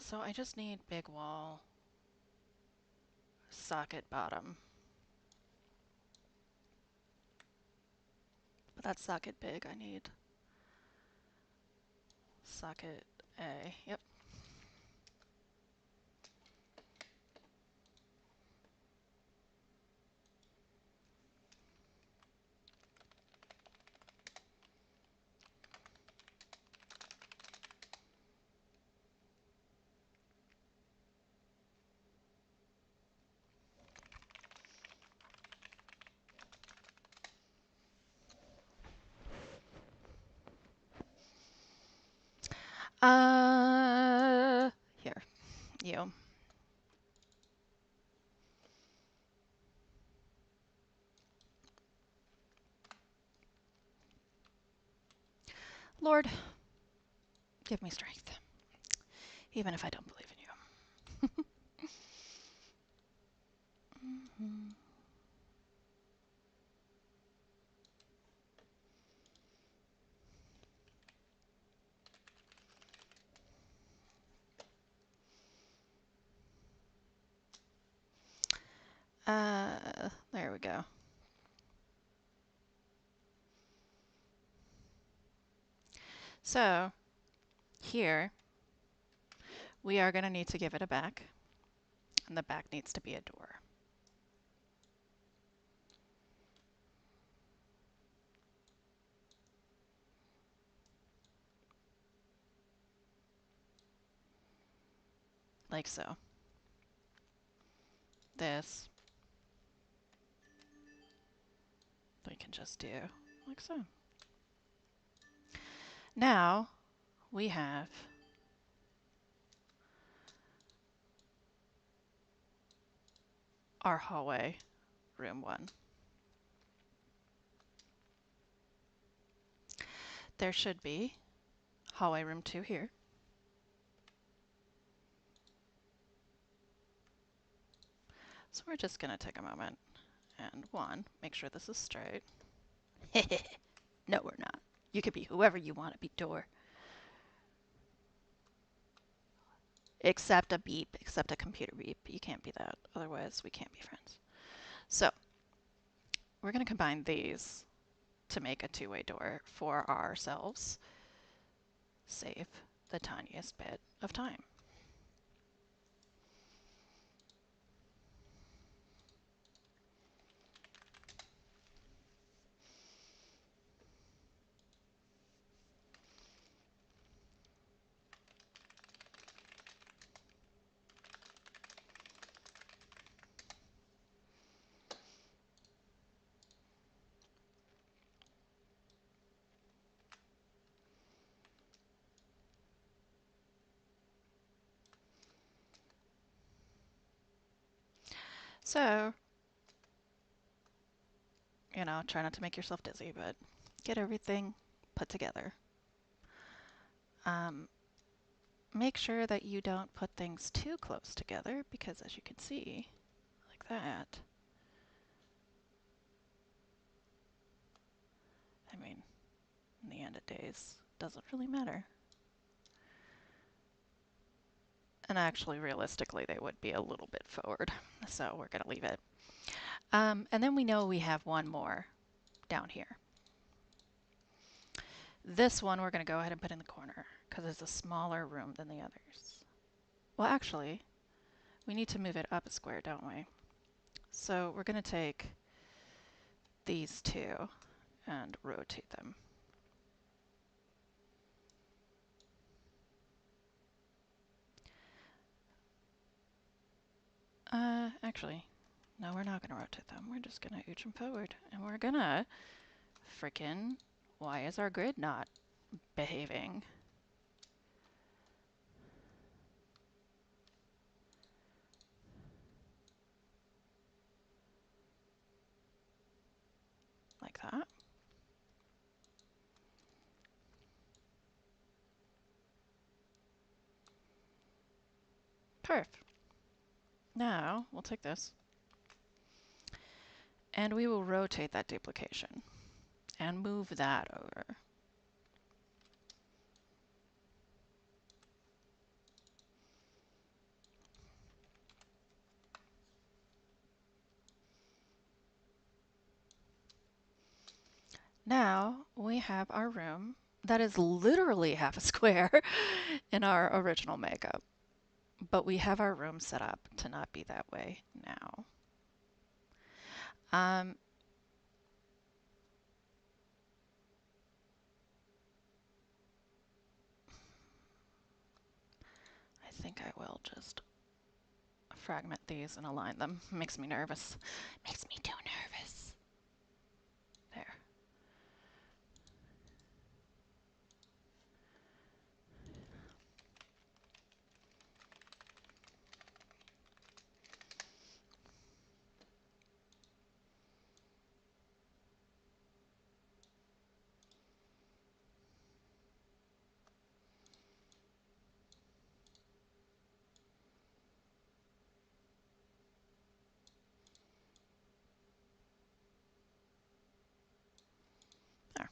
[SPEAKER 1] So I just need big wall, socket bottom. But that's socket big, I need socket A. Yep. Here, you. Lord, give me strength, even if I don't believe in you. Mhm. There we go. So, here, we are going to need to give it a back, and the back needs to be a door. Like so. This, we can just do like so. Now, we have our hallway, room 1. There should be hallway room 2 here. So we're just going to take a moment and 1, make sure this is straight. No, we're not. You could be whoever you want to be, door. Except a beep, except a computer beep. You can't be that. Otherwise, we can't be friends. So, we're going to combine these to make a 2-way door for ourselves. Save the tiniest bit of time. So, try not to make yourself dizzy, but get everything put together. Make sure that you don't put things too close together because, as you can see, like that, I mean, in the end of days, doesn't really matter. And actually, realistically, they would be a little bit forward, so we're going to leave it. And then we know we have one more down here. This one we're going to go ahead and put in the corner because it's a smaller room than the others. Well, actually, we need to move it up a square, don't we? So we're going to take these two and rotate them. Actually, no, we're not going to rotate them. We're just going to ooch them forward. And we're going to frickin', why is our grid not behaving? Like that. Perf. Now, we'll take this, and we will rotate that duplication and move that over. Now we have our room that is literally half a square in our original makeup, but we have our room set up to not be that way now. Um, I think I will just fragment these and align them. Makes me nervous. Makes me too nervous. There. There.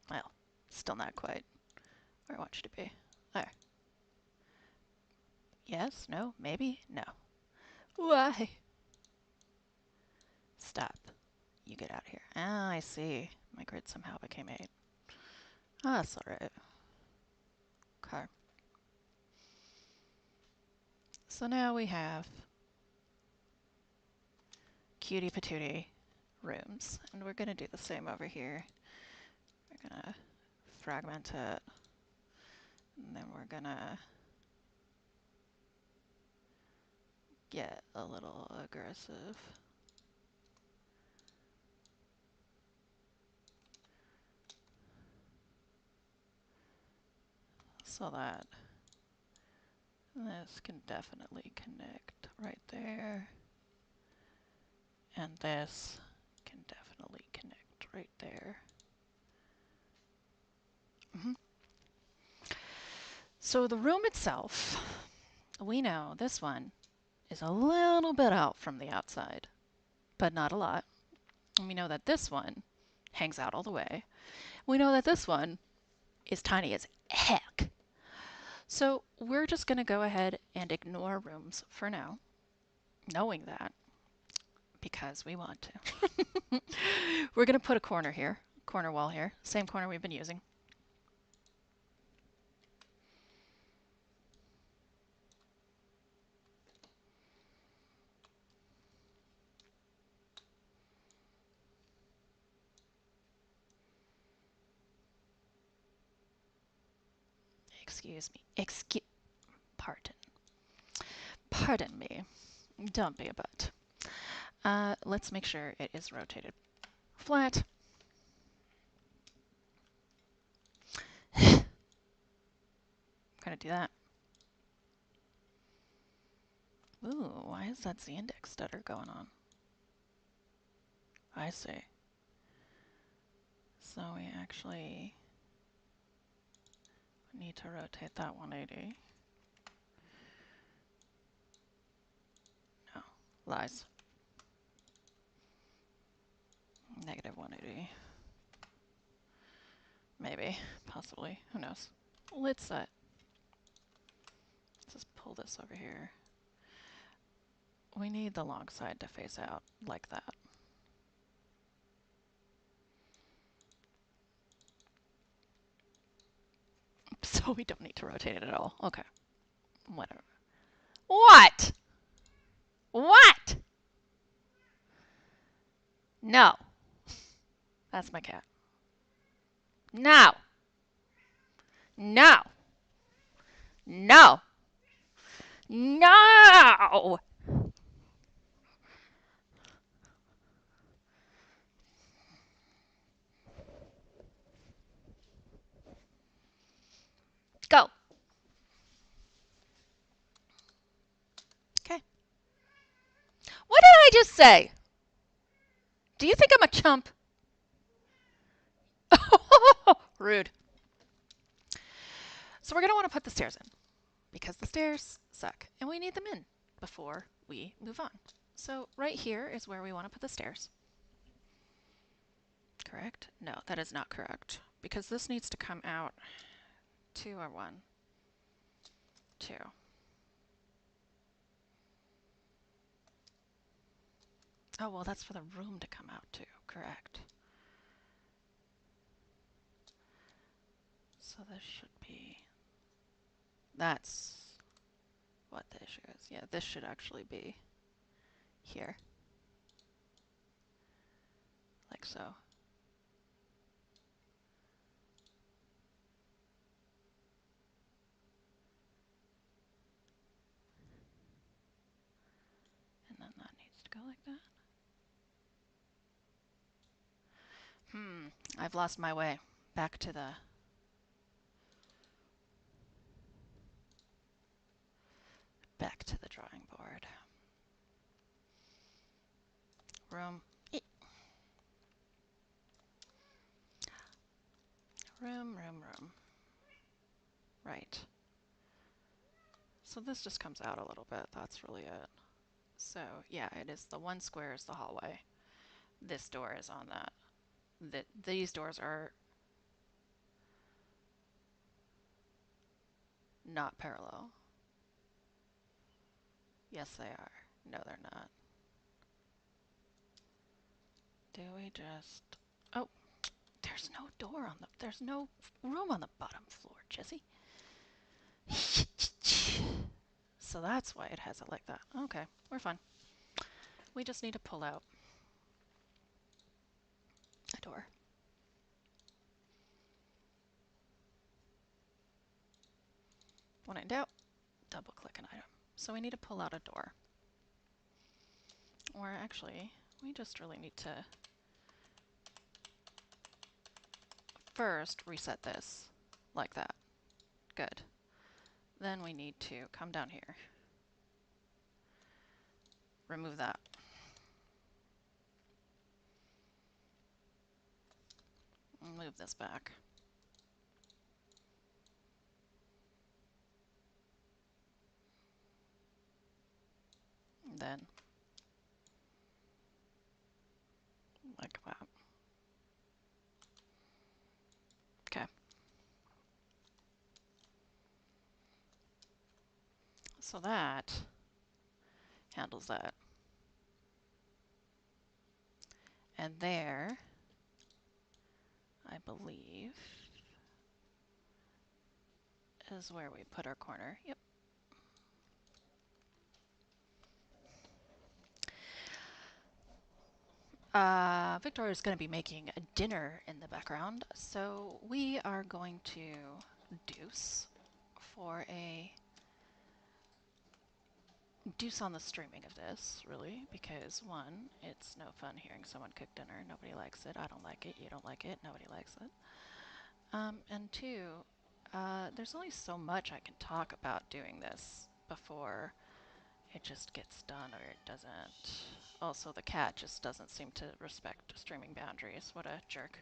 [SPEAKER 1] Well, still not quite where I want you to be. There. Yes? No? Maybe? No. Why? Stop. You get out of here. Ah, I see. My grid somehow became 8. Ah, that's alright. Okay. So now we have cutie patootie rooms. And we're going to do the same over here. We're going to fragment it. And then we're going to get a little aggressive. So that this can definitely connect right there. And this can definitely connect right there. So the room itself, we know this one is a little bit out from the outside, but not a lot. And we know that this one hangs out all the way. We know that this one is tiny as heck. So we're just going to go ahead and ignore rooms for now, knowing that, because we want to. We're going to put a corner here, corner wall here, same corner we've been using. Excuse me. Pardon. Pardon me. Don't be a butt. Let's make sure it is rotated flat. I'm gonna do that. Ooh, why is that Z-index stutter going on? I see. So we actually need to rotate that 180. No, lies. Negative 180. Maybe, possibly, who knows. Let's just pull this over here. We need the long side to face out like that. So we don't need to rotate it at all. Okay, whatever. What? What? No. That's my cat. No. No. No. No. Go. Okay. What did I just say? Do you think I'm a chump? Rude. So we're going to want to put the stairs in because the stairs suck and we need them in. before we move on. So right here is where we want to put the stairs. Correct? No, that is not correct. Because this needs to come out 2 or 1. 2. Oh, well, that's for the room to come out to. Correct. So this should be... That's what the issue is. Yeah, this should actually be here. Like so. And then that needs to go like that. I've lost my way. Back to the drawing board. Room. Room. Right. So this just comes out a little bit. That's really it. So yeah, it is the 1 square is the hallway. This door is on that. These doors are not parallel. Yes, they are. No, they're not. Do we just... Oh, there's no door on the... There's no room on the bottom floor, Jesse. So that's why it has it like that. Okay, we're fine. We just need to pull out a door. When in doubt, double click an item. So we need to pull out a door. Or actually, we just really need to first reset this like that. Good. Then we need to come down here. Remove that. Move this back. Then, like that. Okay. So that handles that. And there, I believe, is where we put our corner. Yep. Victoria is going to be making a dinner in the background, so we are going to deuce for a deuce on the streaming of this, really, because one, it's no fun hearing someone cook dinner. Nobody likes it. I don't like it. You don't like it. Nobody likes it. And two, there's only so much I can talk about doing this before it just gets done or it doesn't. Also, the cat just doesn't seem to respect streaming boundaries. What a jerk.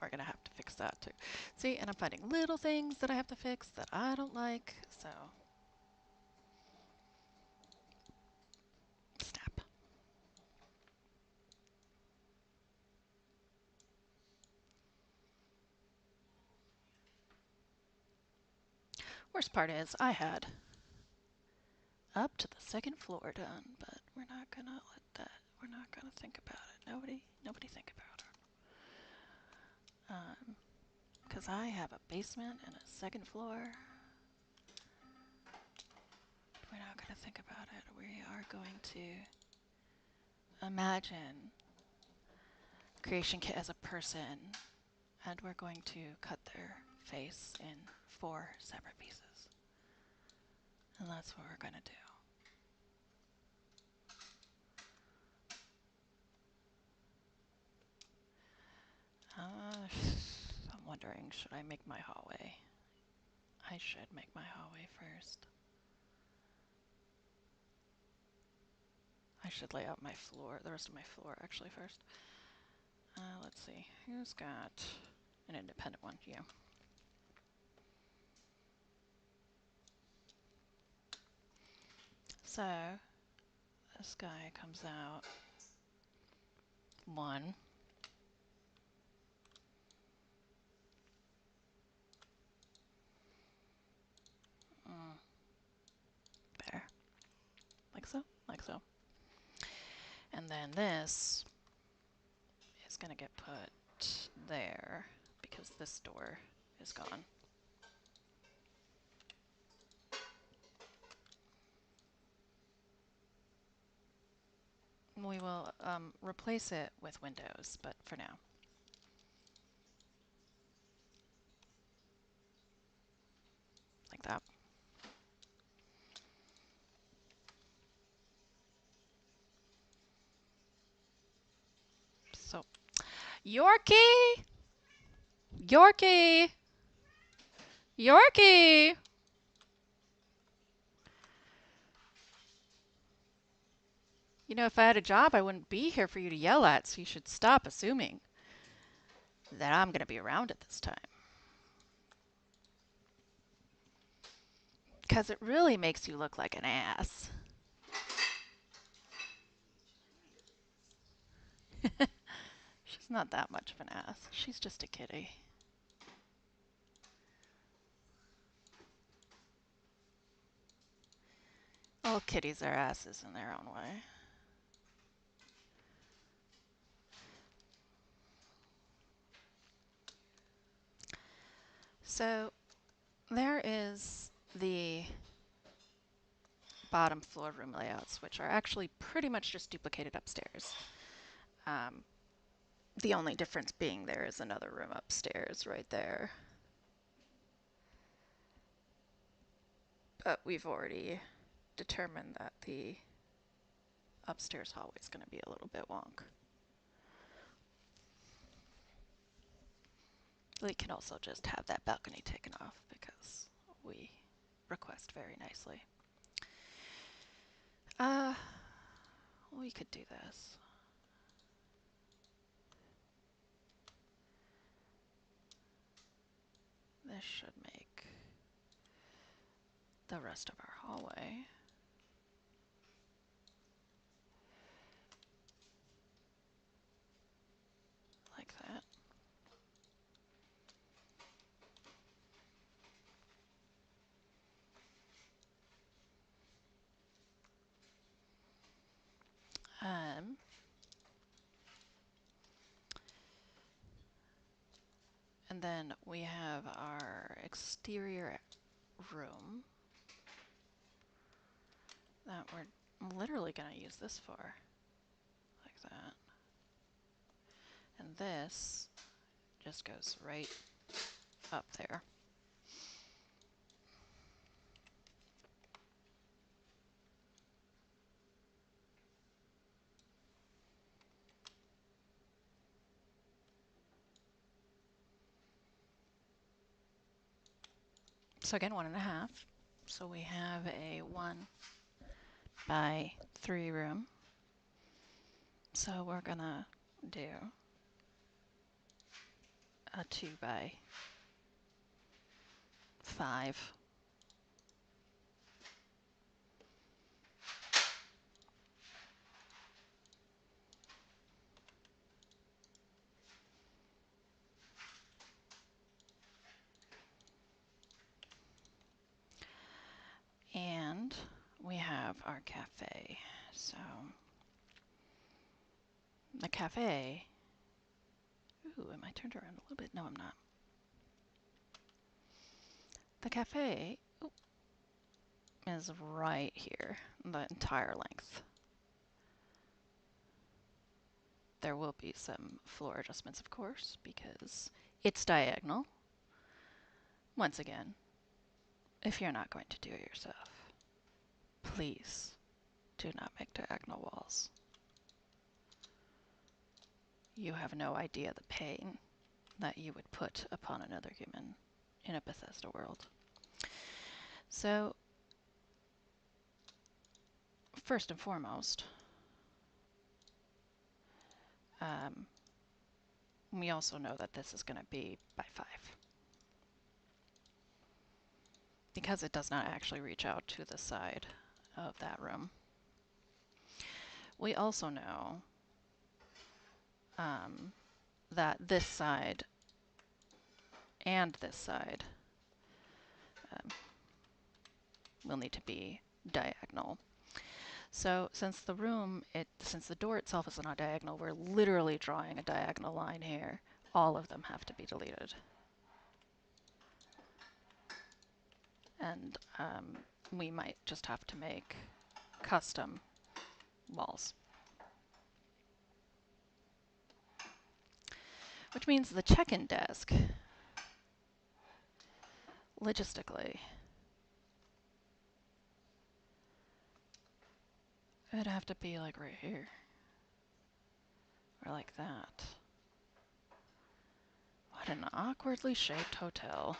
[SPEAKER 1] We're gonna have to fix that too. See, and I'm finding little things that I have to fix that I don't like, so. Snap. Worst part is, I had up to the 2nd floor done, but we're not gonna let that, we're not gonna think about it. Nobody think about it. Because I have a basement and a 2nd floor. We're not gonna think about it. We are going to imagine Creation Kit as a person, and we're going to cut their face in 4 separate pieces. And that's what we're gonna do. I'm wondering, should I make my hallway? I should make my hallway first. I should lay out my floor, the rest of my floor actually first. Let's see, who's got an independent one? You. So this guy comes out 1. Mm, there. Like so, like so. And then this is going to get put there because this door is gone. We will replace it with windows, but for now. Like that. So, Yorkie! Yorkie! Yorkie! You know, if I had a job, I wouldn't be here for you to yell at, so you should stop assuming that I'm going to be around at this time. Because it really makes you look like an ass. She's not that much of an ass. She's just a kitty. All kitties are asses in their own way. So there is the bottom floor room layouts, which are actually pretty much just duplicated upstairs. The only difference being there is another room upstairs right there. But we've already determined that the upstairs hallway is going to be a little bit wonk. We can also just have that balcony taken off because we request very nicely. We could do this. This should make the rest of our hallway. Like that. And then we have our exterior room that we're literally going to use this for. Like that. And this just goes right up there. So again, 1.5. So we have a 1x3 room. So we're gonna do a 2x5. And we have our cafe. So the cafe, ooh, am I turned around a little bit? No, I'm not. The cafe is right here, the entire length. There will be some floor adjustments, of course, because it's diagonal. Once again, if you're not going to do it yourself, please do not make diagonal walls. You have no idea the pain that you would put upon another human in a Bethesda world. So, first and foremost, we also know that this is going to be by 5. Because it does not actually reach out to the side. of that room. We also know that this side and this side will need to be diagonal. So since the door itself is not diagonal, we're literally drawing a diagonal line here. All of them have to be deleted. And we might just have to make custom walls. Which means the check-in desk, logistically, it'd have to be like right here. Or like that. What an awkwardly shaped hotel.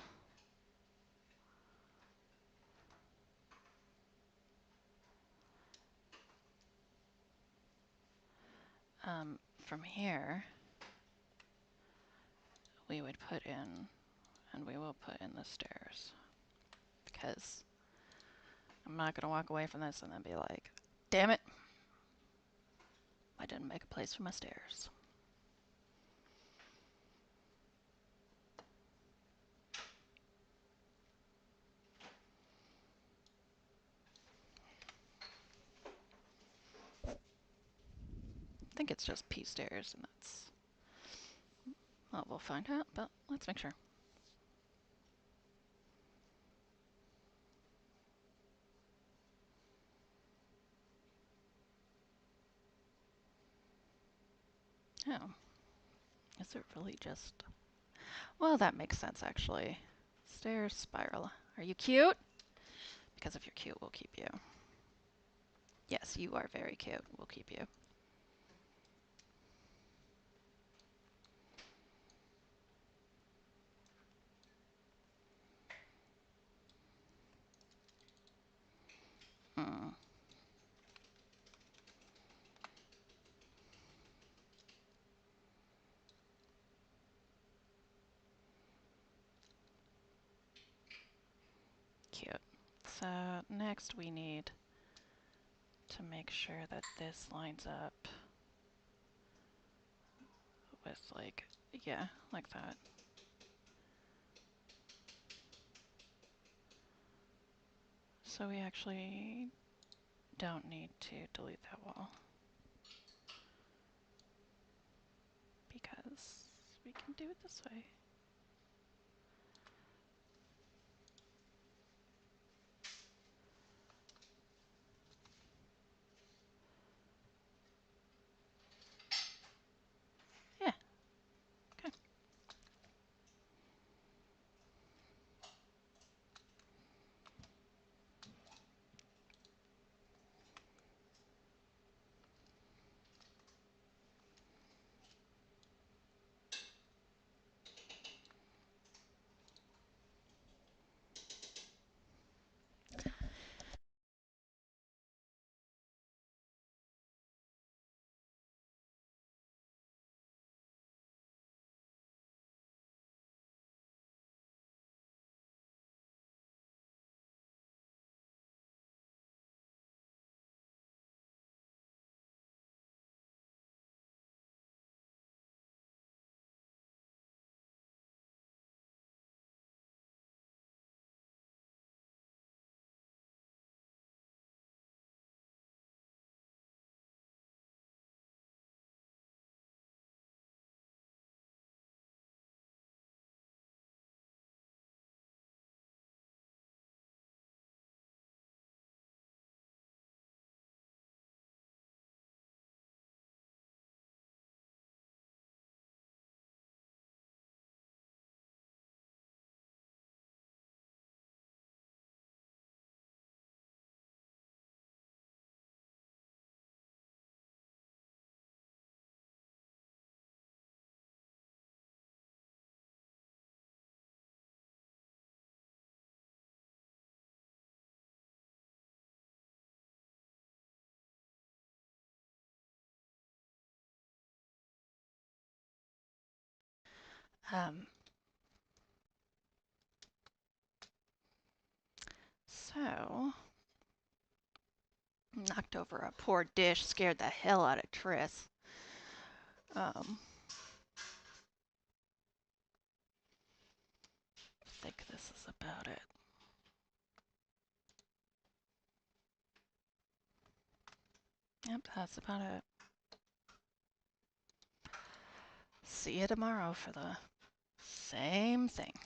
[SPEAKER 1] From here, we would put in, and we will put in the stairs. Because I'm not going to walk away from this and then be like, damn it, I didn't make a place for my stairs. I think it's just P stairs, and that's, well, we'll find out, but let's make sure. Oh, is it really just, well, that makes sense, actually. Stairs, spiral. Are you cute? Because if you're cute, we'll keep you. Yes, you are very cute. We'll keep you. Hmm. Cute. So next we need to make sure that this lines up with like, yeah, like that. So we actually don't need to delete that wall because we can do it this way. Yeah, okay. Um, so Knocked over a poor dish, scared the hell out of Tris. I think this is about it. Yep, that's about it. See you tomorrow for the same thing.